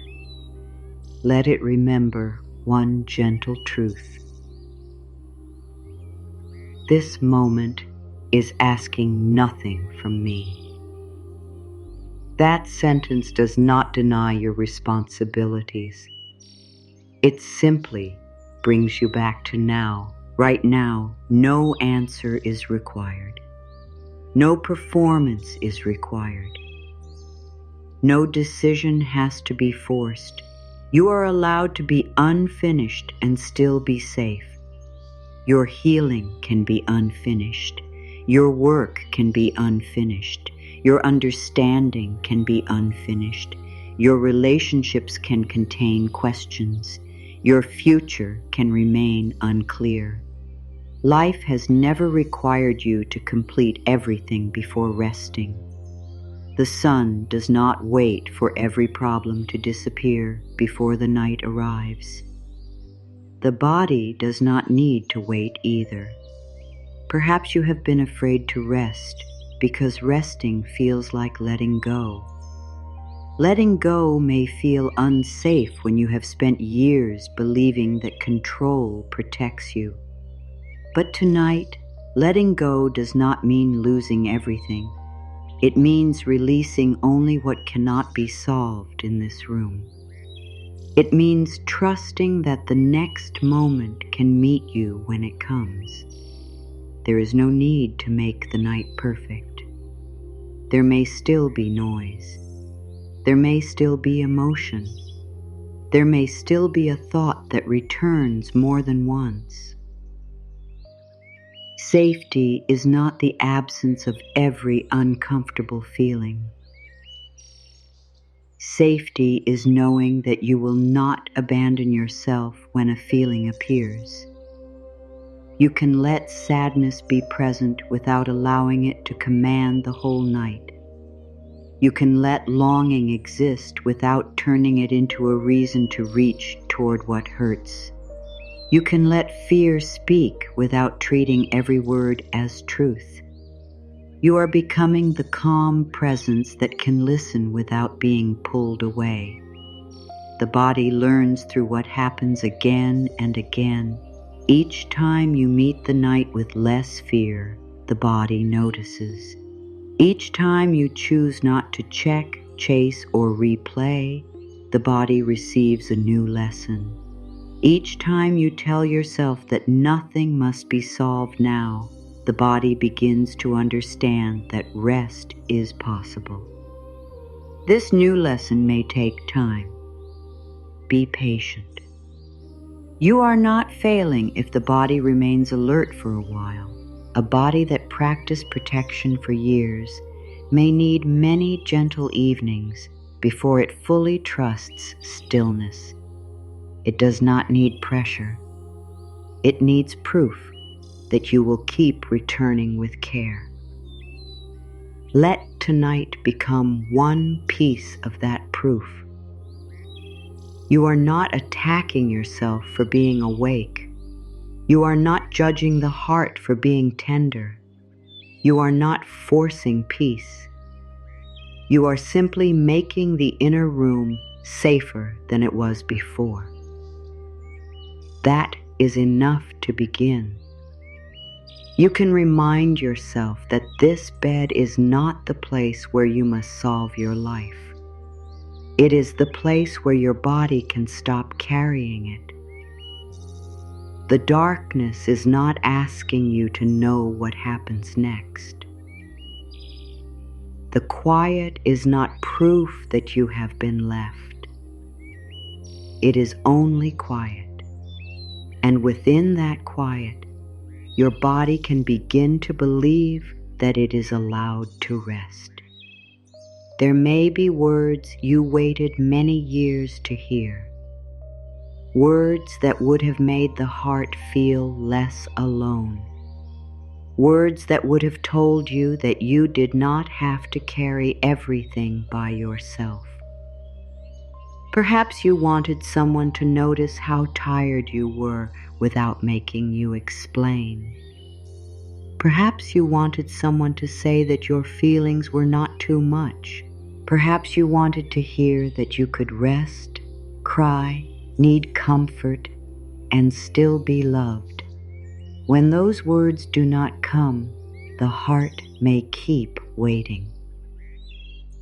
Let it remember one gentle truth. This moment is asking nothing from me. That sentence does not deny your responsibilities. It simply brings you back to now. Right now, no answer is required. No performance is required. No decision has to be forced. You are allowed to be unfinished and still be safe. Your healing can be unfinished. Your work can be unfinished. Your understanding can be unfinished. Your relationships can contain questions. Your future can remain unclear. Life has never required you to complete everything before resting. The sun does not wait for every problem to disappear before the night arrives. The body does not need to wait either. Perhaps you have been afraid to rest because resting feels like letting go. Letting go may feel unsafe when you have spent years believing that control protects you. But tonight, letting go does not mean losing everything. It means releasing only what cannot be solved in this room. It means trusting that the next moment can meet you when it comes. There is no need to make the night perfect. There may still be noise. There may still be emotion. There may still be a thought that returns more than once. Safety is not the absence of every uncomfortable feeling. Safety is knowing that you will not abandon yourself when a feeling appears. You can let sadness be present without allowing it to command the whole night. You can let longing exist without turning it into a reason to reach toward what hurts. You can let fear speak without treating every word as truth. You are becoming the calm presence that can listen without being pulled away. The body learns through what happens again and again. Each time you meet the night with less fear, the body notices. Each time you choose not to check, chase, or replay, the body receives a new lesson. Each time you tell yourself that nothing must be solved now, the body begins to understand that rest is possible. This new lesson may take time. Be patient. You are not failing if the body remains alert for a while. A body that practiced protection for years may need many gentle evenings before it fully trusts stillness. It does not need pressure. It needs proof that you will keep returning with care. Let tonight become one piece of that proof. You are not attacking yourself for being awake. You are not judging the heart for being tender. You are not forcing peace. You are simply making the inner room safer than it was before. That is enough to begin. You can remind yourself that this bed is not the place where you must solve your life. It is the place where your body can stop carrying it. The darkness is not asking you to know what happens next. The quiet is not proof that you have been left. It is only quiet. And within that quiet, your body can begin to believe that it is allowed to rest. There may be words you waited many years to hear. Words that would have made the heart feel less alone. Words that would have told you that you did not have to carry everything by yourself. Perhaps you wanted someone to notice how tired you were without making you explain. Perhaps you wanted someone to say that your feelings were not too much. Perhaps you wanted to hear that you could rest, cry, need comfort, and still be loved. When those words do not come, the heart may keep waiting.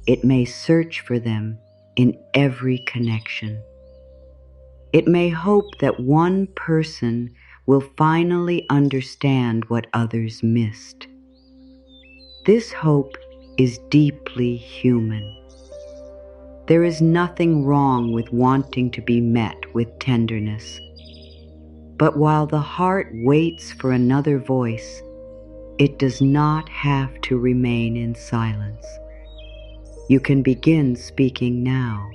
It may search for them in every connection. It may hope that one person will finally understand what others missed. This hope is deeply human. There is nothing wrong with wanting to be met with tenderness. But while the heart waits for another voice, it does not have to remain in silence. You can begin speaking now.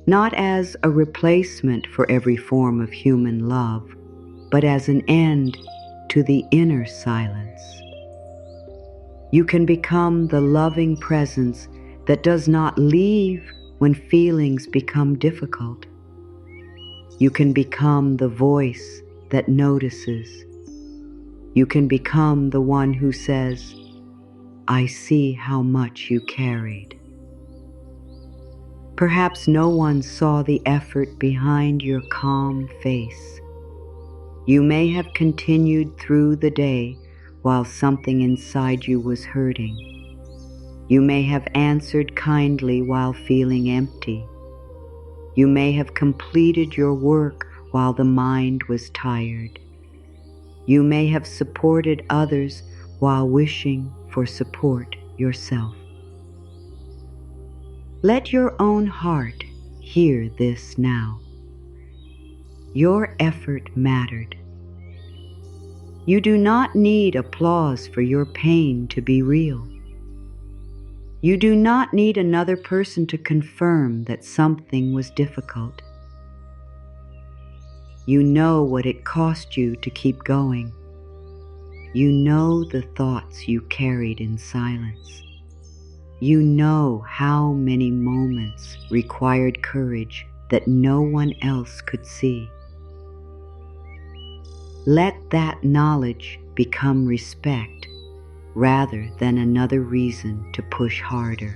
Not as a replacement for every form of human love, but as an end to the inner silence. You can become the loving presence that does not leave when feelings become difficult. You can become the voice that notices. You can become the one who says, "I see how much you carried." Perhaps no one saw the effort behind your calm face. You may have continued through the day while something inside you was hurting. You may have answered kindly while feeling empty. You may have completed your work while the mind was tired. You may have supported others while wishing for support yourself. Let your own heart hear this now. Your effort mattered. You do not need applause for your pain to be real. You do not need another person to confirm that something was difficult. You know what it cost you to keep going. You know the thoughts you carried in silence. You know how many moments required courage that no one else could see. Let that knowledge become respect rather than another reason to push harder.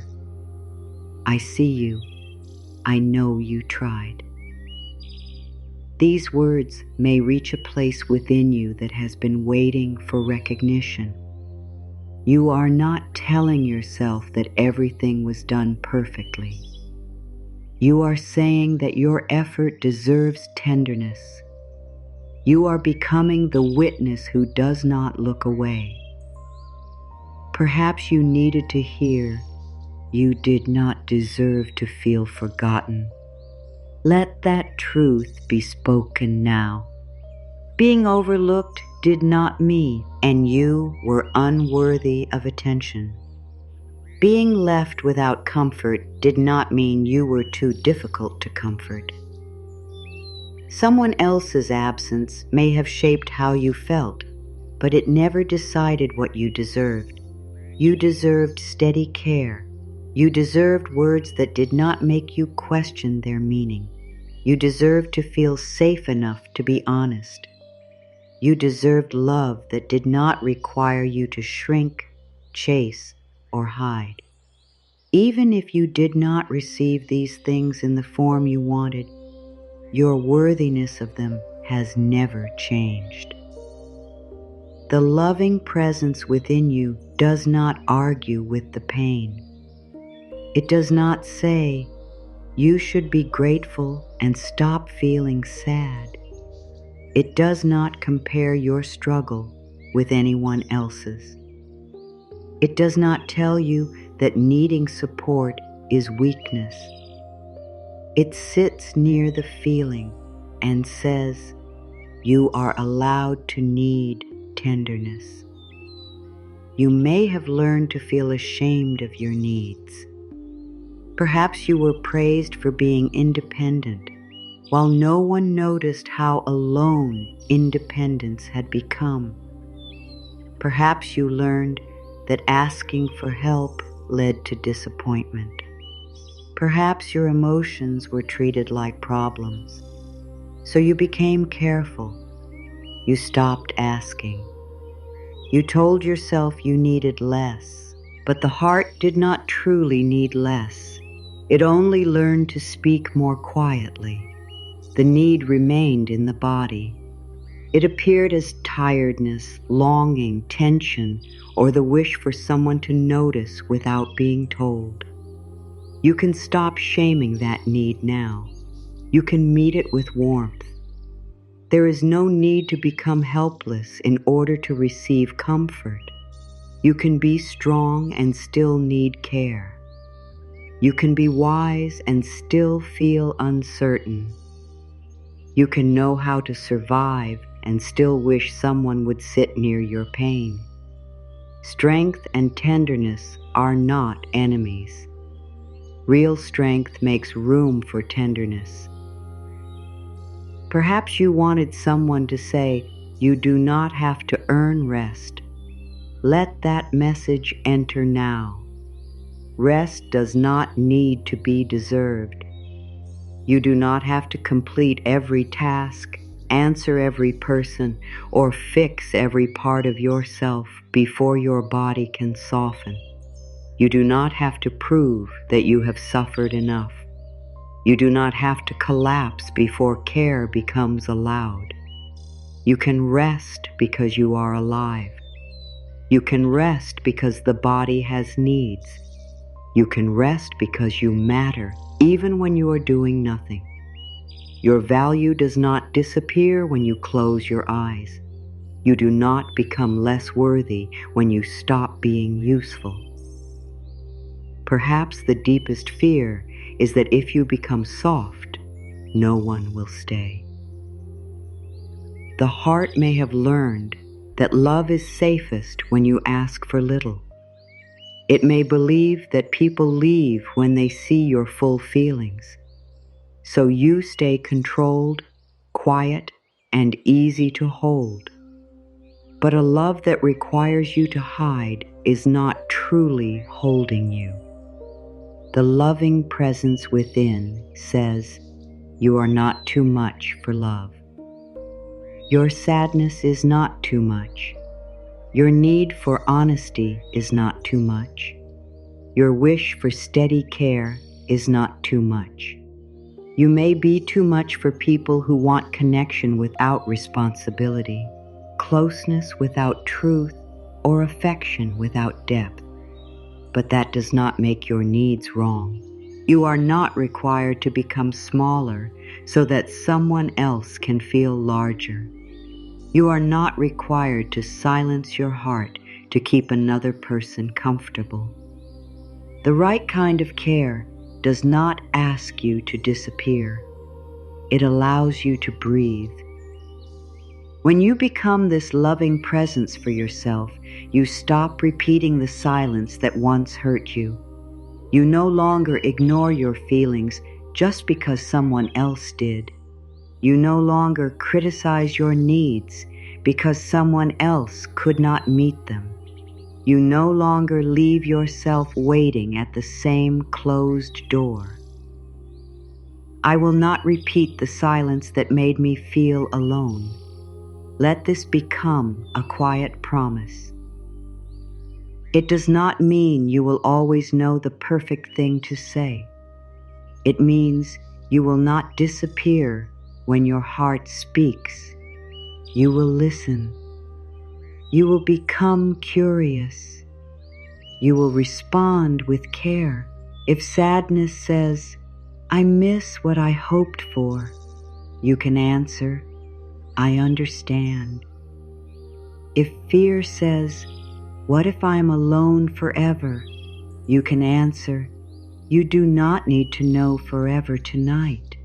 I see you. I know you tried. These words may reach a place within you that has been waiting for recognition. You are not telling yourself that everything was done perfectly. You are saying that your effort deserves tenderness. You are becoming the witness who does not look away. Perhaps you needed to hear, "You did not deserve to feel forgotten." Let that truth be spoken now. Being overlooked did not mean and you were unworthy of attention. Being left without comfort did not mean you were too difficult to comfort. Someone else's absence may have shaped how you felt, but it never decided what you deserved. You deserved steady care. You deserved words that did not make you question their meaning. You deserved to feel safe enough to be honest. You deserved love that did not require you to shrink, chase, or hide. Even if you did not receive these things in the form you wanted, your worthiness of them has never changed. The loving presence within you does not argue with the pain. It does not say, "You should be grateful and stop feeling sad." It does not compare your struggle with anyone else's. It does not tell you that needing support is weakness. It sits near the feeling and says, "You are allowed to need tenderness." You may have learned to feel ashamed of your needs. Perhaps you were praised for being independent, while no one noticed how alone independence had become. Perhaps you learned that asking for help led to disappointment. Perhaps your emotions were treated like problems, so you became careful. You stopped asking. You told yourself you needed less, but the heart did not truly need less. It only learned to speak more quietly. The need remained in the body. It appeared as tiredness, longing, tension, or the wish for someone to notice without being told. You can stop shaming that need now. You can meet it with warmth. There is no need to become helpless in order to receive comfort. You can be strong and still need care. You can be wise and still feel uncertain. You can know how to survive and still wish someone would sit near your pain. Strength and tenderness are not enemies. Real strength makes room for tenderness. Perhaps you wanted someone to say, "You do not have to earn rest." Let that message enter now. Rest does not need to be deserved. You do not have to complete every task, answer every person, or fix every part of yourself before your body can soften. You do not have to prove that you have suffered enough. You do not have to collapse before care becomes allowed. You can rest because you are alive. You can rest because the body has needs. You can rest because you matter, even when you are doing nothing. Your value does not disappear when you close your eyes. You do not become less worthy when you stop being useful. Perhaps the deepest fear is that if you become soft, no one will stay. The heart may have learned that love is safest when you ask for little. It may believe that people leave when they see your full feelings. So you stay controlled, quiet, and easy to hold. But a love that requires you to hide is not truly holding you. The loving presence within says, "You are not too much for love." Your sadness is not too much. Your need for honesty is not too much. Your wish for steady care is not too much. You may be too much for people who want connection without responsibility, closeness without truth, or affection without depth. But that does not make your needs wrong. You are not required to become smaller so that someone else can feel larger. You are not required to silence your heart to keep another person comfortable. The right kind of care does not ask you to disappear. It allows you to breathe. When you become this loving presence for yourself, you stop repeating the silence that once hurt you. You no longer ignore your feelings just because someone else did. You no longer criticize your needs because someone else could not meet them. You no longer leave yourself waiting at the same closed door. I will not repeat the silence that made me feel alone. Let this become a quiet promise. It does not mean you will always know the perfect thing to say. It means you will not disappear when your heart speaks. You will listen. You will become curious. You will respond with care. If sadness says, "I miss what I hoped for," you can answer, "I understand." If fear says, "What if I am alone forever?" you can answer, "You do not need to know forever tonight."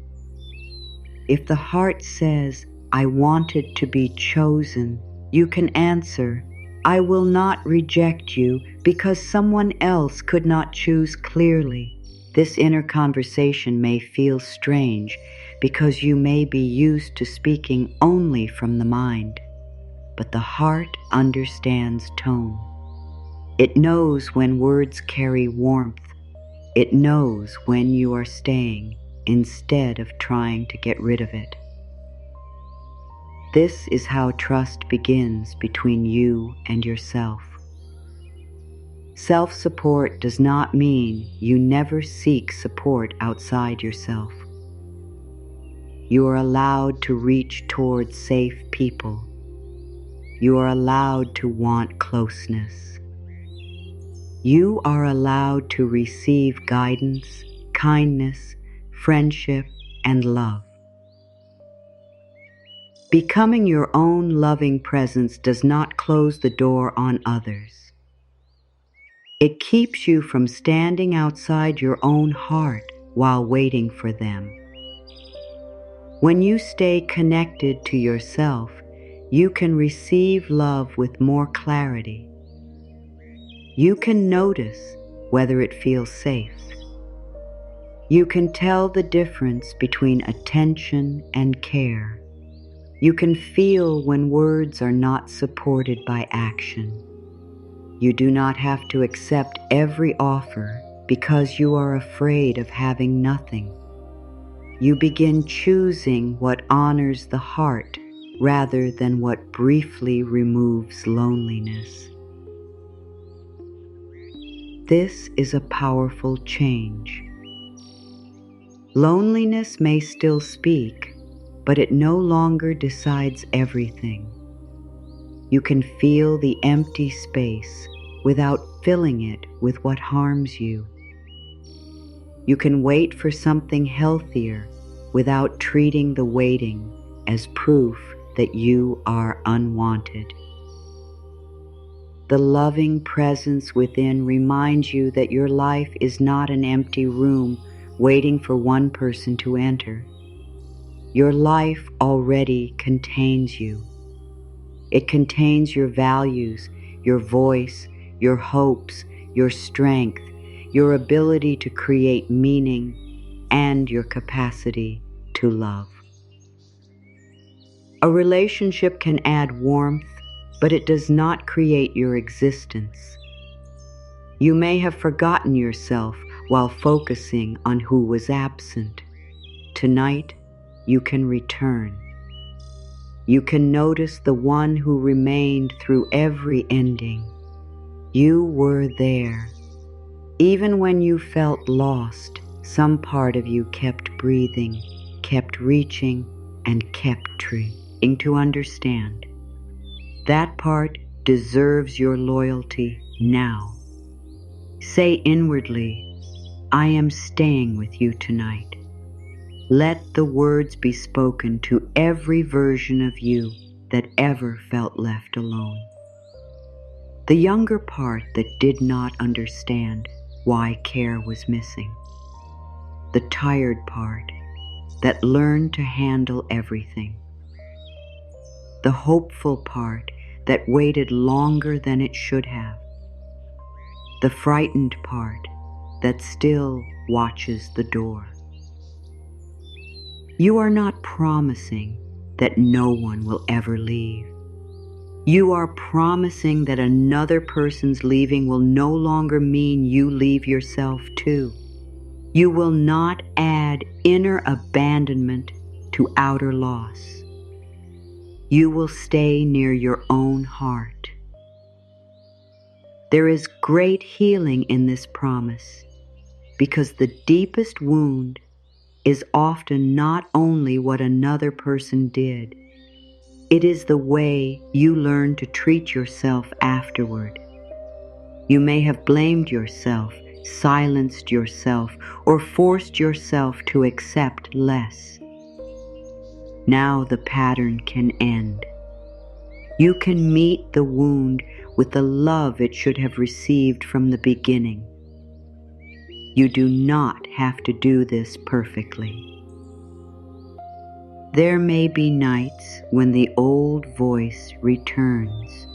If the heart says, "I wanted to be chosen," you can answer, "I will not reject you because someone else could not choose clearly." This inner conversation may feel strange because you may be used to speaking only from the mind, but the heart understands tone. It knows when words carry warmth. It knows when you are staying instead of trying to get rid of it. This is how trust begins between you and yourself. Self-support does not mean you never seek support outside yourself. You are allowed to reach towards safe people. You are allowed to want closeness. You are allowed to receive guidance, kindness, friendship, and love. Becoming your own loving presence does not close the door on others. It keeps you from standing outside your own heart while waiting for them. When you stay connected to yourself, you can receive love with more clarity. You can notice whether it feels safe. You can tell the difference between attention and care. You can feel when words are not supported by action. You do not have to accept every offer because you are afraid of having nothing. You begin choosing what honors the heart rather than what briefly removes loneliness. This is a powerful change. Loneliness may still speak, but it no longer decides everything. You can feel the empty space without filling it with what harms you. You can wait for something healthier without treating the waiting as proof that you are unwanted. The loving presence within reminds you that your life is not an empty room waiting for one person to enter. Your life already contains you. It contains your values, your voice, your hopes, your strength, your ability to create meaning, and your capacity to love. A relationship can add warmth, but it does not create your existence. You may have forgotten yourself while focusing on who was absent. Tonight, you can return. You can notice the one who remained through every ending. You were there. Even when you felt lost, some part of you kept breathing, kept reaching, and kept trying to understand. That part deserves your loyalty now. Say inwardly, I am staying with you tonight. Let the words be spoken to every version of you that ever felt left alone. The younger part that did not understand why care was missing. The tired part that learned to handle everything. The hopeful part that waited longer than it should have. The frightened part that still watches the door. You are not promising that no one will ever leave. You are promising that another person's leaving will no longer mean you leave yourself too. You will not add inner abandonment to outer loss. You will stay near your own heart. There is great healing in this promise because the deepest wound is often not only what another person did, it is the way you learn to treat yourself afterward. You may have blamed yourself, silenced yourself, or forced yourself to accept less. Now the pattern can end. You can meet the wound with the love it should have received from the beginning. You do not have to do this perfectly. There may be nights when the old voice returns.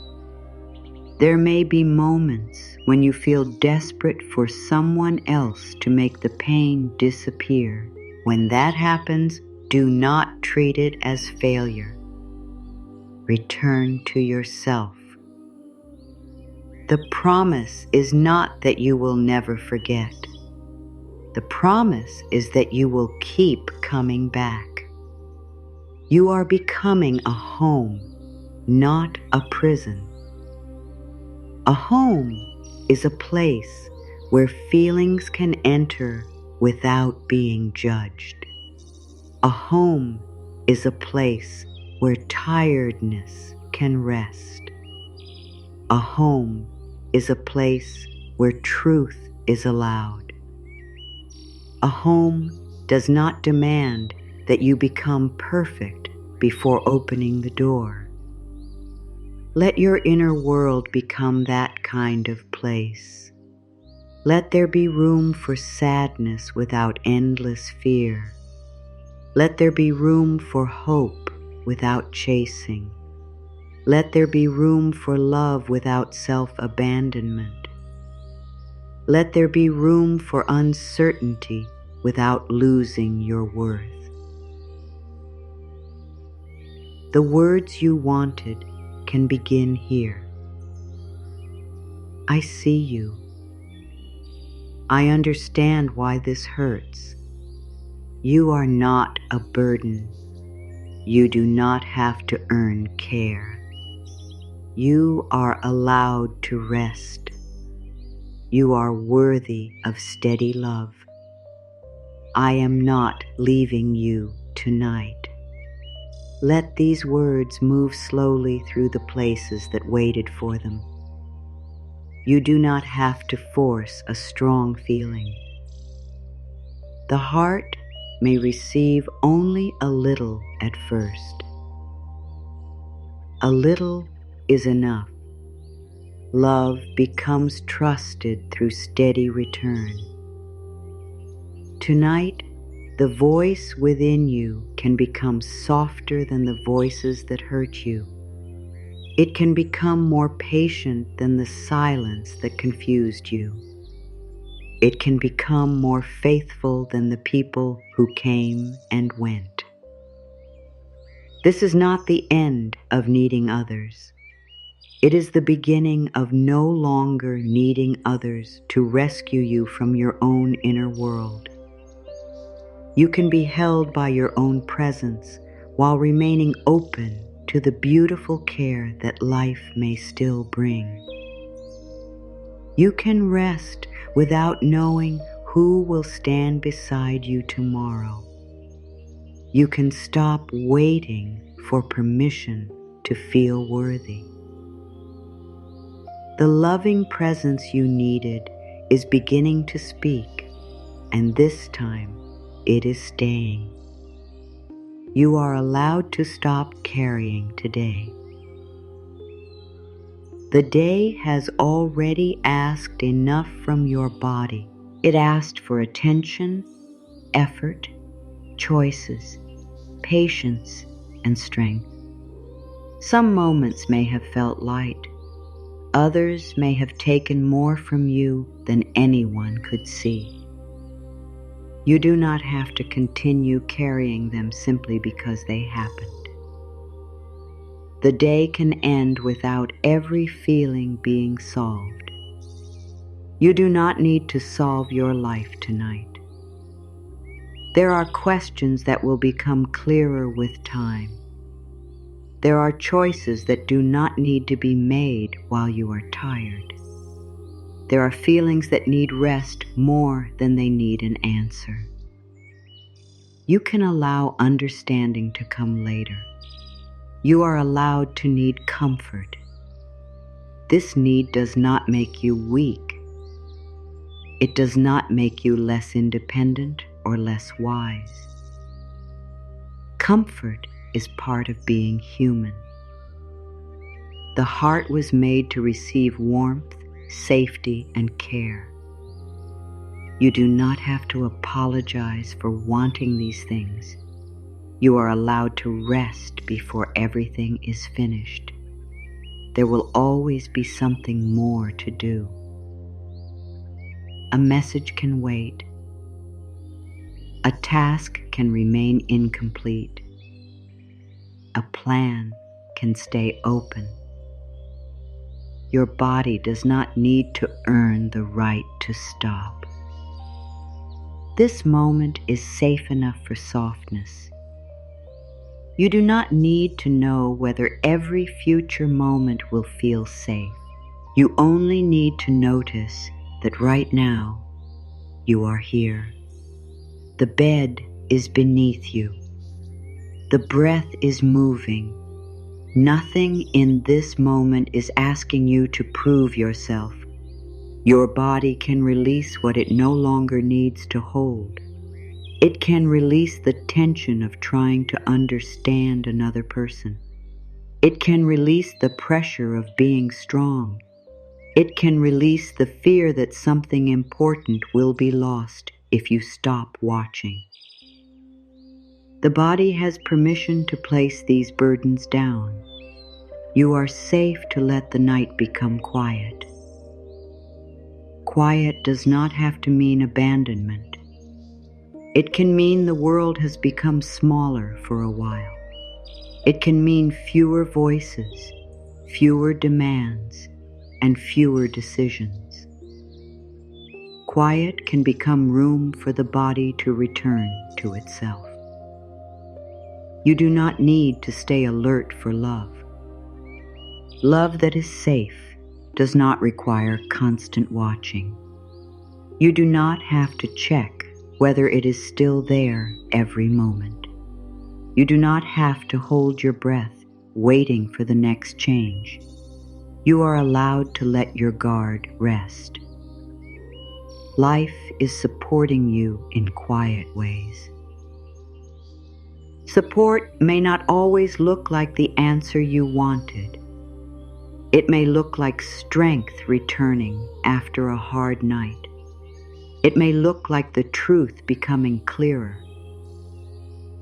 There may be moments when you feel desperate for someone else to make the pain disappear. When that happens, do not treat it as failure. Return to yourself. The promise is not that you will never forget. The promise is that you will keep coming back. You are becoming a home, not a prison. A home is a place where feelings can enter without being judged. A home is a place where tiredness can rest. A home is a place where truth is allowed. A home does not demand that you become perfect before opening the door. Let your inner world become that kind of place. Let there be room for sadness without endless fear. Let there be room for hope without chasing. Let there be room for love without self-abandonment. Let there be room for uncertainty without losing your worth. The words you wanted can begin here. I see you. I understand why this hurts. You are not a burden. You do not have to earn care. You are allowed to rest. You are worthy of steady love. I am not leaving you tonight. Let these words move slowly through the places that waited for them. You do not have to force a strong feeling. The heart may receive only a little at first. A little is enough. Love becomes trusted through steady return. Tonight, the voice within you can become softer than the voices that hurt you. It can become more patient than the silence that confused you. It can become more faithful than the people who came and went. This is not the end of needing others. It is the beginning of no longer needing others to rescue you from your own inner world. You can be held by your own presence while remaining open to the beautiful care that life may still bring. You can rest without knowing who will stand beside you tomorrow. You can stop waiting for permission to feel worthy. The loving presence you needed is beginning to speak, and this time it is staying. You are allowed to stop carrying today. The day has already asked enough from your body. It asked for attention, effort, choices, patience, and strength. Some moments may have felt light. Others may have taken more from you than anyone could see. You do not have to continue carrying them simply because they happened. The day can end without every feeling being solved. You do not need to solve your life tonight. There are questions that will become clearer with time. There are choices that do not need to be made while you are tired. There are feelings that need rest more than they need an answer. You can allow understanding to come later. You are allowed to need comfort. This need does not make you weak. It does not make you less independent or less wise. Comfort is part of being human. The heart was made to receive warmth, safety, and care. You do not have to apologize for wanting these things. You are allowed to rest before everything is finished. There will always be something more to do. A message can wait. A task can remain incomplete. A plan can stay open. Your body does not need to earn the right to stop. This moment is safe enough for softness. You do not need to know whether every future moment will feel safe. You only need to notice that right now you are here. The bed is beneath you. The breath is moving. Nothing in this moment is asking you to prove yourself. Your body can release what it no longer needs to hold. It can release the tension of trying to understand another person. It can release the pressure of being strong. It can release the fear that something important will be lost if you stop watching. The body has permission to place these burdens down. You are safe to let the night become quiet. Quiet does not have to mean abandonment. It can mean the world has become smaller for a while. It can mean fewer voices, fewer demands, and fewer decisions. Quiet can become room for the body to return to itself. You do not need to stay alert for love. Love that is safe does not require constant watching. You do not have to check whether it is still there every moment. You do not have to hold your breath, waiting for the next change. You are allowed to let your guard rest. Life is supporting you in quiet ways. Support may not always look like the answer you wanted. It may look like strength returning after a hard night. It may look like the truth becoming clearer.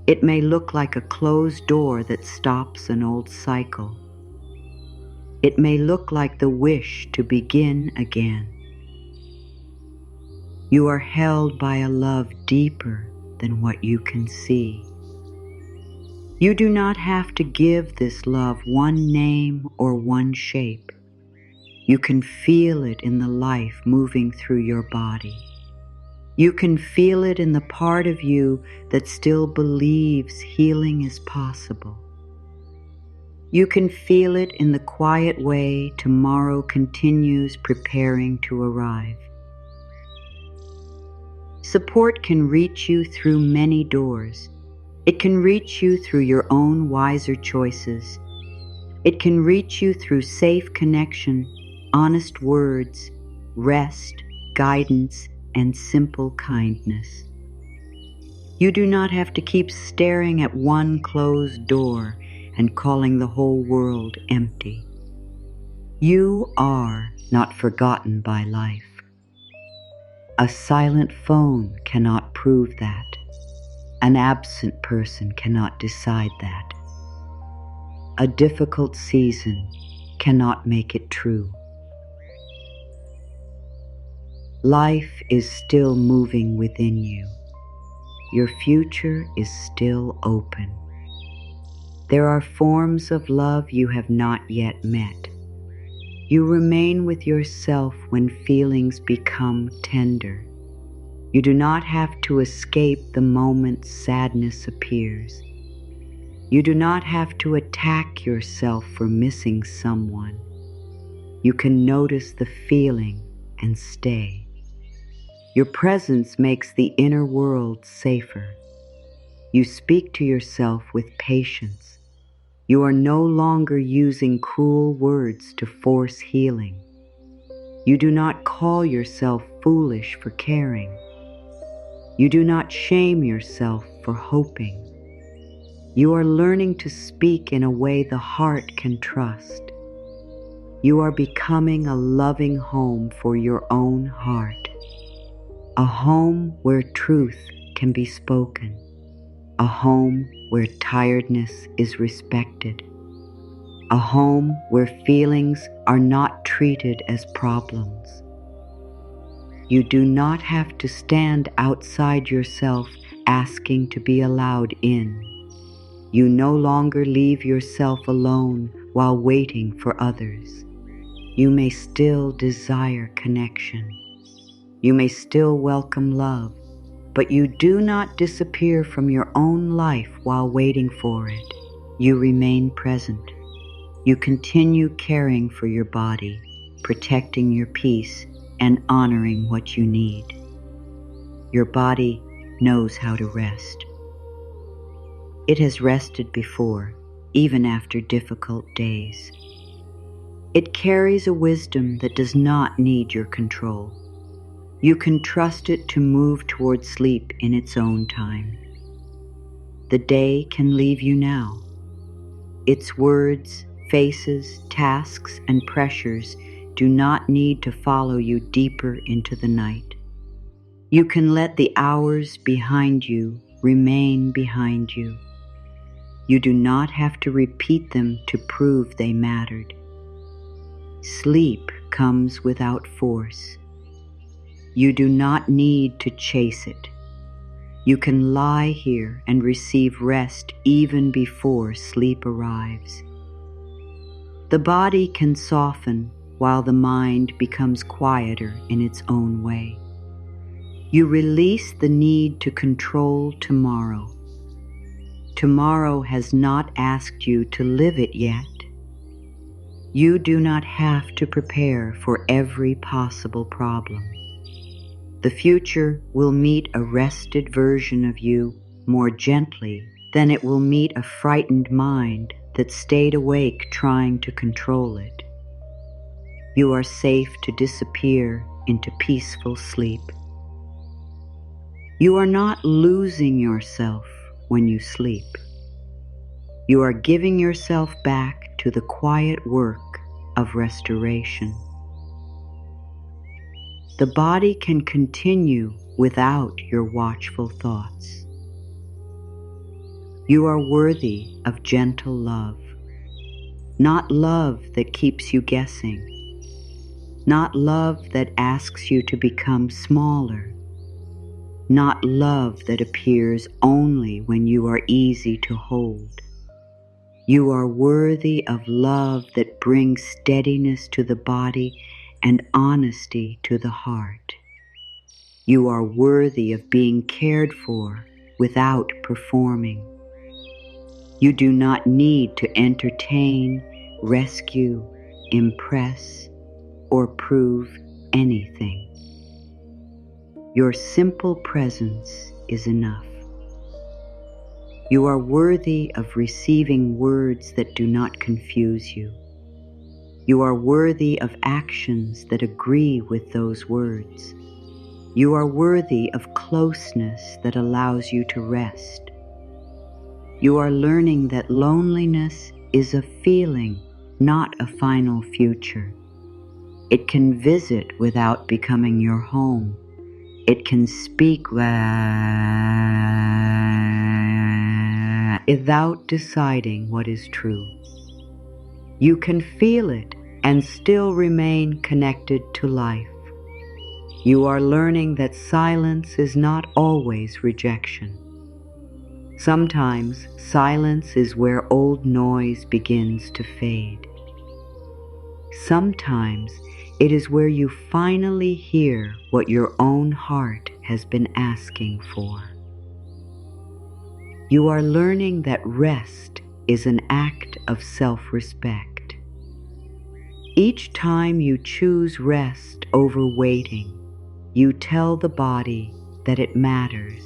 It may look like a closed door that stops an old cycle. It may look like the wish to begin again. You are held by a love deeper than what you can see. You do not have to give this love one name or one shape. You can feel it in the life moving through your body. You can feel it in the part of you that still believes healing is possible. You can feel it in the quiet way tomorrow continues preparing to arrive. Support can reach you through many doors. It can reach you through your own wiser choices. It can reach you through safe connection, honest words, rest, guidance, and simple kindness. You do not have to keep staring at one closed door and calling the whole world empty. You are not forgotten by life. A silent phone cannot prove that. An absent person cannot decide that. A difficult season cannot make it true. Life is still moving within you. Your future is still open. There are forms of love you have not yet met. You remain with yourself when feelings become tender. You do not have to escape the moment sadness appears. You do not have to attack yourself for missing someone. You can notice the feeling and stay. Your presence makes the inner world safer. You speak to yourself with patience. You are no longer using cruel words to force healing. You do not call yourself foolish for caring. You do not shame yourself for hoping. You are learning to speak in a way the heart can trust. You are becoming a loving home for your own heart. A home where truth can be spoken. A home where tiredness is respected. A home where feelings are not treated as problems. You do not have to stand outside yourself asking to be allowed in. You no longer leave yourself alone while waiting for others. You may still desire connection. You may still welcome love, but you do not disappear from your own life while waiting for it. You remain present. You continue caring for your body, protecting your peace, and honoring what you need. Your body knows how to rest. It has rested before, even after difficult days. It carries a wisdom that does not need your control. You can trust it to move toward sleep in its own time. The day can leave you now. Its words, faces, tasks, and pressures do not need to follow you deeper into the night. You can let the hours behind you remain behind you. You do not have to repeat them to prove they mattered. Sleep comes without force. You do not need to chase it. You can lie here and receive rest even before sleep arrives. The body can soften while the mind becomes quieter in its own way. You release the need to control tomorrow. Tomorrow has not asked you to live it yet. You do not have to prepare for every possible problem. The future will meet a rested version of you more gently than it will meet a frightened mind that stayed awake trying to control it. You are safe to disappear into peaceful sleep. You are not losing yourself when you sleep. You are giving yourself back to the quiet work of restoration. The body can continue without your watchful thoughts. You are worthy of gentle love, not love that keeps you guessing, not love that asks you to become smaller, not love that appears only when you are easy to hold. You are worthy of love that brings steadiness to the body and honesty to the heart. You are worthy of being cared for without performing. You do not need to entertain, rescue, impress, or prove anything. Your simple presence is enough. You are worthy of receiving words that do not confuse you. You are worthy of actions that agree with those words. You are worthy of closeness that allows you to rest. You are learning that loneliness is a feeling, not a final future. It can visit without becoming your home. It can speak without deciding what is true. You can feel it and still remain connected to life. You are learning that silence is not always rejection. Sometimes silence is where old noise begins to fade. Sometimes it is where you finally hear what your own heart has been asking for. You are learning that rest is an act of self-respect. Each time you choose rest over waiting, you tell the body that it matters.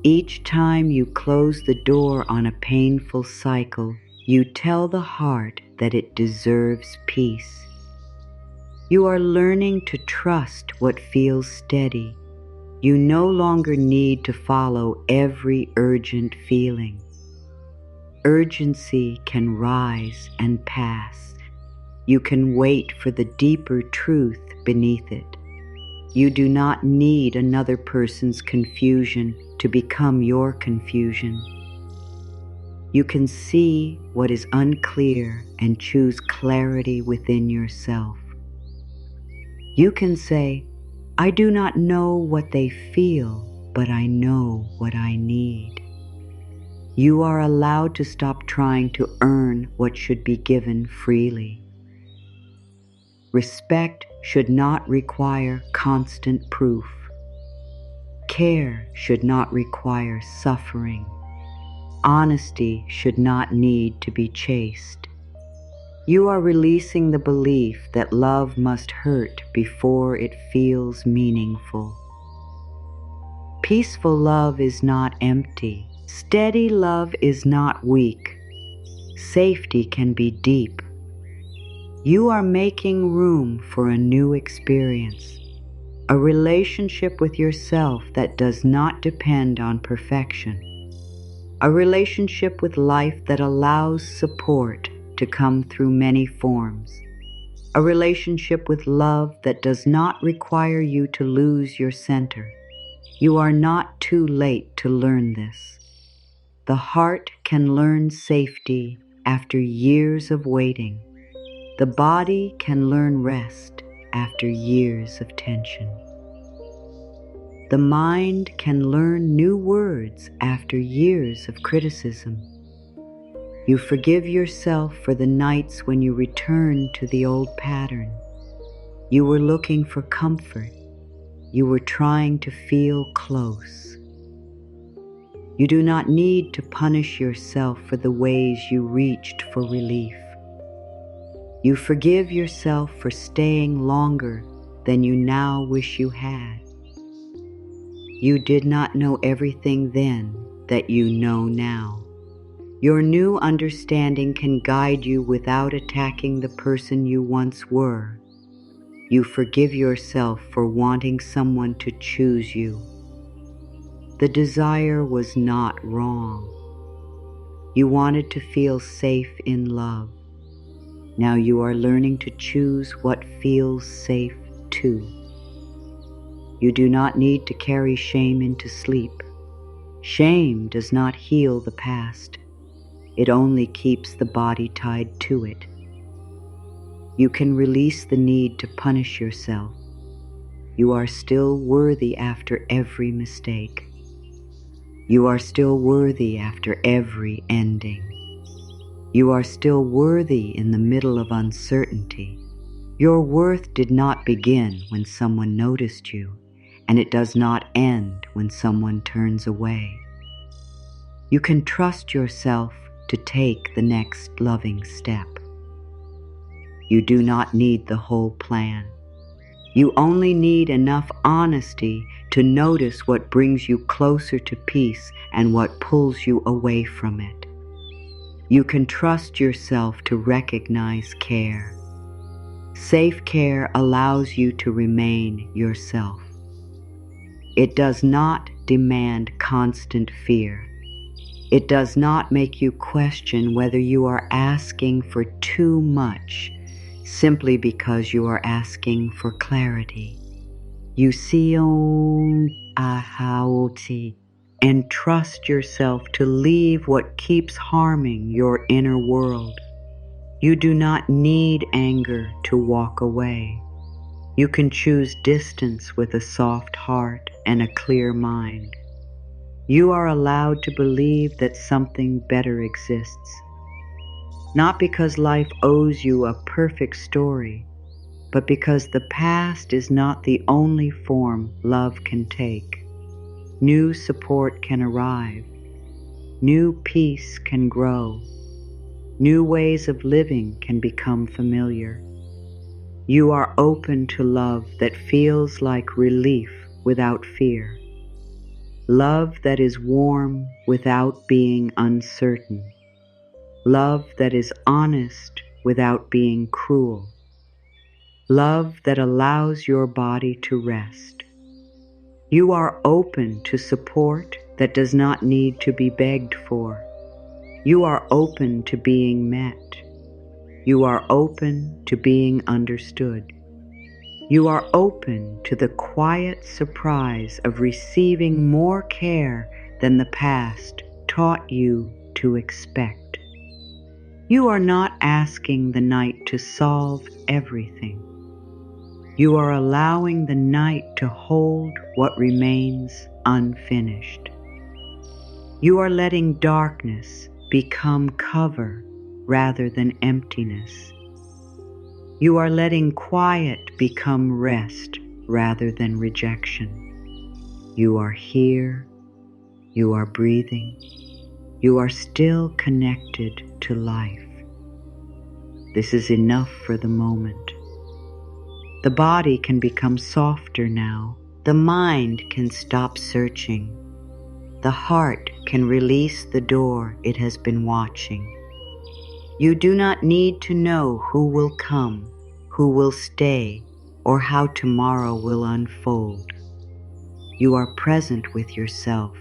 Each time you close the door on a painful cycle, you tell the heart that it deserves peace. You are learning to trust what feels steady. You no longer need to follow every urgent feeling. Urgency can rise and pass. You can wait for the deeper truth beneath it. You do not need another person's confusion to become your confusion. You can see what is unclear and choose clarity within yourself. You can say, I do not know what they feel, but I know what I need. You are allowed to stop trying to earn what should be given freely. Respect should not require constant proof. Care should not require suffering. Honesty should not need to be chased. You are releasing the belief that love must hurt before it feels meaningful. Peaceful love is not empty. Steady love is not weak. Safety can be deep. You are making room for a new experience, a relationship with yourself that does not depend on perfection, a relationship with life that allows support to come through many forms, a relationship with love that does not require you to lose your center. You are not too late to learn this. The heart can learn safety after years of waiting. The body can learn rest after years of tension. The mind can learn new words after years of criticism. You forgive yourself for the nights when you return to the old pattern. You were looking for comfort. You were trying to feel close. You do not need to punish yourself for the ways you reached for relief. You forgive yourself for staying longer than you now wish you had. You did not know everything then that you know now. Your new understanding can guide you without attacking the person you once were. You forgive yourself for wanting someone to choose you. The desire was not wrong. You wanted to feel safe in love. Now you are learning to choose what feels safe too. You do not need to carry shame into sleep. Shame does not heal the past. It only keeps the body tied to it. You can release the need to punish yourself. You are still worthy after every mistake. You are still worthy after every ending. You are still worthy in the middle of uncertainty. Your worth did not begin when someone noticed you, and it does not end when someone turns away. You can trust yourself to take the next loving step. You do not need the whole plan. You only need enough honesty to notice what brings you closer to peace and what pulls you away from it. You can trust yourself to recognize care. Safe care allows you to remain yourself. It does not demand constant fear. It does not make you question whether you are asking for too much simply because you are asking for clarity. You see and trust yourself to leave what keeps harming your inner world. You do not need anger to walk away. You can choose distance with a soft heart and a clear mind. You are allowed to believe that something better exists. Not because life owes you a perfect story, but because the past is not the only form love can take. New support can arrive. New peace can grow. New ways of living can become familiar. You are open to love that feels like relief without fear. Love that is warm without being uncertain. Love that is honest without being cruel. Love that allows your body to rest. You are open to support that does not need to be begged for. You are open to being met. You are open to being understood. You are open to the quiet surprise of receiving more care than the past taught you to expect. You are not asking the night to solve everything. You are allowing the night to hold what remains unfinished. You are letting darkness become cover rather than emptiness. You are letting quiet become rest rather than rejection. You are here. You are breathing. You are still connected to life. This is enough for the moment. The body can become softer now. The mind can stop searching. The heart can release the door it has been watching. You do not need to know who will come, who will stay, or how tomorrow will unfold. You are present with yourself.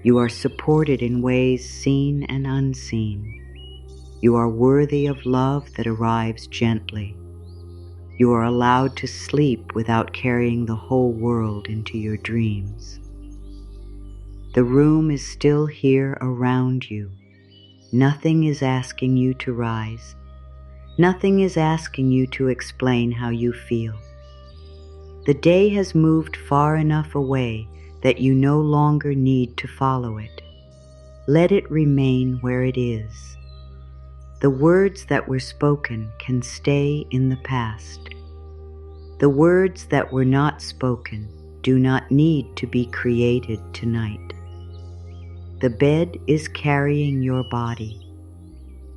You are supported in ways seen and unseen. You are worthy of love that arrives gently. You are allowed to sleep without carrying the whole world into your dreams. The room is still here around you. Nothing is asking you to rise. Nothing is asking you to explain how you feel. The day has moved far enough away that you no longer need to follow it. Let it remain where it is. The words that were spoken can stay in the past. The words that were not spoken do not need to be created tonight. The bed is carrying your body.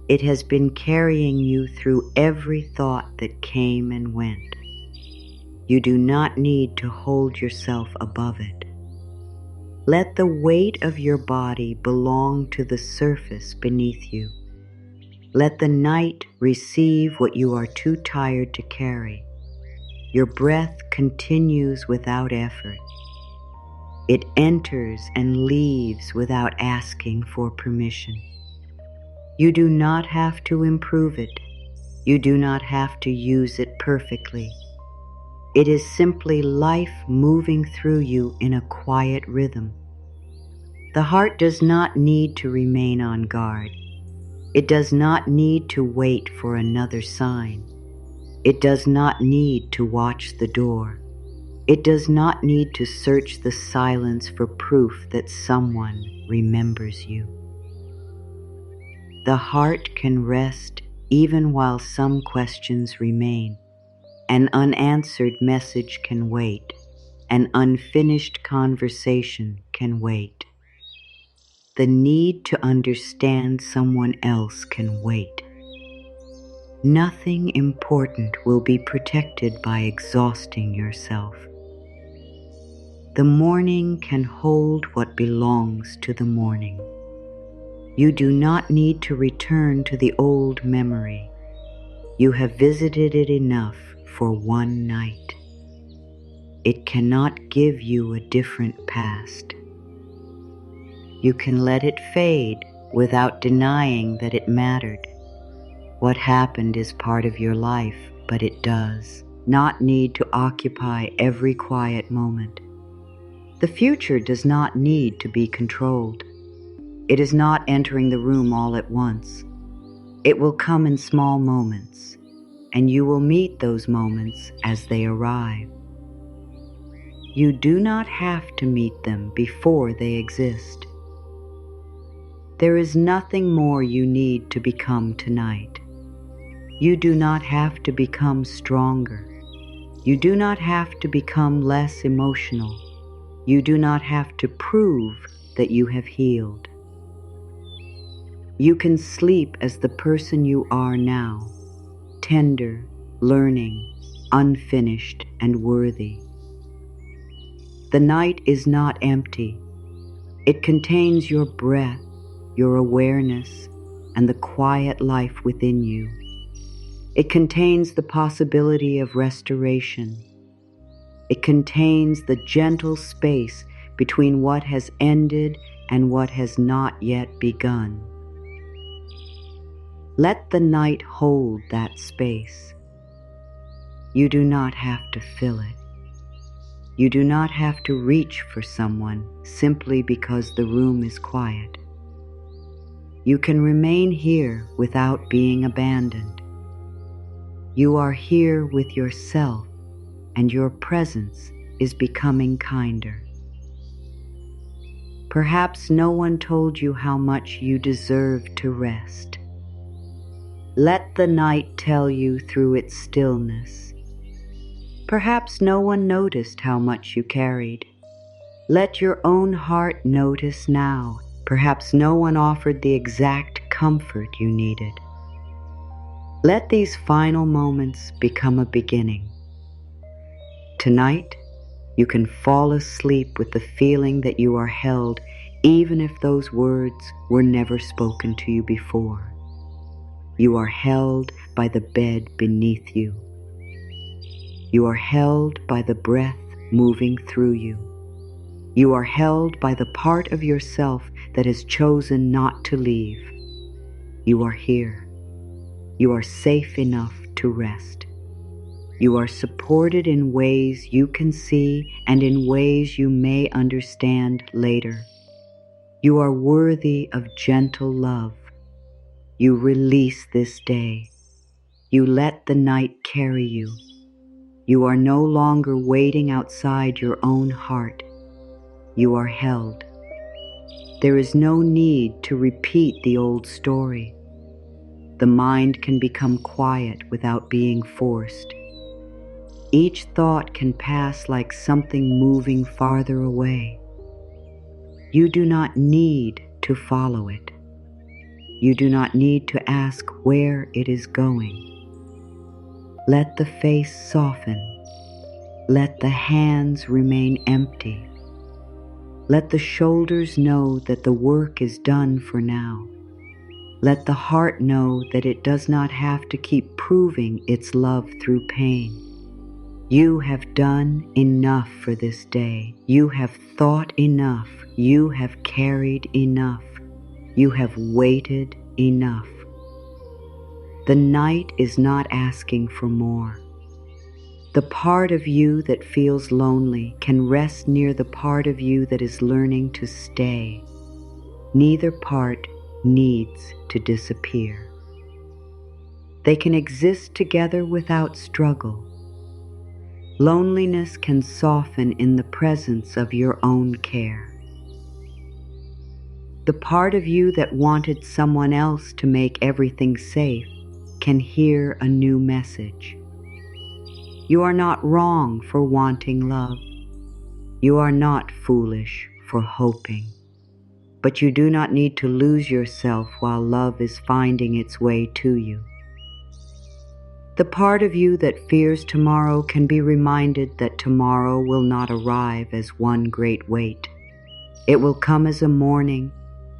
It has been carrying you through every thought that came and went. You do not need to hold yourself above it. Let the weight of your body belong to the surface beneath you. Let the night receive what you are too tired to carry. Your breath continues without effort. It enters and leaves without asking for permission. You do not have to improve it. You do not have to use it perfectly. It is simply life moving through you in a quiet rhythm. The heart does not need to remain on guard. It does not need to wait for another sign. It does not need to watch the door. It does not need to search the silence for proof that someone remembers you. The heart can rest even while some questions remain. An unanswered message can wait. An unfinished conversation can wait. The need to understand someone else can wait. Nothing important will be protected by exhausting yourself. The morning can hold what belongs to the morning. You do not need to return to the old memory. You have visited it enough for one night. It cannot give you a different past. You can let it fade without denying that it mattered. What happened is part of your life, but it does not need to occupy every quiet moment. The future does not need to be controlled. It is not entering the room all at once. It will come in small moments, and you will meet those moments as they arrive. You do not have to meet them before they exist. There is nothing more you need to become tonight. You do not have to become stronger. You do not have to become less emotional. You do not have to prove that you have healed. You can sleep as the person you are now, tender, learning, unfinished, and worthy. The night is not empty. It contains your breath, your awareness, and the quiet life within you. It contains the possibility of restoration. It contains the gentle space between what has ended and what has not yet begun. Let the night hold that space. You do not have to fill it. You do not have to reach for someone simply because the room is quiet. You can remain here without being abandoned. You are here with yourself, and your presence is becoming kinder. Perhaps no one told you how much you deserve to rest. Let the night tell you through its stillness. Perhaps no one noticed how much you carried. Let your own heart notice now. Perhaps no one offered the exact comfort you needed. Let these final moments become a beginning. Tonight, you can fall asleep with the feeling that you are held even if those words were never spoken to you before. You are held by the bed beneath you. You are held by the breath moving through you. You are held by the part of yourself that has chosen not to leave. You are here. You are safe enough to rest. You are supported in ways you can see and in ways you may understand later. You are worthy of gentle love. You release this day. You let the night carry you. You are no longer waiting outside your own heart. You are held. There is no need to repeat the old story. The mind can become quiet without being forced. Each thought can pass like something moving farther away. You do not need to follow it. You do not need to ask where it is going. Let the face soften. Let the hands remain empty. Let the shoulders know that the work is done for now. Let the heart know that it does not have to keep proving its love through pain. You have done enough for this day. You have thought enough. You have carried enough. You have waited enough. The night is not asking for more. The part of you that feels lonely can rest near the part of you that is learning to stay. Neither part needs to disappear. They can exist together without struggle. Loneliness can soften in the presence of your own care. The part of you that wanted someone else to make everything safe can hear a new message. You are not wrong for wanting love. You are not foolish for hoping. But you do not need to lose yourself while love is finding its way to you. The part of you that fears tomorrow can be reminded that tomorrow will not arrive as one great wait. It will come as a morning,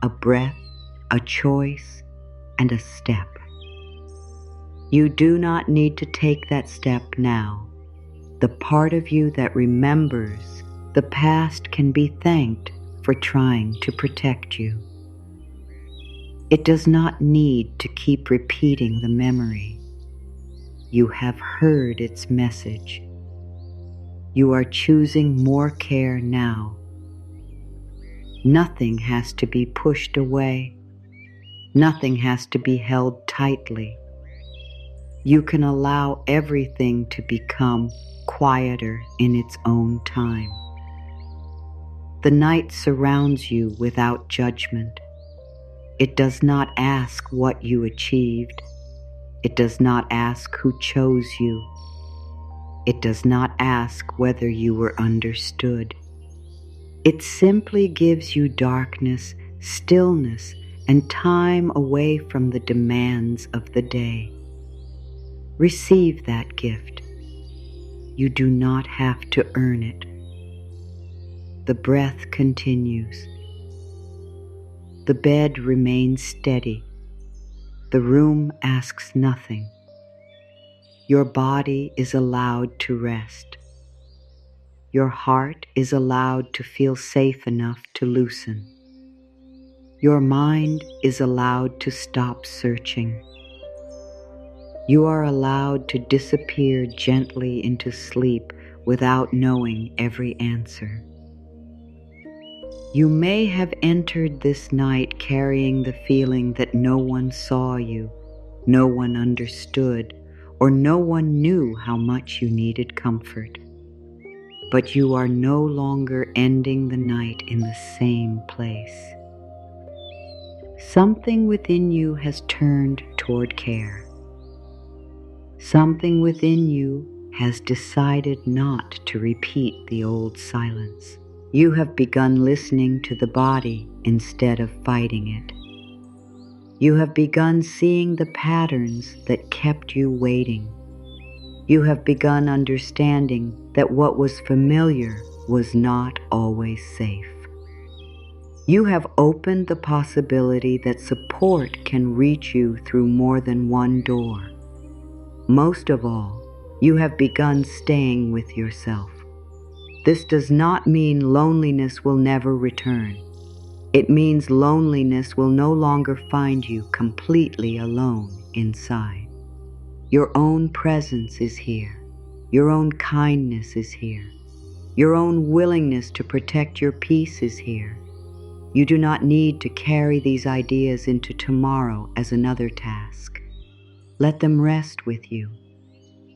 a breath, a choice, and a step. You do not need to take that step now. The part of you that remembers the past can be thanked for trying to protect you. It does not need to keep repeating the memory. You have heard its message. You are choosing more care now. Nothing has to be pushed away. Nothing has to be held tightly. You can allow everything to become quieter in its own time. The night surrounds you without judgment. It does not ask what you achieved. It does not ask who chose you. It does not ask whether you were understood. It simply gives you darkness, stillness, and time away from the demands of the day. Receive that gift. You do not have to earn it. The breath continues. The bed remains steady. The room asks nothing. Your body is allowed to rest. Your heart is allowed to feel safe enough to loosen. Your mind is allowed to stop searching. You are allowed to disappear gently into sleep without knowing every answer. You may have entered this night carrying the feeling that no one saw you, no one understood, or no one knew how much you needed comfort. But you are no longer ending the night in the same place. Something within you has turned toward care. Something within you has decided not to repeat the old silence. You have begun listening to the body instead of fighting it. You have begun seeing the patterns that kept you waiting. You have begun understanding that what was familiar was not always safe. You have opened the possibility that support can reach you through more than one door. Most of all, you have begun staying with yourself. This does not mean loneliness will never return. It means loneliness will no longer find you completely alone inside. Your own presence is here. Your own kindness is here. Your own willingness to protect your peace is here. You do not need to carry these ideas into tomorrow as another task. Let them rest with you.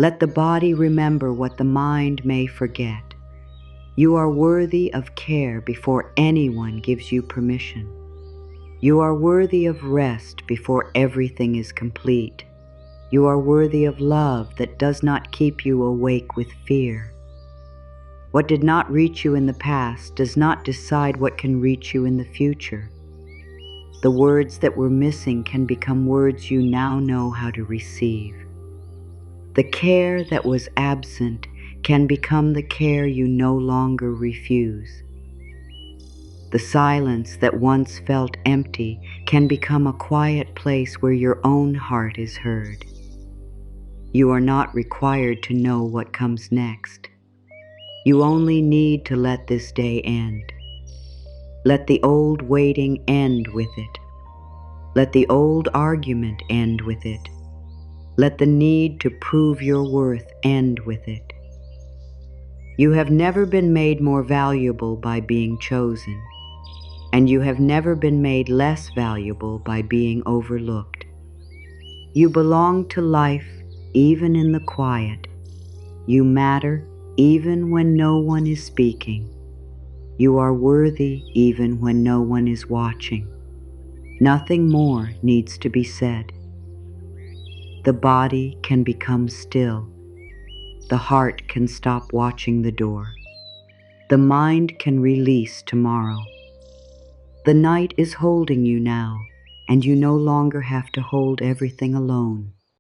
Let the body remember what the mind may forget. You are worthy of care before anyone gives you permission. You are worthy of rest before everything is complete. You are worthy of love that does not keep you awake with fear. What did not reach you in the past does not decide what can reach you in the future. The words that were missing can become words you now know how to receive. The care that was absent can become the care you no longer refuse. The silence that once felt empty can become a quiet place where your own heart is heard. You are not required to know what comes next. You only need to let this day end. Let the old waiting end with it. Let the old argument end with it. Let the need to prove your worth end with it. You have never been made more valuable by being chosen, and you have never been made less valuable by being overlooked. You belong to life even in the quiet. You matter even when no one is speaking. You are worthy even when no one is watching. Nothing more needs to be said. The body can become still. The heart can stop watching the door. The mind can release tomorrow. The night is holding you now, and you no longer have to hold everything alone.